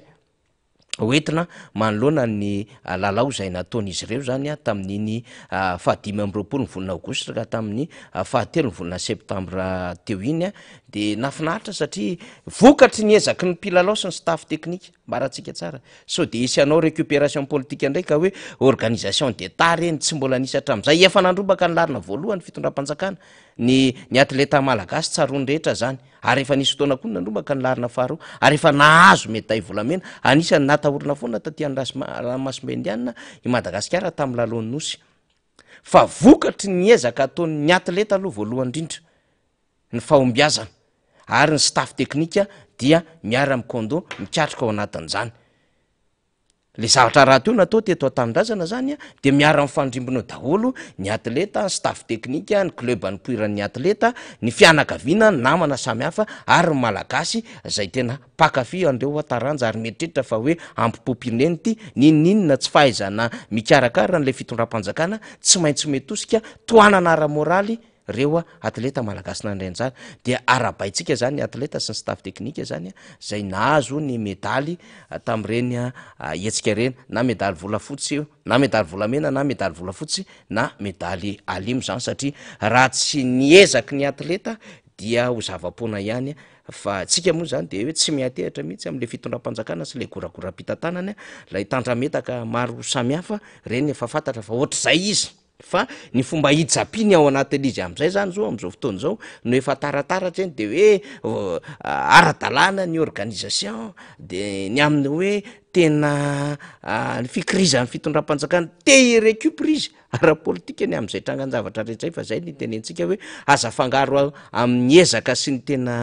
hoentina manoloana ny lalao zay nataon'izy ireo zany tamin'iny 15 ny volana aogositra ka tamin'ny 17 ny volana septambra teo iny de nafinaritra satria vokatry ny ezaky ny mpilalao sy ny staff technique mbaratsika tsara so de isy anao récupération politique ndraika hoe organisation d'état reny tsy mbola nisy hatram'izay efa nandrobaka ny larina voalohany fitondram-panjakana ny atleta malagasy tsarony rehetra zany ary efa nisy fotoana koa nandrobaka ny larina faharoa ary efa nahazo médaille volamena anisany natahorana foana taty Ranomasimbe-Indiana i Madagasikara tamin'ny lalon'ny nosy fa vokatry ny ezaka ataon'ny atleta aloha voalohany indrindra ny fahombiazana ary ny staff technique dia miara mikondo mikatrika ao anatin'izany le zavatra raha teo natao teto an-tanindrazana zany de miara mifandrimbonao daholo ny atleta ny staff technique ny club ny poiran'ny atleta ny fianakaviana ny namana samihafa ary ny malagasy zay tena pakafy andreo ataranja ary mieritreritra fa hoe ampipopirneny ty ninninona tsy fahaizana mikarakara n'le fitondram-panjakana tsy maintsy metosika toanana ara-moraly reo atleta malagasy nandray anjara de arabaitsika zany atleta sy ny staff technique zany zay nahazo ny medaly tam'ireny etsika reny na medaly volafotsy na medaly volamena na medaly volafotsy na medaly alimo zany satria raha tsy niezaky ny atleta dia ho zava-poana ihany fa tsika moa zany de hoe tsy miatehatra mihitsy am'le fitondram-panjakana sy le goragoram-pitantanany lay tandrametaka maro samihafa reny efa fantatra fa ohatr'izay izy fa ny fomba hijapiny ao anatin'izy am'izay zany zao am'izao fotoana zao no efa tarataratra eny de hoe ara-dalàna ny organisation de ny amin'ny hoe tena ny fikirizan'ny fitondram-panjakana te récuprise ara-politika ny am'izay trangan-javatra rehetra fa zay ny tenentsika hoe aza fangaro amin'ny ezaka sy ny tena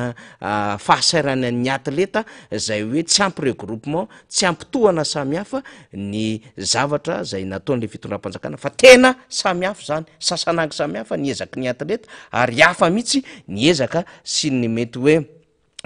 fahasairana ny atleta zay hoe tsy ampy regroupement tsy ampitohana samihafa ny zavatra zay nataon'le fitondram-panjakana fa tena samihafa zany sasanangy samihafa ny ezaky ny atleta ary hafa mihitsy ny ezaka sy ny mety hoe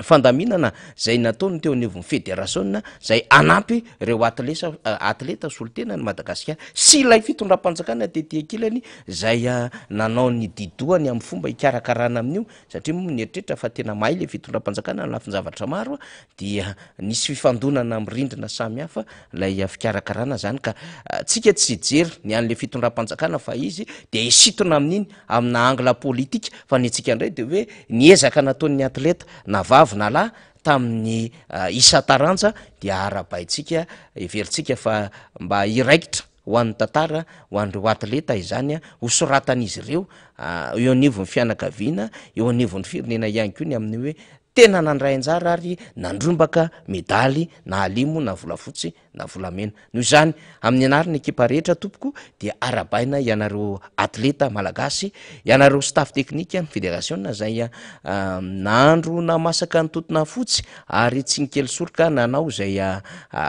fandaminana zay nataony teo anivon'ny fédération zay anampy reo atleta solotena ny Madagasikara sy ilay fitondram-panjakana tetykilany zay nanao ny didoany amin'ny fomba ikarakarana amin'io satria nieritreritra fa tena mahay le fitondram-panjakana lafin-javatra maro dia nisy fifandonana mirindrina samihafa lay fikarakarana zany ka tsika tsy jery ny an'le fitondram-panjakana fa izy de isitona amin'iny amina angla politika fa ny tsika indray de hoe niezaka nataon'ny atleta navavy na lahy tamin'ny isa-taranja dia arabaitsika everitsika fa mba iraikitra ho an'ny tantara ho an'ireo atleta izany hosoratan'izy ireo eo anivon'ny fianakaviana eo anivon'ny firenena ihany koa ny amin'ny hoe tena nandray anjara ary nandrombaka medaly na alimo na volafotsy na volamena noho izany amin'ny anarany ekipa rehetra tompoko dia arabaina ianareo atleta malagasy ianareo staff technique ny fédération zay nandro namasaka ny totona fotsy ary tsy nikely soroka nanao zay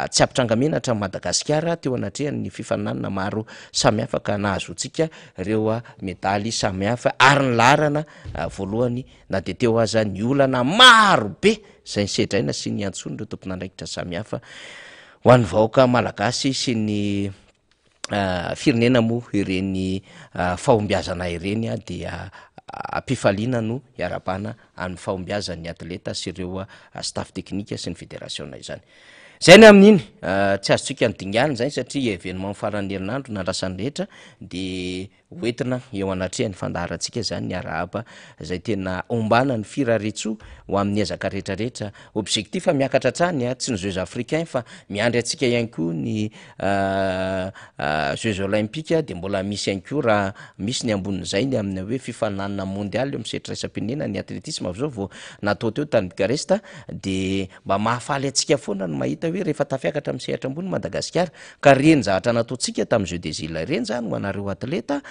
tsy ampitrangamena hatramin'ny Madagasikara teo anatrehan'ny fifananana maro samihafa ka nahazotsika reo medaly samihafa ary ny larana voalohany na de teo aza ny olana maro be zay nysedraina sy ny antsony reo tompon'andraikitra samihafa ho an'ny vahoaka malagasy sy ny firenena moa ireny fahombiazana ireny dia ampifaliana no iarabana amin'ny fahombiazan'ny atleta sy ireo staff technique sy ny fédération izany zay ny amin'iny tsy azotsika nydingana zay satria événement farany herinandro nandrasany rehetra de hoentina eo anatreha ny fandaharatsika zany ny arahaba zay tena ombana ny firaretso ho amin'ny ezaka rehetrarehetra objectif miakatra trany tsy ny Jeux africains fa miandry atsika ihany koa ny Jeux olympiques de mbola misy ihany koa raha misy ny ambonin'izay ny amin'ny hoe fifananana mondial eo misetra isam-pirenena ny atletisme avy zao vao natao teo tany Bucarest de mba mahafaly atsika foana no mahita hoe rehefa tafiakatra amin'ny sehatra ambony Madagasikara ka reny zavatra nataontsika tamin'ny Jeux des Îles reny zany ho anareo atleta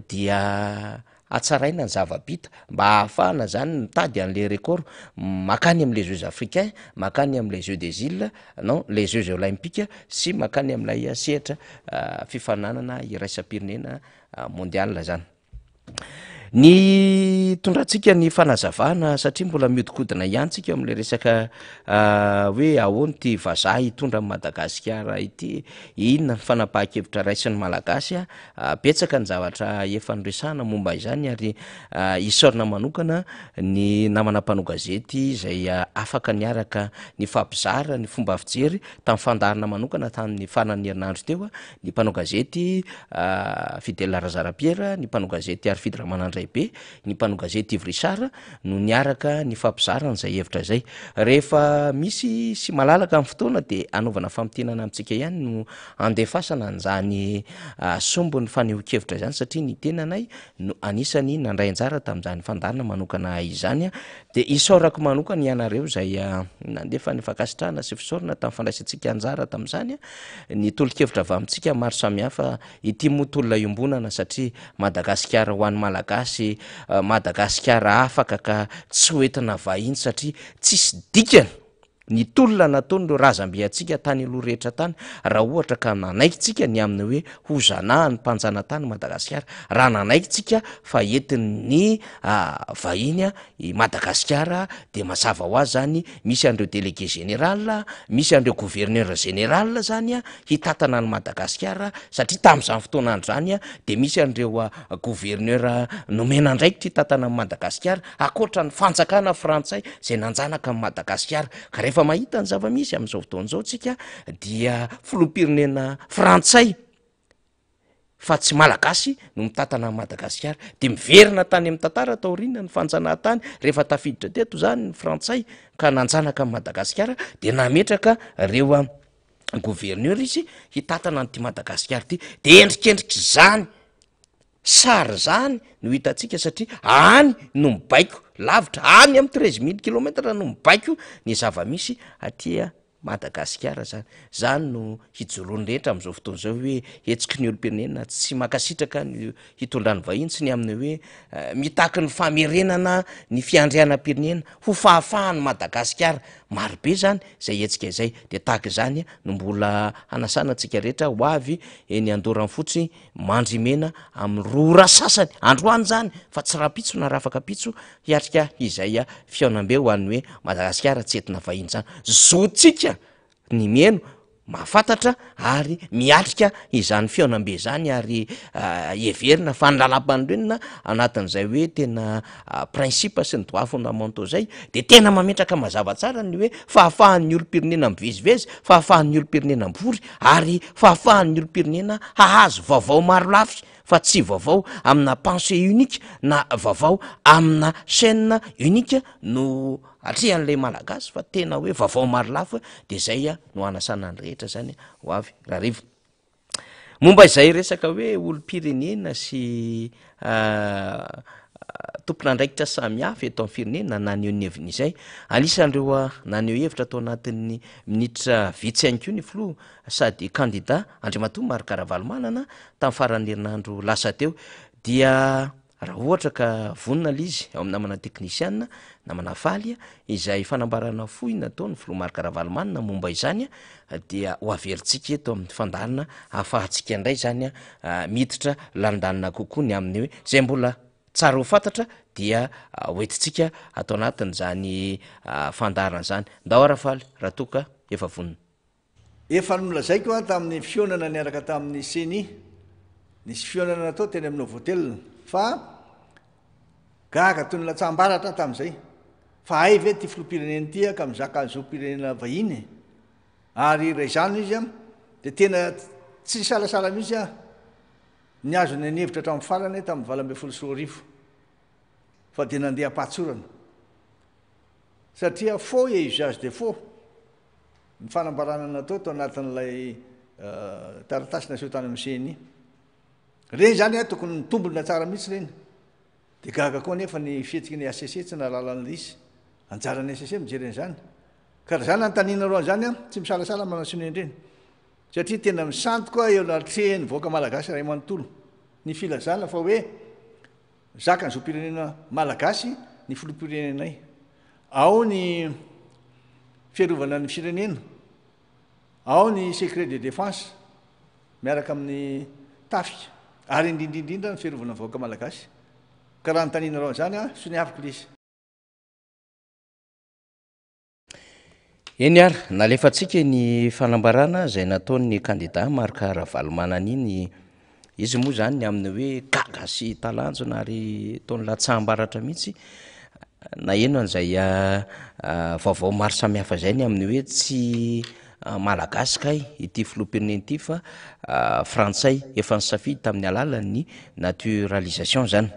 dia atsaraina ny zavabita mba hahafahana zany mitady an'le record makany am'les jeux africains makany am'les jeux des îles non les jeux olympiques sy makany am'lay sehatra fifananana iraisam-pirenena mondial zany ny tondratsika ny fanazavana satria mbola miodikodina ihantsika am'le resaka hoe ahoany ty vazaha hitondra ny Madagasikara ity inona ny fanapaha-kevitra raisin'ny malagasy betsaka ny zavatra efa noresahana momba izany ary isaorina manokana ny namana mpano gazety izay afaka niaraka ny fampizara ny fomba fijery tamin'ny fandarina manokana tamin'ny farany herinandro teo ny mpano gazety Fidèle Razarapiera ny mpano gazety Arfid Ramanandray be ny mpano gazety Ivrisara no niaraka ny fampizarana zay hevitra zay rehefa misy sy malalaka amin'ny fotoana de anaovana famitenana amintsika ihany no andefasana an'izany sombony faneho-kevitra zany satria ny tenanay no anisany nandray anjara tamin'izany fandarina manokana izany de isaorako manokana ianareo zay nandefa ny fakasitrahana sy fisaorana tamin'ny fandraisantsika anjara tamin'izany ny tolo-kevitra avy amintsika maro samihafa ity motolona iombonana satria Madagasikara ho an'ny malagasy Madagasikara afaka ka tsy hoentina vahiny satria tsisy dikany ny tolona nataon'ireo razambe atsika tany aloha rehetra tany raha ohatra ka nanaikytsika ny amin'ny hoe hozanahan'ny mpanjana tany Madagasikara raha nanaikytsika fa entin'ny vahiny i Madagasikara de mazava ho azy zany misy an'ireo délégué général misy an'ireo gouverneur général zany hitatana ny Madagasikara satria tamin'izany fotoana andro zany de misy an'ireo gouverneur nomena ndraikitra hitatana ny Madagasikara akoatra ny fanjakana frantsay zay nanjanaka ny Madagasikara ka rehefa mahita ny zava-misy amin'izao fotoan'izao tsika dia filoham-pirenena frantsay fa tsy malagasy no mitatana ny Madagasikara de miverina tany amin'ny tantara taoriana ny fanjanahantany rehefa tafiditra teto zany ny frantsay ka nanjanaka ny Madagasikara de nametraka reo gouverneur izy hitatana an'ity Madagasikara ty de endrikendriky zany sary zany no hitantsika satria any no mibaiko lavitra any amin'ny 13 000 kilometra no mibaiko ny zava-misy aty Madagasikara zany no hijoroany rehetra amin'izao fotoana zao hoe hetsiky ny olo-pirenena tsy makasitraka ny hitondrany vahiny tsy ny amin'ny hoe mitaky ny famerenana ny fiandrianam-pirenena ho fahafahan'ny Madagasikara marobe zany zay hetsika izay de tahaka izany no mbola hanasana antsika rehetra ho avy eny Andorany fotsy mandrimena amin'ny rora sasany androany zany fa tsy raha-pitso na raha afaka pitso hiatrika izay fiaonam-be ho an'ny hoe Madagasikara tsy entina vahiny zany zotsika ny mieno mahafantatra ary miatrika izany fiaonam-be zany ary everina fa nylalam-panorenina anatin'izay hoe tena principe sy ny droit fondamentaux zay de tena mametraka mazava tsara ny hoe fahafahan'ny olo-pirenena mivezivezy fahafahan'ny olo-pirenena mivory ary fahafahan'ny olo-pirenena hahazo vaovao maro lavitra fa tsy vaovao amina pensée unique na vaovao amina chaîne unique no atrehan'lay malagasy fa tena hoe vaovao maro lafa de zay no anasana ny rehetra zany ho avy rahariva momba izay resaka hoe olo-pirenena sy tompon'andraikitra samihafa eto amin'ny firenena naneho ny heviny izay anisan'ireo naneho hevitra atao anatin'ny minitra vitsy ihany koa ny filoha sady candidat Andriamatoa Marc Ravalomanana tamin'ny faran'ny herinandro lasa teo dia raha ohatra ka vonina lizy ao amin'ny namana teknisiana namana faly izay fanambarana fohy natao ny filoha Marc Ravalomanana momba izany dia ho averintsika eto amin'ny fandarina ahafahantsika indray zany miditra landanina kokoa ny amin'ny hoe zay mbola tsara ho fantatra dia hoentitsika atao anatin'izany fandarana zany ndao arafaly raha toka efa vonina efa nolazaiko tamin'ny fionana niaraka tamin'ny seny nisy fionana natao teny amin'ny votelina fa gaga toy ny latsambaratra tamin'izay fa hay ve ty filoham-pirenena ty ka mizaka zao pirenena vahiny ary ray zany izy de tena tsy salasala mihitsy ny azo ny anevitra hatramin'ny farany tamin'ny 20 fa de nandeha ampatsorana satria faux et usage de faux ny fanambarana natao tao anatin'ilay taratasy naseho tany amin'ny seny reny zany tokony nitombona tsara mihitsy reny de gaga koa nefa ny fihetsiky ny ACC tsy nalalany lisy anjarany ACC mijereny zany ka raha zany antanina roa zany tsy misalasala manasoneny reny satria tena misanty koa eo natrehany voaka malagasy ray manontolo ny filazana fa hoe zaka ny zoam-pirenena malagasy ny filoham-pirenenay ao ny fiarovana ny firenena ao ny secret de défense miaraka amin'ny tafika ary indrindrindrindra ny fiarovana vahoaka malagasy ka raha nytaninareo zany a so ny aviko lizy eny ary nalefatsika ny fanambarana zay nataony kandida marika Ravalomanana iny izy moa zany ny amin'ny hoe gaga sy talanjona ary taony latsambaratra mihitsy na eno an'izay vaovao maro samihafa zay ny amin'ny hoe tsy malagasy kay ity filoham-pirenena ity fa frantsay efa nisafidy tamin'ny alalan'ny naturalisation zany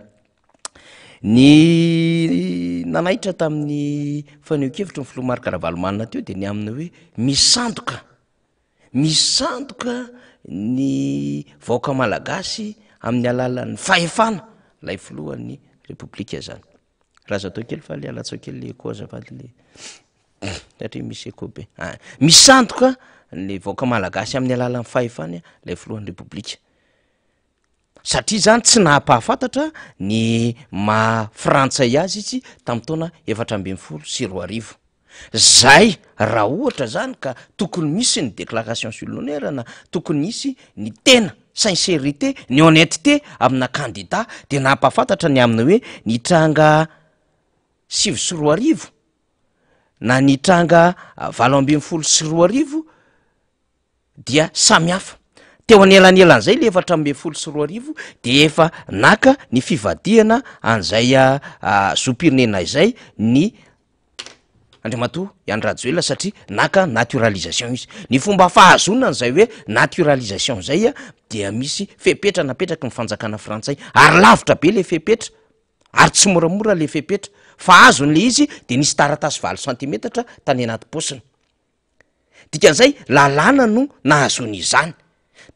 ny nanaitra tamin'ny faneho-kevitra ny filoha marika Ravalomanana teo dia ny amin'ny hoe misandoka ny vahoaka malagasy amin'ny alalan'ny fahefana lay filohan'ny repoblika zany raha za atao kely fa le alatsao kely le koazavady le satria misy eko be misandoka ny vahoaka malagasy amin'ny alalan'ny fahefana lay filohan'ny repoblika satria zany tsy nahapahafantatra ny frantsay azy izy tamin'ny taona 1440 zay raha ohatra zany ka tokony misy ny déclaration sur l'honneur na tokony misy ny tena sincérité ny honnêteté amina candidat dia nahapahafantatra ny aminy hoe nitranga 7 na nitranga 7 dia samihafa teo anelan'elan'izay le 7 dia efa naka ny fivadihana an'izay zoam-pirenena izay ny Andriamatoa Andry Rajoelina satria naka naturalisation izy ny fomba fahazonana zay hoe naturalisation zay dia misy fepetra napetraky ny fanjakana frantsay ary lavitra be le fepetra ary tsy moramora le fepetra fa azon'le izy dia nisy taratasy 20 cm tany anaty posiny dikan'izay lalàna no nahazon'izany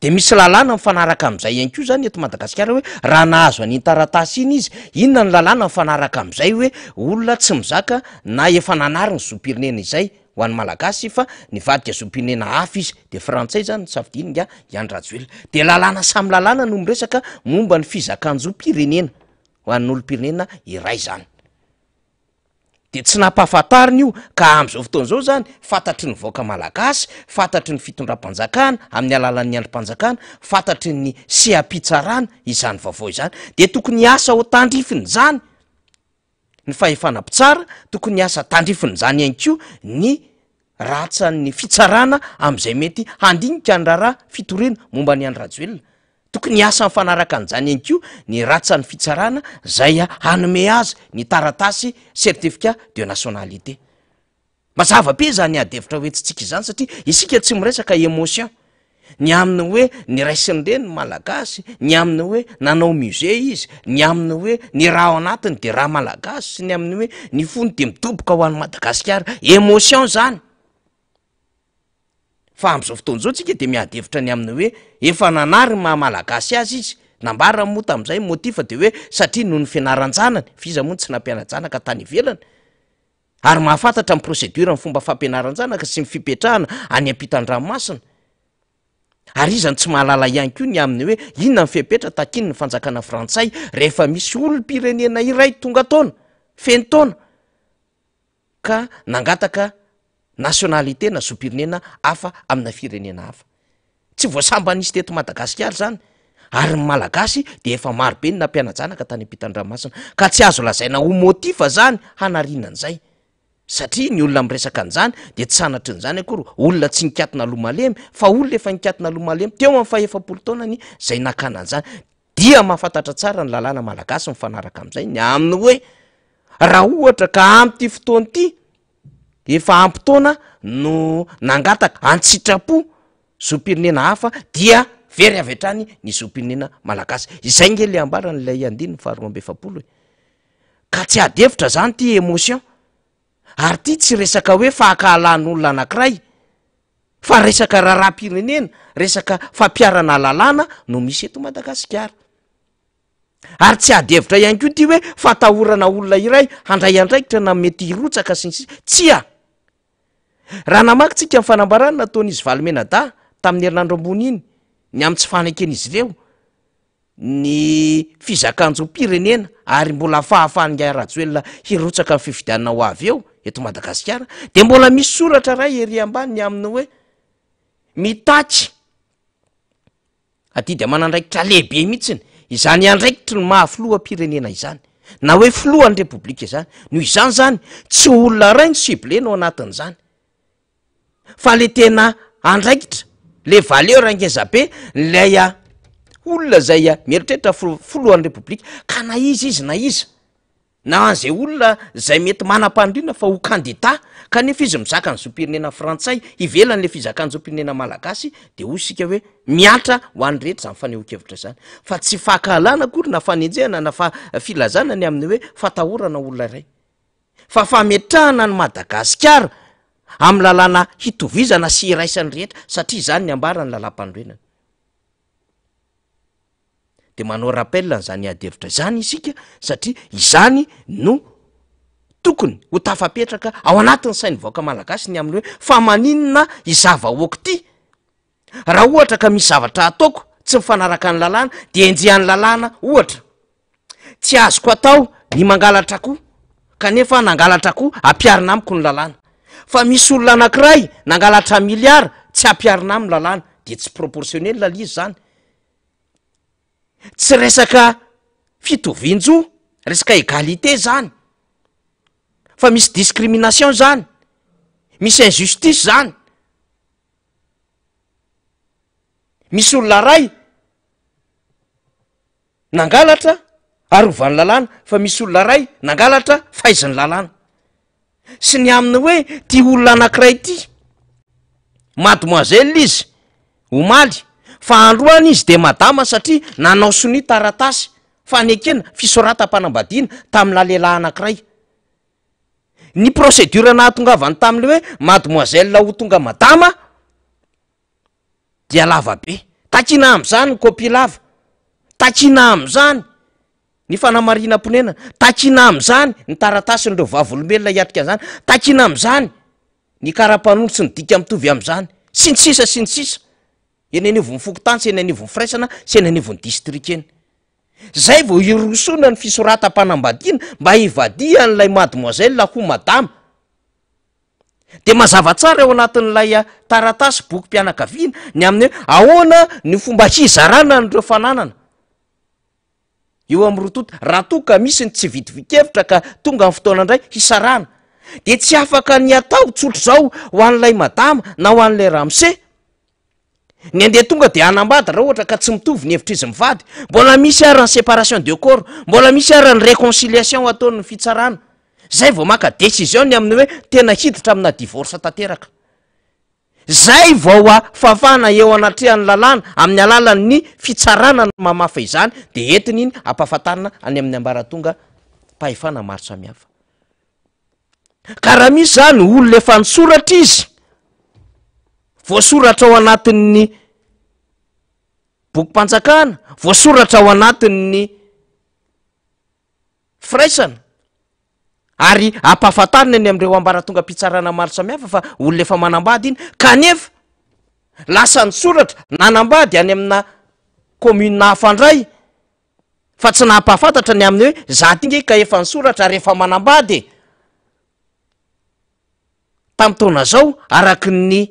dia misy lalàna mifanaraka amin'izay ihany koa zany eto Madagasikara hoe raha nahazo an'iny taratasy iny izy inona ny lalàna mifanaraka amin'izay hoe olona tsy mizaka na efa nanary ny zoam-pirenena izay ho an'ny malagasy fa nivadika zoam-pirenena hafa izy dia frantsay zany safidiny nga Andry Rajoelina dia lalàna samy lalàna no miresaka momba ny fizakan-joam-pirenena ho an'olom-pirenena iray zany dia tsy nampahafantariny io ka amin'izao fotoan'izao zany fantatry ny vahoaka malagasy fantatry ny fitondram-panjakana amin'ny alalan'ny androm-panjakana fantatry ny seapitsarana izany vaovao izany dia tokony asa ho tandrifiny zany ny fahefanam-pitsara tokony asa tandrifiny zany ihany koa ny ratsan'ny fitsarana amin'izay mety handinika ny raharaha fitorena momba ny Andry Rajoelina tokony asa mifanaraka an'izany ihany koa ny ratsan'ny fitsarana zay hanome azy ny taratasy certificat de nationalité mazava be zany adevitra hoentsitsika izany satria isika tsy miresaka émotion ny aminy hoe ny raisiny reny malagasy ny aminy hoe nanao musée izy ny aminy hoe ny raha ao anatiny de raha malagasy sy ny aminy hoe ny fony de midoboka ho an'ny Madagasikara émotion zany fa am'izao fotoan'izao tsika de miadevitra ny aminy hoe efa nanary ny maha-malagasy azy izy nambara moa tam'izay motifa de hoe satria noho ny fianaran-janany fiza moa tsy nampianajanaka tany ivelany ary mahafantatra ny procédure ny fomba fampianaran-janaka sy ny fipetrahana any ampitan-dranomasina ary izany tsy mahalala ihany koa ny aminy hoe inona ny fipetra takiny ny fanjakana frantsay rehefa misy olom-pirenena iray tonga taona feno taona ka nangataka nationalité na zoam-pirenena hafa amina firenena hafa tsy voasambanisy teto Madagasikara zany ary ny malagasy de efa maro be ny nampianajanaka tany ampitan-dranomasina ka tsy azo lazaina ho motifa zany hanarinan'izay satria ny olona miresaka an'izany de tsy sanatry n'izany akory olona tsy nikatona lomalemy fa olona efa nikatona lomalemy teo amin'ny faha-efapolo taonany zay nakana an'izany dia mahafantatra tsara ny lalàna malagasy mifanaraka amin'izay ny aminy hoe raha ohatra ka ampy ty fotoany ity efa ampy-taona no nangataka antsitrapo zoam-pirenena hafa dia very avy hatrany ny zoam-pirenena malagasy izay nge le ambaran'ilay andiny faharoa-ambefapolo ka tsy adevitra zany ty émotion ary ty tsy resaka hoe fahakahalan'olona anankiray fa resaka raharam-pirenena resaka fampiarana lalàna no misy eto Madagasikara ary tsy adevitra ihany koa ty hoe fatahorana olona iray handray andraikitra na mety hirotsaka sy tsia raha namaky tsika ny fanambarana nataon'izy Valimena da tamin'ny herinandro ambony iny ny amin'ny tsy fanekeny izy ireo ny fizakanjom-pirenena ary mbola fahafanga Rajoelina hirotsaka amin'ny fifidianana ho avy eo eto Madagasikara, de mbola misy soratra ray ery ambany aminy hoe mitaky aty de manandraikitra lehibe mihitsiny, izany andraikitry ny mahafiloham-pirenena izany, na hoe filohan'ny repoblika izany. Noho izany zany tsy olona ray ny siblena ao anatin'izany, fa le tena andraikitra le valeur angezabe lay olona zay mieritreritra filohan'ny repoblika, ka na izy na iza na an'izay olona zay mety manam-pandriana fa ho kandida, kanefa izy mizaka ny zom-pirenena frantsay ivelan'le fizakan'ny zom-pirenena malagasy, de hoy isika hoe miatra ho an'ny rehetra zany fanehoan-kevitra zany, fa tsy fahakalana akory na fanenjehana na filazana ny amin'ny hoe fatahorana olona iray, fa fametrahana ny Madagasikara amin'ny lalàna hitovizana sy iraisan'ny rehetra, satria zany ny ambara ny lalam-pandroenana. De manao rappel n'izany adevitra izany isika, satria izany no tokony ho tafapetraka ao anatin'ny sain'ny vahoaka malagasy ny amin'ny hoe fa maninona izava-hoaka ity, raha ohatra ka misy zavatra ataoko tsy mifanaraka ny lalàna de enjehan'ny lalàna ohatra, tsy azoko atao ny mangalatra koa kanefa nangalatra koa ampiarina amiko ny lalàna, fa misy olona anankiray nangalatra miliara tsy ampiarina amin'ny lalàna, de tsy proportionnel lalizy zany. Tsy resaka fitovian-jo, resaka égalité zany, fa misy discrimination zany, misy injustice zany. Misy olona ray nangalatra arovany lalàna, fa misy olona ray nangalatra faiziny lalàna. Sy ny aminy hoe ty olona anankiray ty mademoiselle izy omaly, fa androany izy de madama satria nanao soni taratasy fanekena fisoratam-panambadiana tamin'la lehilahy anankiray. Ny procédure nahatongavany tamin'le hoe mademoiselle ho tonga madama dia lava be, takina am'izany ny kopia lava, takina am'izany ny fanamarinam-ponenana, takina am'izany ny taratasin'ireo vavolombelona hiatrika an'izany, takina am'izany ny karapanondro sy ny dika mitovy am'izany, sy ny sisa eny anivon'ny fokotany sy eny anivon'ny firaisana sy eny anivon'ny distrika eny. Zay vao irosona ny fisoratam-panambadiana mba hivadihan'ilay mademoiselle ho madama. De mazava tsara eo anatin'ilay taratasy boky-pianakaviana ny amin'ny hoe ahoana ny fomba hizarana n'ireo fananana eo amin'ny rototo, raha toa ka misy ny tsy vitivikevitra ka tonga amin'ny fotoana indray hisarana, de tsy afaka ny atao tsotro zao ho an'ilay madama na ho an'ilay ramose. Ny andeha tonga de anambady raha ohatra ka tsy mitovy ny hevitra izy mivady, mbola misy ara ny séparation de corps, mbola misy ara ny réconciliation ataon'ny fitsarana. Zay vao maka décision ny amin'ny hoe tena hiditra amina divorce tanteraka. Zay vao fafana eo anatrehan'ny lalàna amin'ny alalan'ny fitsarana ny mamafa izany, de entiny iny ampahafantarina any amin'ny ambaratonga mpahefana maro samihafa. Ka raha misy zany olona efa nisoratra izy, voasoratra ao anatin'ny bokim-panjakana, voasoratra ao anatin'ny firaisana, ary ampahafantarina ny amin'ireo ambaratonga mpitsarana maro samihafa fa olona efa manambady iny, kanefa lasa nisoratra nanambady any amina commune hafa ndray, fa tsy nampahafantatra ny amin'ny hoe zaty inge ka efa nisoratra ary efa manambady tamin'ny taona zao araky ny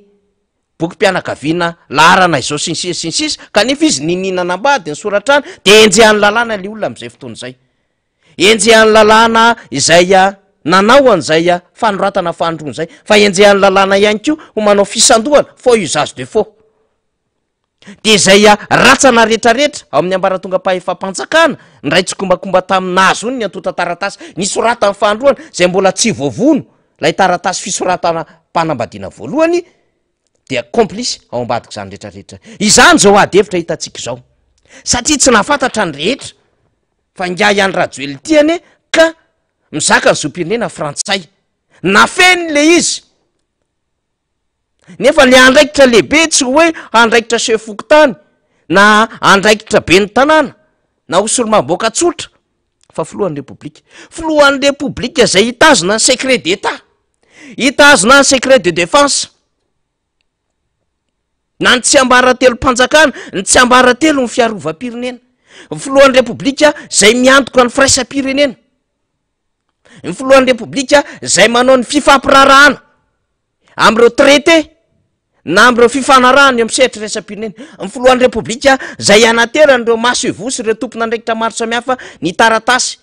bokim-pianakaviana laharana izao sinsisa, kanefa izy nininanambady ny soratrany, de enjehan'ny lalàna le olona am'izay fotoana izay, enjehan'ny lalàna izay nanao an'izay fanoratana fandroana zay, fa enjehan'ny lalàna ihany koa ho manao fisandohana faux usage de faux. De izay ratsana rehetrarehetra ao amin'ny ambaratonga mpahefam-panjakana ndray tsokombakomba taminazy ony ny antota taratasy nisoratany fandroana zay mbola tsy voavono lay taratasy fisoratana mpanambadiana voalohany, dia complice ao ambadika zany rehetrarehetra. Izany zao adevitra hitantsika zao, satria tsy nafantatra ny rehetra fa nga ihany Rajoelina tiany ka mizaka ny zom-pirenena frantsay, nafeny le izy, nefa le andraikitra lehibe tsy hoe andraikitra chef fokotany na andraikitra be ny tanàna na ho solomaboaka tsotra, fa filohan'ny repoblika, filohan'ny repoblika zay hitazona ny secret d'état, hitazona ny secret de défense, na ny tsy ambaratelo mpanjakana, ny tsy ambaratelo ny fiarovam-pirenena, ny filohan'ny repoblika zay miantoka ny firaisam-pirenena, ny filohan'ny repoblika zay manao ny fifampirarahana am'ireo traité na am'ireo fifanarahana eo amin'ny sehatra raisam-pirenena, ny filohan'ny repoblika zay anateran'ireo maso evosy ireo tompona andraikitra maro samihafa ny taratasy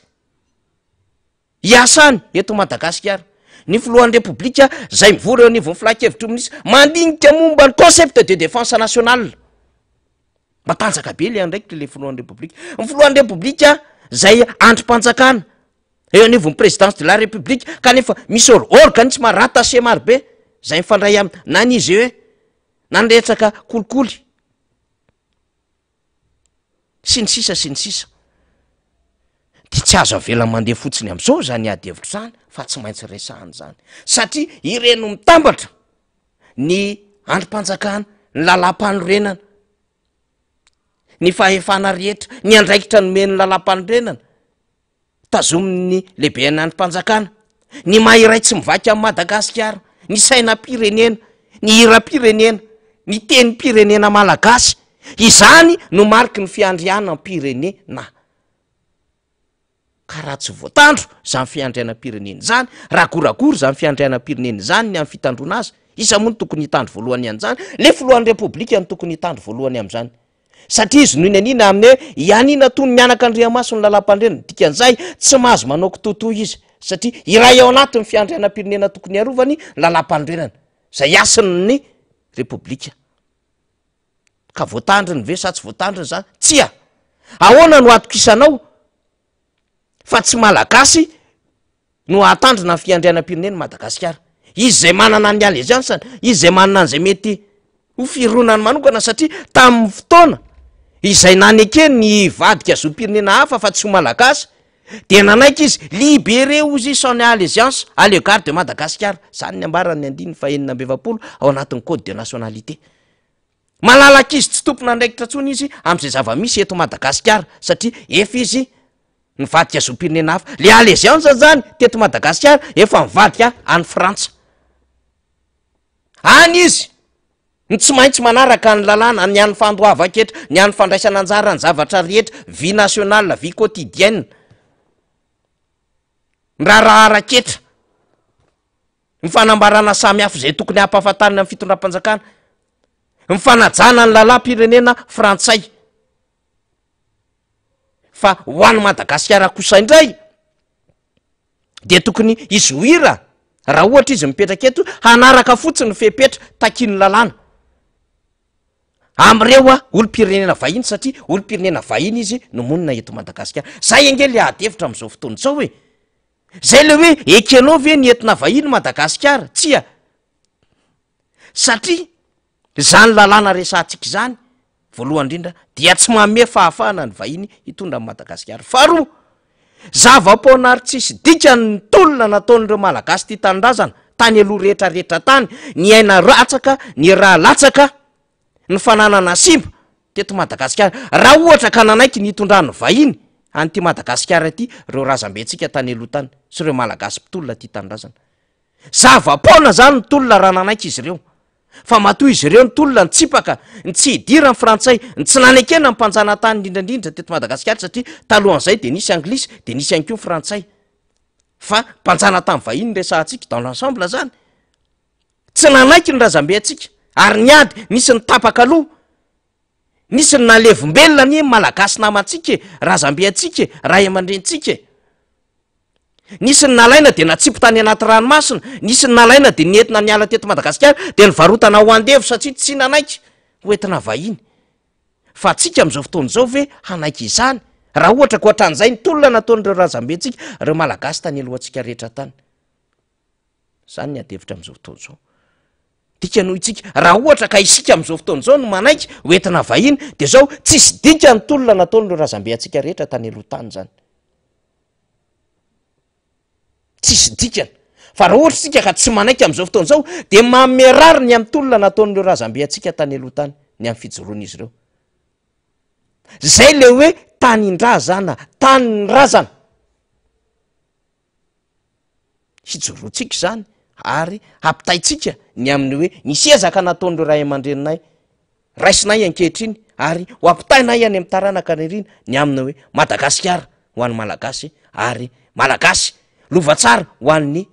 iasany eto Madagasikara, ny filohan'ny repoblika zay mivory eo anivon'ny filakevitry minisy mandinika momba ny concept de défense nationale, matanjaka be le andraikitra le filohan'ny repoblika, ny filohan'ny repoblika zay androm-panjakana eo anivon'ny présidence de la république kanefa misy organisme rattaché maro be zay mifandray aminy na n'izy hoe na niretsaka kolikoly sy ny sisa sy ny sisa, de tsy azo avela mandeha fotsiny am'izao zany adevitro zany fa tsy maintsy resahany zany satria ireno mitambatra ny androm-panjakana, ny lalam-panorenana, ny fahefana rehetra, ny andraikitra nomeny lalam-panorenana tazomin'ny lehibe ny androm-panjakana, ny mahiray tsy mivaky amin'ny Madagasikara, ny sainam-pirenena, ny hira-pirenena, ny teny-pirenena malagasy, izany no mariky ny fiandriana am-pirenena. Ka raha tsy voatandro zany fiandrianam-pirenena zany, ragoragory zany fiandrianam-pirenena zany ny amin'ny fitandrona azy, isa moa ny tokony hitandro voalohany an'izany, le filohan'ny repoblika ny tokony hitandro voalohany am'izany, satria izy noho ny anina amin'ny hoe ianina tony mianaka andriamaso ny lalam-pandrenana, dikan'izay tsy mahazo manao kitoto izy satria iray ao anatin'ny fiandrianam-pirenena tokony arovany lalam-pandrenana zay asin'ny repoblika. Ka voatandriny ve sa tsy voatandriny zany? Tsia, ahoana no atokisanao fa tsy malagasy no atandrina ny fiandrianam-pirenena Madagasikara, izy zay manana ny aleziansany, izy zay manana an'izay mety ho fironany manokana, satria tamin'ny fotoana izay naneke ny vadika zom-pirenena hafa fa tsy ho malagasy de nanaiky izy libéré ozy sans allégeance à l'égard de Madagasikara, zany ny ambarany andiny fahenina amby efapolo ao anatin'ny code de nationalité. Malalaka izy tsy tompona andraikitra tsony izy am'izay zava-misy eto Madagasikara satria efa izy nivadika zom-pirenena hafa, le allégeance zany teto Madagasikara efa mivadika any Frantsa, any izy ny tsy maintsy manaraka ny lalàna ny an'ny fandoava-ketra, ny an'ny fandraisana anjara ny zavatra rehetra, vie nationale, vie quotidienne, ny raharaha-ketra, ny fanambarana samy hafa zay tokony hampahafantarina amin'ny fitondram-panjakana, ny fanajana ny lalam-pirenena frantsay. Fa ho an'ny Madagasikara kosa indray de tokony izy hoira raha ohatra izy mipetraka eto hanaraka fotsiny fepetra takiny lalàna am'ireo olom-pirenena vahiny, satria olom-pirenena vahiny izy no monina eto Madagasikara. Zay ange le adevitra am'izao fotoana zao hoe zay le hoe ekenao ve ny entina vahiny Madagasikara? Tsia, satria zany lalàna resantsika zany voalohany indrindra dia tsy manome fahafahana ny vahiny hitondra amin'ny Madagasikara. Faharoa, zava-poana ary tsisy dikany ny tolona nataon'ireo malagasy ty tanindrazana tany aloha rehetra rehetra tany, ny aina ratsaka, ny raha latsaka, ny fananana simba teto Madagasikara, raha ohatra ka nanaiky ny hitondrany vahiny an'ty Madagasikara ty reo razambentsika tany aloha tany sy ireo malagasy mpitolona ty tanindrazana. Zava-poana zany ny tolona raha nanaiky izy ireo, fa matoa izy ireo ny tolona ny tsipaka, ny tsy hidira ny frantsay, ny tsy nanekena ny mpanjana tany indrindrandrindra teto Madagasikara, satria talohan'izay de nisy anglisy de nisy ihany koa frantsay, fa mpanjana tamin'ny vahiny resantsika dans l'ensemble zany tsy nanaiky ny razambe atsika, ary ny ady nisy ny tapaka aloha, nisy ny nalevombelona ny malagasy namantsika, razambe atsika, ray aman-drentsika, nisy ny nalaina de natsipo tany anaty ranomasina, nisy ny nalaina de nentina niala teto Madagasikara de nivarotana ho andevo satria tsy nanaiky hoentina vahiny. Fa atsika am'izao fotoana zao ve hanaiky izany raha ohatra ko hatran'izay ny tolona nataon'ireo razambentsika, reo malagasy tany alohantsika rehetra tany. Zany ny adevitra am'izao fotoana zao. Dika noho itsika raha ohatra ka isika am'izao fotoana zao no manaiky hoentina vahiny de zao tsisy dika ny tolona nataon'ireo razambe atsika rehetra tany aloha tany zany. Tsisy dikany. Fa raha ohatra tsika ka tsy manaiky am'izao fotoana zao de mamerary ny amin'ny tolona nataon'ireo razambe atsika tany aloha tany, ny amin'ny fijoroan'izy ireo. Zay le hoe tanindrazana, tany razana. Hijoroantsika zany ary ampitaitsika ny amin'ny hoe nisy ezaka nataon'ireo ray aman-dreninay, raisinay ankehitriny ary ho ampitaina ihany amin'ny taranaka nyrina ny amina hoe Madagasikara ho an'ny malagasy ary malagasy lovatsara ho an'ny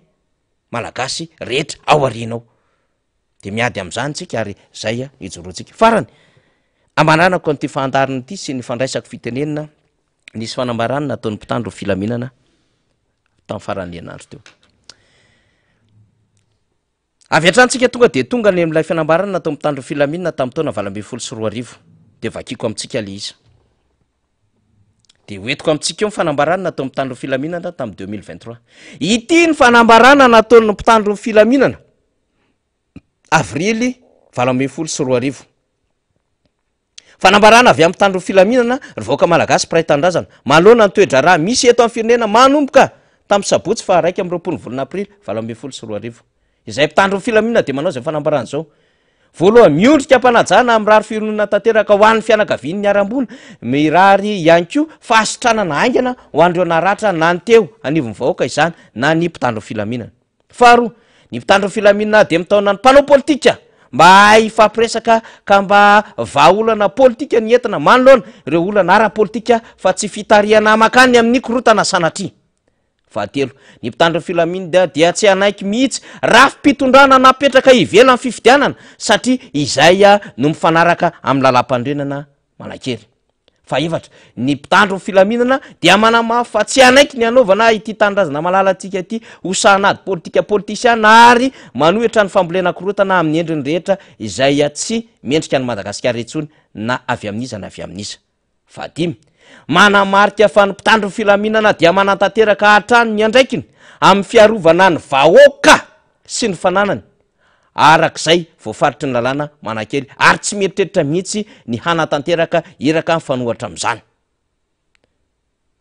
malagasy rehetra ao arinao de miady am'izany tsika ary zay ijoroantsika farany ambananako an'ity fahantarana ity sy ny fandraisako fitenenina nisy fanambarana nataon'ny mpitandro filaminana tamin'ny faran'ny herinandro teo avy atrantsika tonga de tonga ny am'ilay fanambarana natao mpitandro filaminana tamin'ny taona 2024 de vakiko amitsika le izy de hoetiko amitsika eo ny fanambarana natao mpitandro filaminana tamin'ny 2023 ity ny fanambarana nataon'ny mpitandro filaminana avrily 2024 fanambarana avy amin'ny mpitandro filaminana rivoaka malagasy mpiray tandrazana malona ny toedra raha misy eto amin'ny firenena manomboka tamin'ny sabotsy fa 1 amby 20 volana aprily 2024 izay mpitandro filaminana de manao zay fanambarana zao voalohany miondrika mpanajana amin'ny rary fironona tanteraka ho an'ny fianakaviany ny arambona mirary ihany ko fahasitranana aingana ho andreo naratra na ny teo anivon'ny vahoaka izany na ny mpitandro filaminana faharoa ny mpitandro filaminana de mitaona ny mpanao politika mba ifampiresaka ka mba vaolana politika ny entina manoloana ireo olana ara-politika fa tsy fitariana makany amin'ny korotana sanatria fahatelo ny mpitandro filaminana dia tsy anaiky mihitsy raha fipitondrana napetraka ivelany fifidianana satria izay no mifanaraka amin'ny lalam-pandrenana manakery faevatra ny mpitandro filaminana dia manamafy fa tsy anaiky ny anaovana ity tandrazana malalatsika ity hosanady politika politisiana ary manohitra ny fambolena korotana amin'ny endriny rehetra izay tsy mendrika ny Madagasikara etsony na avy amin'iza na avy amin'iza fadimy manamarika fa ny mpitandro filaminana dia manantanteraka hatrany ny andraikiny amin'ny fiarovana ny vahoaka sy ny fananany arak'izay voafaritry ny lalàna manakely ary tsy mieritreritra mihitsy ny hanatanteraka iraka mifanohatra am'izany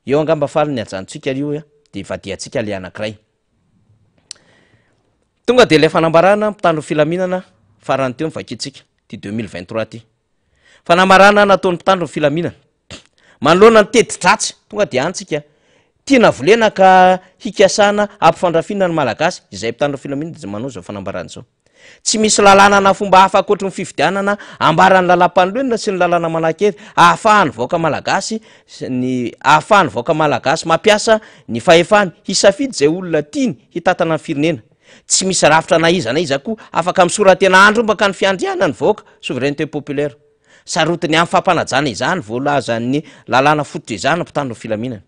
eo angamba faly ny ajanontsika io de vadiantsika le anankiray tonga de le fanambarana mpitandro filaminana farany teo mivakitsika ty 2023 ty fanambarana nataon'ny mpitandro filaminana manoloana ny tedi-dratsy tonga de antsika tiana volena ka hikasana ampifandrafina ny malagasy izay mpitandro filaminana de manao zao fanambarana zao tsy misy lalàna na fomba hafa akoatry ny fifidianana ambarany lalam-panolenona sy ny lalàna manakery ahafahany vaoaka malagasy ny ahafahany vaoaka malagasy mampiasa ny fahefany hisafidy zay olona tiany hitatana ny firenena tsy misy rafitra na iza koa afaka misoratena andro mbaka ny fiandriana ny vaoaka souveraineté populaire sarotiny amin'ny fampanajana izany voalazan'ny lalàna fototra izany mpitandro filaminana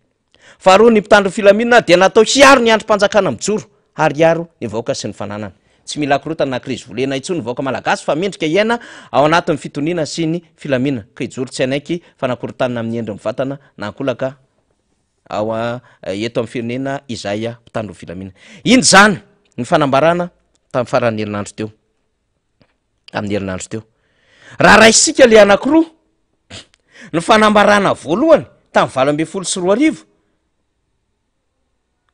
faharoa ny mpitandro filaminana dia natao hiaro ny androm-panjakana mijoro ary iaro ny vaoaka sy ny fananana tsy mila korotana na krizy volena itsony vaoaka malagasy fa mendrika iaina ao anatin'ny fitoniana sy ny filaminana ka ijoro tsy anaiky fanakorotanana amin'ny endry mivatana na ankolaka ao eto amin'ny firenena izay mpitandro filaminana iny zany ny fanambarana tamin'ny faran'ny herinandro teo amin'ny herinandro teo raha raisika le anankiroa ny fanambarana voalohany tamin'ny 2024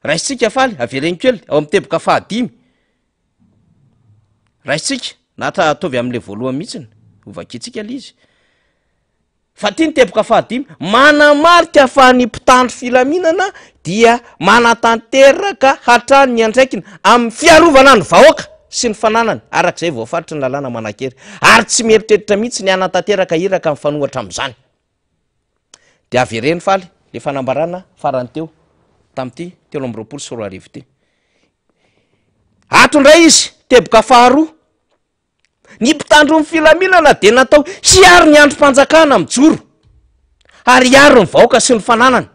raisika faly avereny kely ao amin'ny teboka fahadimy raisika nata ataovy amin'le voalohany mihitsiny hovakitsika le izy fa tia ny teboka fahadimy manamarika fa ny mpitandro filaminana dia manatanteraka hatrany ny andraikiny amin'ny fiarovana ny vahoaka sy ny fananany arak'izay voafaritry ny lalàna manakery ary tsy mieritreritra mihitsy ny anatanteraka iraka amin'ny fanohatra am'izany de avereny faly le fanambarana farany teo tamin'ity 2024 ty atondray izy teboka faharoa ny mpitandro ny filaminana de natao hiaro ny androm-panjakana mijoro ary hiaro ny vahoaka sy ny fananany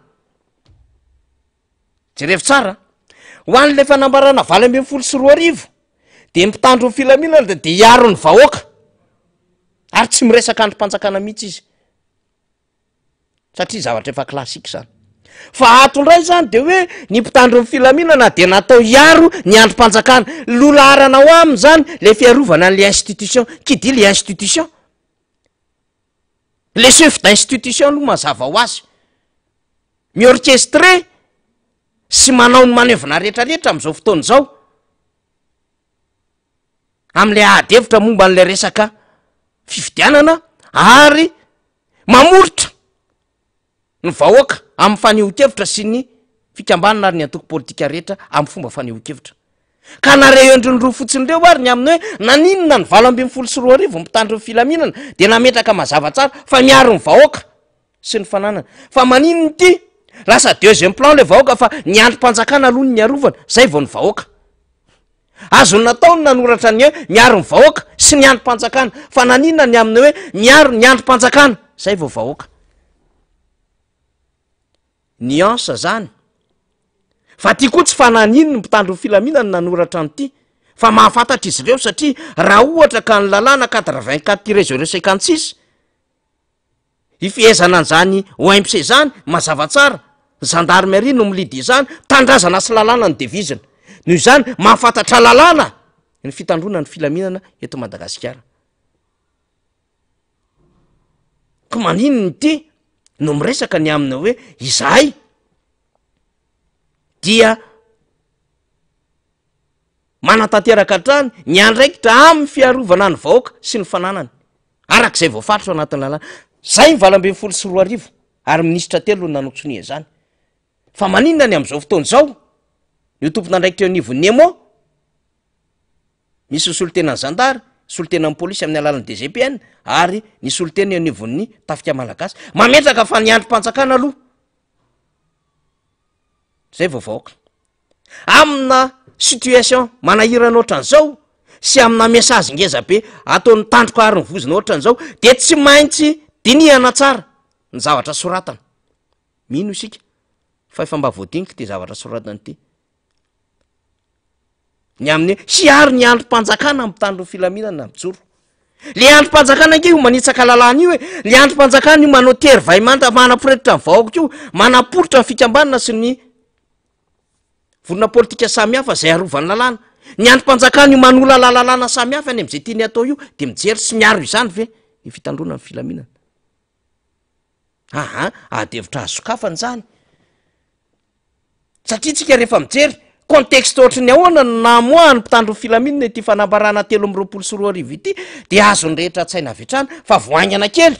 jerevy tsara ho an'le fanambarana 2024 de mpitandro ny filaminana de hiaro ny vahoaka ary tsy miresaka androm-panjakana mihitsy izy satria zavatra efa klasika zany fa atondray zany de hoe ny mpitandro ny filaminana de natao hiaro ny androm-panjakana lolaharana ho aminy zany le fiarovana n'le institution qui dit le institution le chef d'institution aloha mazava ho azy miorchestre sy manao ny manevina rehetrarehetra am'izao fotoana zao am'le ahadevitra momba n'le resaka fifidianana ary mamoritra ny vahoaka amin'ny faneho-kevitra sy ny fikambanana ary ny antoko politika rehetra amin'ny fomba faneho-kevitra ka nareo endrony roa fotsiny reo ary ny aminy hoe naninona ny 20 mipitandro ny filaminana dia nametraka mazava tsara fa miaro ny vahoaka sy ny fananana fa maninony ty lasa deuxième plan le vahoaka fa ny androm-panjakana aloha ny arovana zay vao ny vahoaka azo nataony nanoratra ny hoe miaro ny vahoaka sy ny androm-panjakana fa naninona ny aminy hoe miaro ny androm-panjakana zay vao vahoaka nuance zany fa ty koa tsy fananiny ny mpitandro ny filaminana nanoratra anyity fa mahafantatra izy ireo satria raha ohatra ka ny lalàna 84/56 ifehezana an'izany OMC zany mazava tsara gendarmerie no milidy izany tandrazana sy lalàna ny devizina noho izany mahafantatra lalàna ny fitandrona ny filaminana eto Madagasikara ko maninony ty no miresaka ny aminy hoe izahay dia manatanteraka trany ny andraikitra amin'ny fiarovana ny vahoaka sy ny fananany arak'izay voafaritra ao anatin'ny lalàna zay 20 ary minisitra telo nanotsonia zany fa maninona ny am'izao fotoana zao ny tompon'andraikitra eo anivon'ny Nemo misy solontenany zandary solontenany polisy amin'ny alalan'ny DGPN ary ny solotena eo anivon'ny tafika malagasy mametraka fa ny androm-panjakana aloha zay vao vahoaka amina situation manahirana ohatran'izao sy amina message ngeza be ataon'ny tandroko ary ny vozina ohatran'izao de tsy maintsy dinihana tsara ny zavatra soratana mino isika fa efa mba voadinika ty zavatra soratana ty ny amin'ny siary ny androm-panjakana mitandro ny filaminana mijoro le androm-panjakana io manitsaka lalàna io hoe le androm-panjakana io manao tery vaimanta manaporetitra ny vahoaka io manaporitra ny fikambanana sy ny vorona politika samihafa zay arovany lalàna ny androm-panjakana io manola lalàna samihafa any am'izay tiany atao io de mijery sy miaro izany ve ny fitandrona ny filaminana adevitra azokafany zany satria tsika rehefa mijery contexte ohatry ny ahoana namoahany mpitandro ny filaminana ity fanambarana 3 ity de azony rehetra tsaina avetrana fa voaingana kely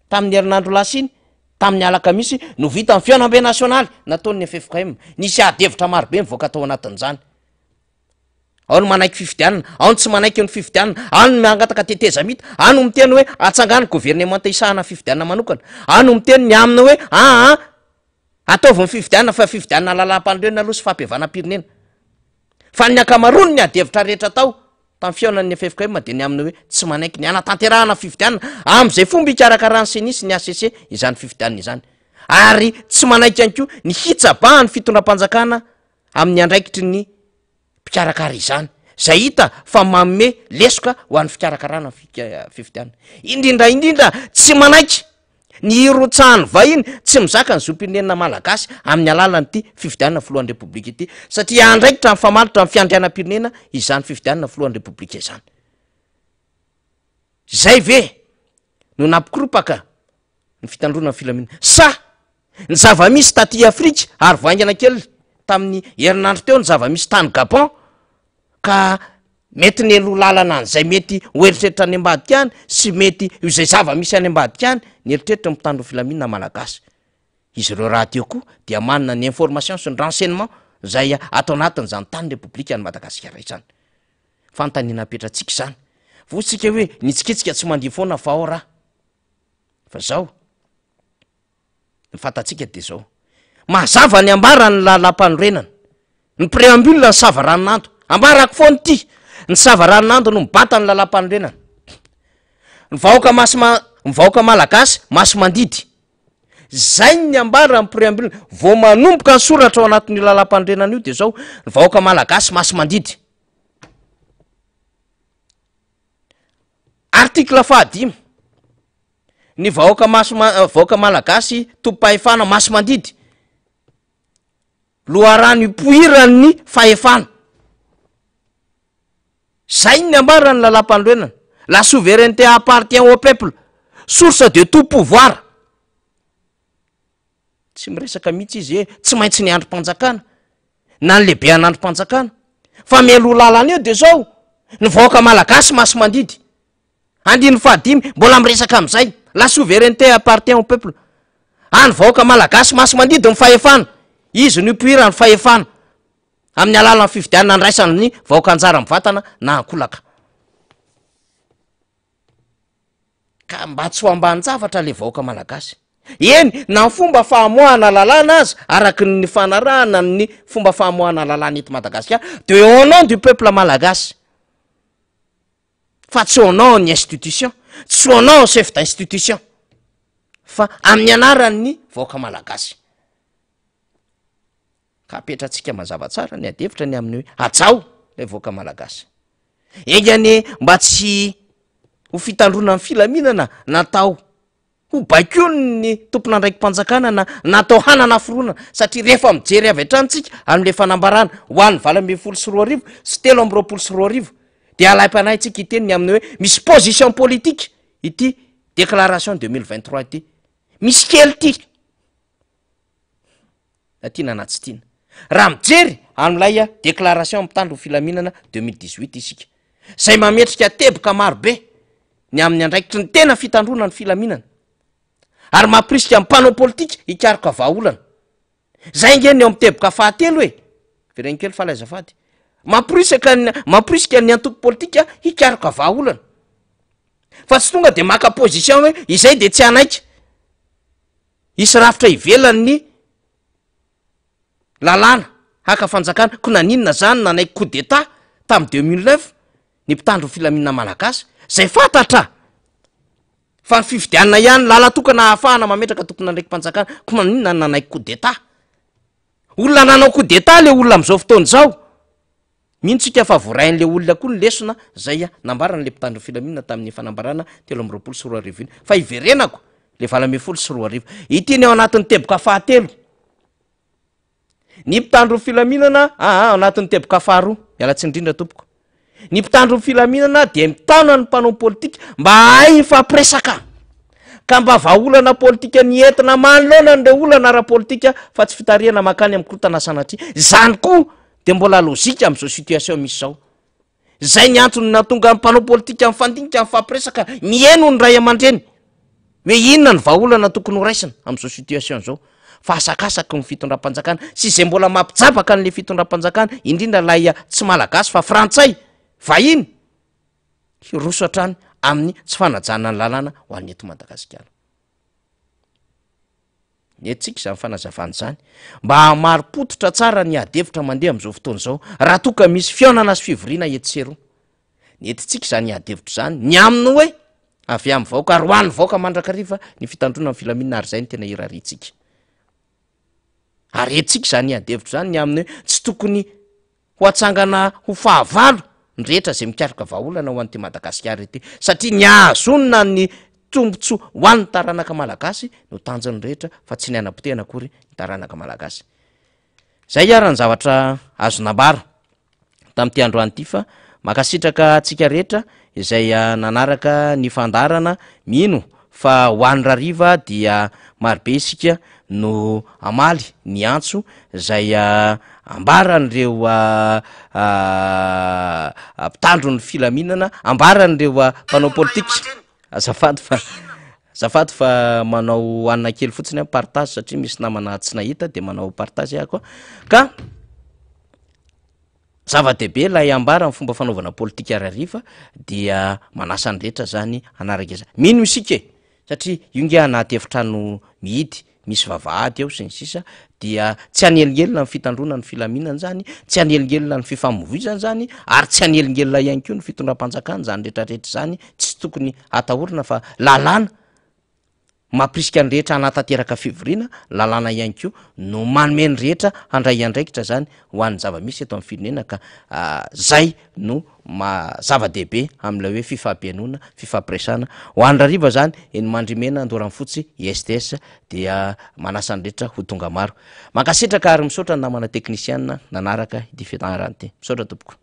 tamin'ny herinandro lasiny tamin'ny alakamisy no vita amin'ny fianambe nasionaly nataony FFKM nisy adevitra marobe mivoaka tao anatin'izany ao no manaiky fifidianana ao no tsy manaiky ny fifidianana ao no mangataka tetezamita ao no miteny hoe atsangany gouvernemanta isahana fifidianana manokana ao no miteny ny amina hoe ataovy ny fifidianana fa fifidianana lalam-pandroena aloha sy fampiavanam-pirenena fa ny akamarony ny adevitra rehetra tao tamin'ny fiaonan'ny FFKM de ny amina hoe tsy manaiky ny anatanterahana fifidianana am'izay fomba ikarakarany senisy ny ACC izany fifidianana izany ary tsy manaiky ihany koa ny hitsabahany fitondram-panjakana amin'ny andraikitry ny mpikarakara izany zay hita fa manome lesoka ho an'ny fikarakarana fifidianana indrindra tsy manaiky ny irotsahany vahiny tsy mizaka ny zom-pirenena malagasy amin'ny alalan'ity fifidianana filohan'ny repoblika ity satria andraikitra ny famalitra ny fiandrianam-pirenena izany fifidianana filohan'ny repoblika izany zay ve no nampikorapaka ny fitandrona ny filaminana sa ny zava-misy taty Afrika ary voaingana kely tamin'ny herinandro teo ny zava-misy tany Gabon ka mety ny elo lalana an'izay mety hoeritreritra any ambadika any sy mety izay zava-misy any ambadika any ny eritreritra mitandro filaminana malagasy izy ireo raha teo koa dia manana ny information sy ny renseignement zay atao anatin'izany tany repoblika any Madagasikara izany fanontaniana apetratsika izany votsika hoe nitsikitsika tsy mandia foana fa ao raha fa zao ny fantatsika de zao mazava ny ambara ny lalam-panorenana ny préambule ny savaranonando ambarako foany ty ny savaranonando no mibata ny lalam-panorenana ny vahoaka malagasy maso mandidy zay ny ambara ny préambule vao manomboka ny soratra ao anatin'ny lalam-panorenana io de zao ny vahoaka malagasy maso mandidy article 5 ny vahoaka malagasy tompo-pahefana maso mandidy loharano ipoiran'ny fahefana zay ny ambarany lalam-panorenana la souveraineté appartient au peuple source de tout pouvoir tsy miresaka mihitsy izy hoe tsy maintsy ny androm-panjakana na ny lehibe an'androm-panjakana fa mialo lalana eo de zao ny vahoaka malagasy maso mandidy andiny 5 mbola miresaka am'izay la souveraineté appartient au peuple any vahoaka malagasy maso mandidy ny fahefana izy ny ipoirany fahefana amin'ny alalan'ny fividianana ndraisana ny vahoaka anjara mivatana na akolaka ka mba tsy ho ambany-javatra le vahoaka malagasy. Eny na fomba fahamoahana lalàna azy araky ny fanarahana ny fomba fahamoahana lalàna eto Madagasikara de au nom du peuple malagasy, fa tsy au nom ny institution, tsy au nom chef d'institution, fa amin'ny anaran'ny vahoaka malagasy. Ka apetratsika mazava tsara ny adevitra ny amin'ny hoe ajao le vahoaka malagasy. Engany mba tsy ho fitandrona ny filaminana natao ho baikony ny tompona andraiki-panjakana na natao hanana fironana, satria rehefa mijery avy atrantsika amin'le fanambarana ho an'ny 20 sy 2 arivo sy 13 sy 2 arivo de alay-panahintsika iteny ny amin'ny hoe misy position politique ity déclaration 2023 ity, misy kely ty atiana anatsy tiana raha mijery amin'ilay déclaration mitandro filaminana 2018 isika zay mametrika teboka marobe ny amin'ny andraikitry ny tena fitandrona ny filaminana ary mampirisika amin'ny mpanao politika hikaroka vahaolana. Zay ngeny eo miteboka fahatelo hoe vereny kely falazafady mampirisika ny antoko politika hikaroka vahaolana fa tsy tonga de maka position hoe izay de tsy anaika isy rafitra ivelany lalàna haka fanjakana ko naninona zany nanaiky coup d'état tamy 2009 ny mpitandro filaminana malagasy zay fantatra fa ny fividianana ihany lala tokana ahafahana mametraka tokona andraiki-panjakana ko maninona nanaiky coup d'état. Olona nanao coup d'état le olona am'izao fotoana zao mihintsika fa vorain'le olona koa ny lesona zay nambaran'le mpitandro filaminana tamin'ny fanambarana 13 sy 2 arivo fa iverenako le 20 sy 2 arivo ity ny ao anatin'ny teboka fahatelo ny mpitandro filaminana ao anatin'ny teboka faharoa mialatsy indrindra tompoko. Ny mpitandro filaminana de mitana ny mpanao politika mba hay fampiresaka ka mba vahaolana politika nientina manoloana nre olana ara-politika fa tsy fitariana makany amin'ny korotana sanatria. Zany koa de mbola lozika am'izao situation misy zao. Zay ny antony natonga ny mpanao politika mifandinika amin'ny fampiresaka mieno ny ray aman-dreny hoe inona ny vahaolana tokony ho raisina am'izao situation zao. Fa asakasaky ny fitondram-panjakana sy zay mbola mampijabaka n'le fitondram-panjakana indrindra lay tsy malagasy fa frantsay vahiny roso hatrany amin'ny tsy fanajana ny lalàna ho an'ny eto Madagasikara. Etsika zany fanazavany zany mba hamaropototra tsara ny adevitra mandeha am'izao fotoana zao raha toka misy fionana sy fivoriana etseroa. Netitsika zany adevitra zany ny aminy hoe avy amin'ny vahoaka ary ho an'ny vahoaka mandrakariva ny fitandrona ny filaminana ary zay ny tena iraritsika. Ary etsika zany adevitra zany ny aminy hoe tsy tokony ho atsangana ho fahavalo ny rehetra zay mikaroka vahaolana ho an'ty Madagasikara ity satria ny ahazonina ny tombotso ho an'ny taranaka malagasy no tanjony rehetra fa tsy ny anam-potehana akory ny taranaka malagasy. Zay ary ny zavatra azo nambara tamin'ity androany ity fa makasitraka atsika rehetra izay nanaraka ny fandarana mino fa ho an'ny rariva dia marobe isika no amaly ny antso zay ambaran'ireo mpitandro ny filaminana, ambaran'ireo mpanao politika. Azafady fa manao anina kely fotsiny a partage satria misy namana tsy nahita de manao partage ahako ka zava-dehibe lay ambara ny fomba fanaovana politika rariva dia manasa ny rehetra zany anaraka iza mino isika satria io nge anaty efitrano mihidy misy vavahady ao sy ny sisa dia tsy anelingelina ny fitandrona ny filaminana zany, tsy anelingelina ny fifamovoizana zany ary tsy anelingelina ihany koa ny fitondram-panjakana zany rehetrarehetra zany tsy tokony atahorana fa lalàna mampirisika ny rehetra anatanteraka fivoriana, lalàna ihany koa no manome ny rehetra handray andraikitra zany ho an'ny zava-misy eto amin'ny firenena ka zay no zava-dehibe amin'ilay hoe fifahampianoana, fifampiresana ho an'ny rariva zany eny Mandrimena Andoranfotsy ISTS dia manasa ny rehetra ho tonga maro. Mankasitraka ary misaotra ny namana teknisiana nanaraka ity fianarana ity. Misaotra tompoko.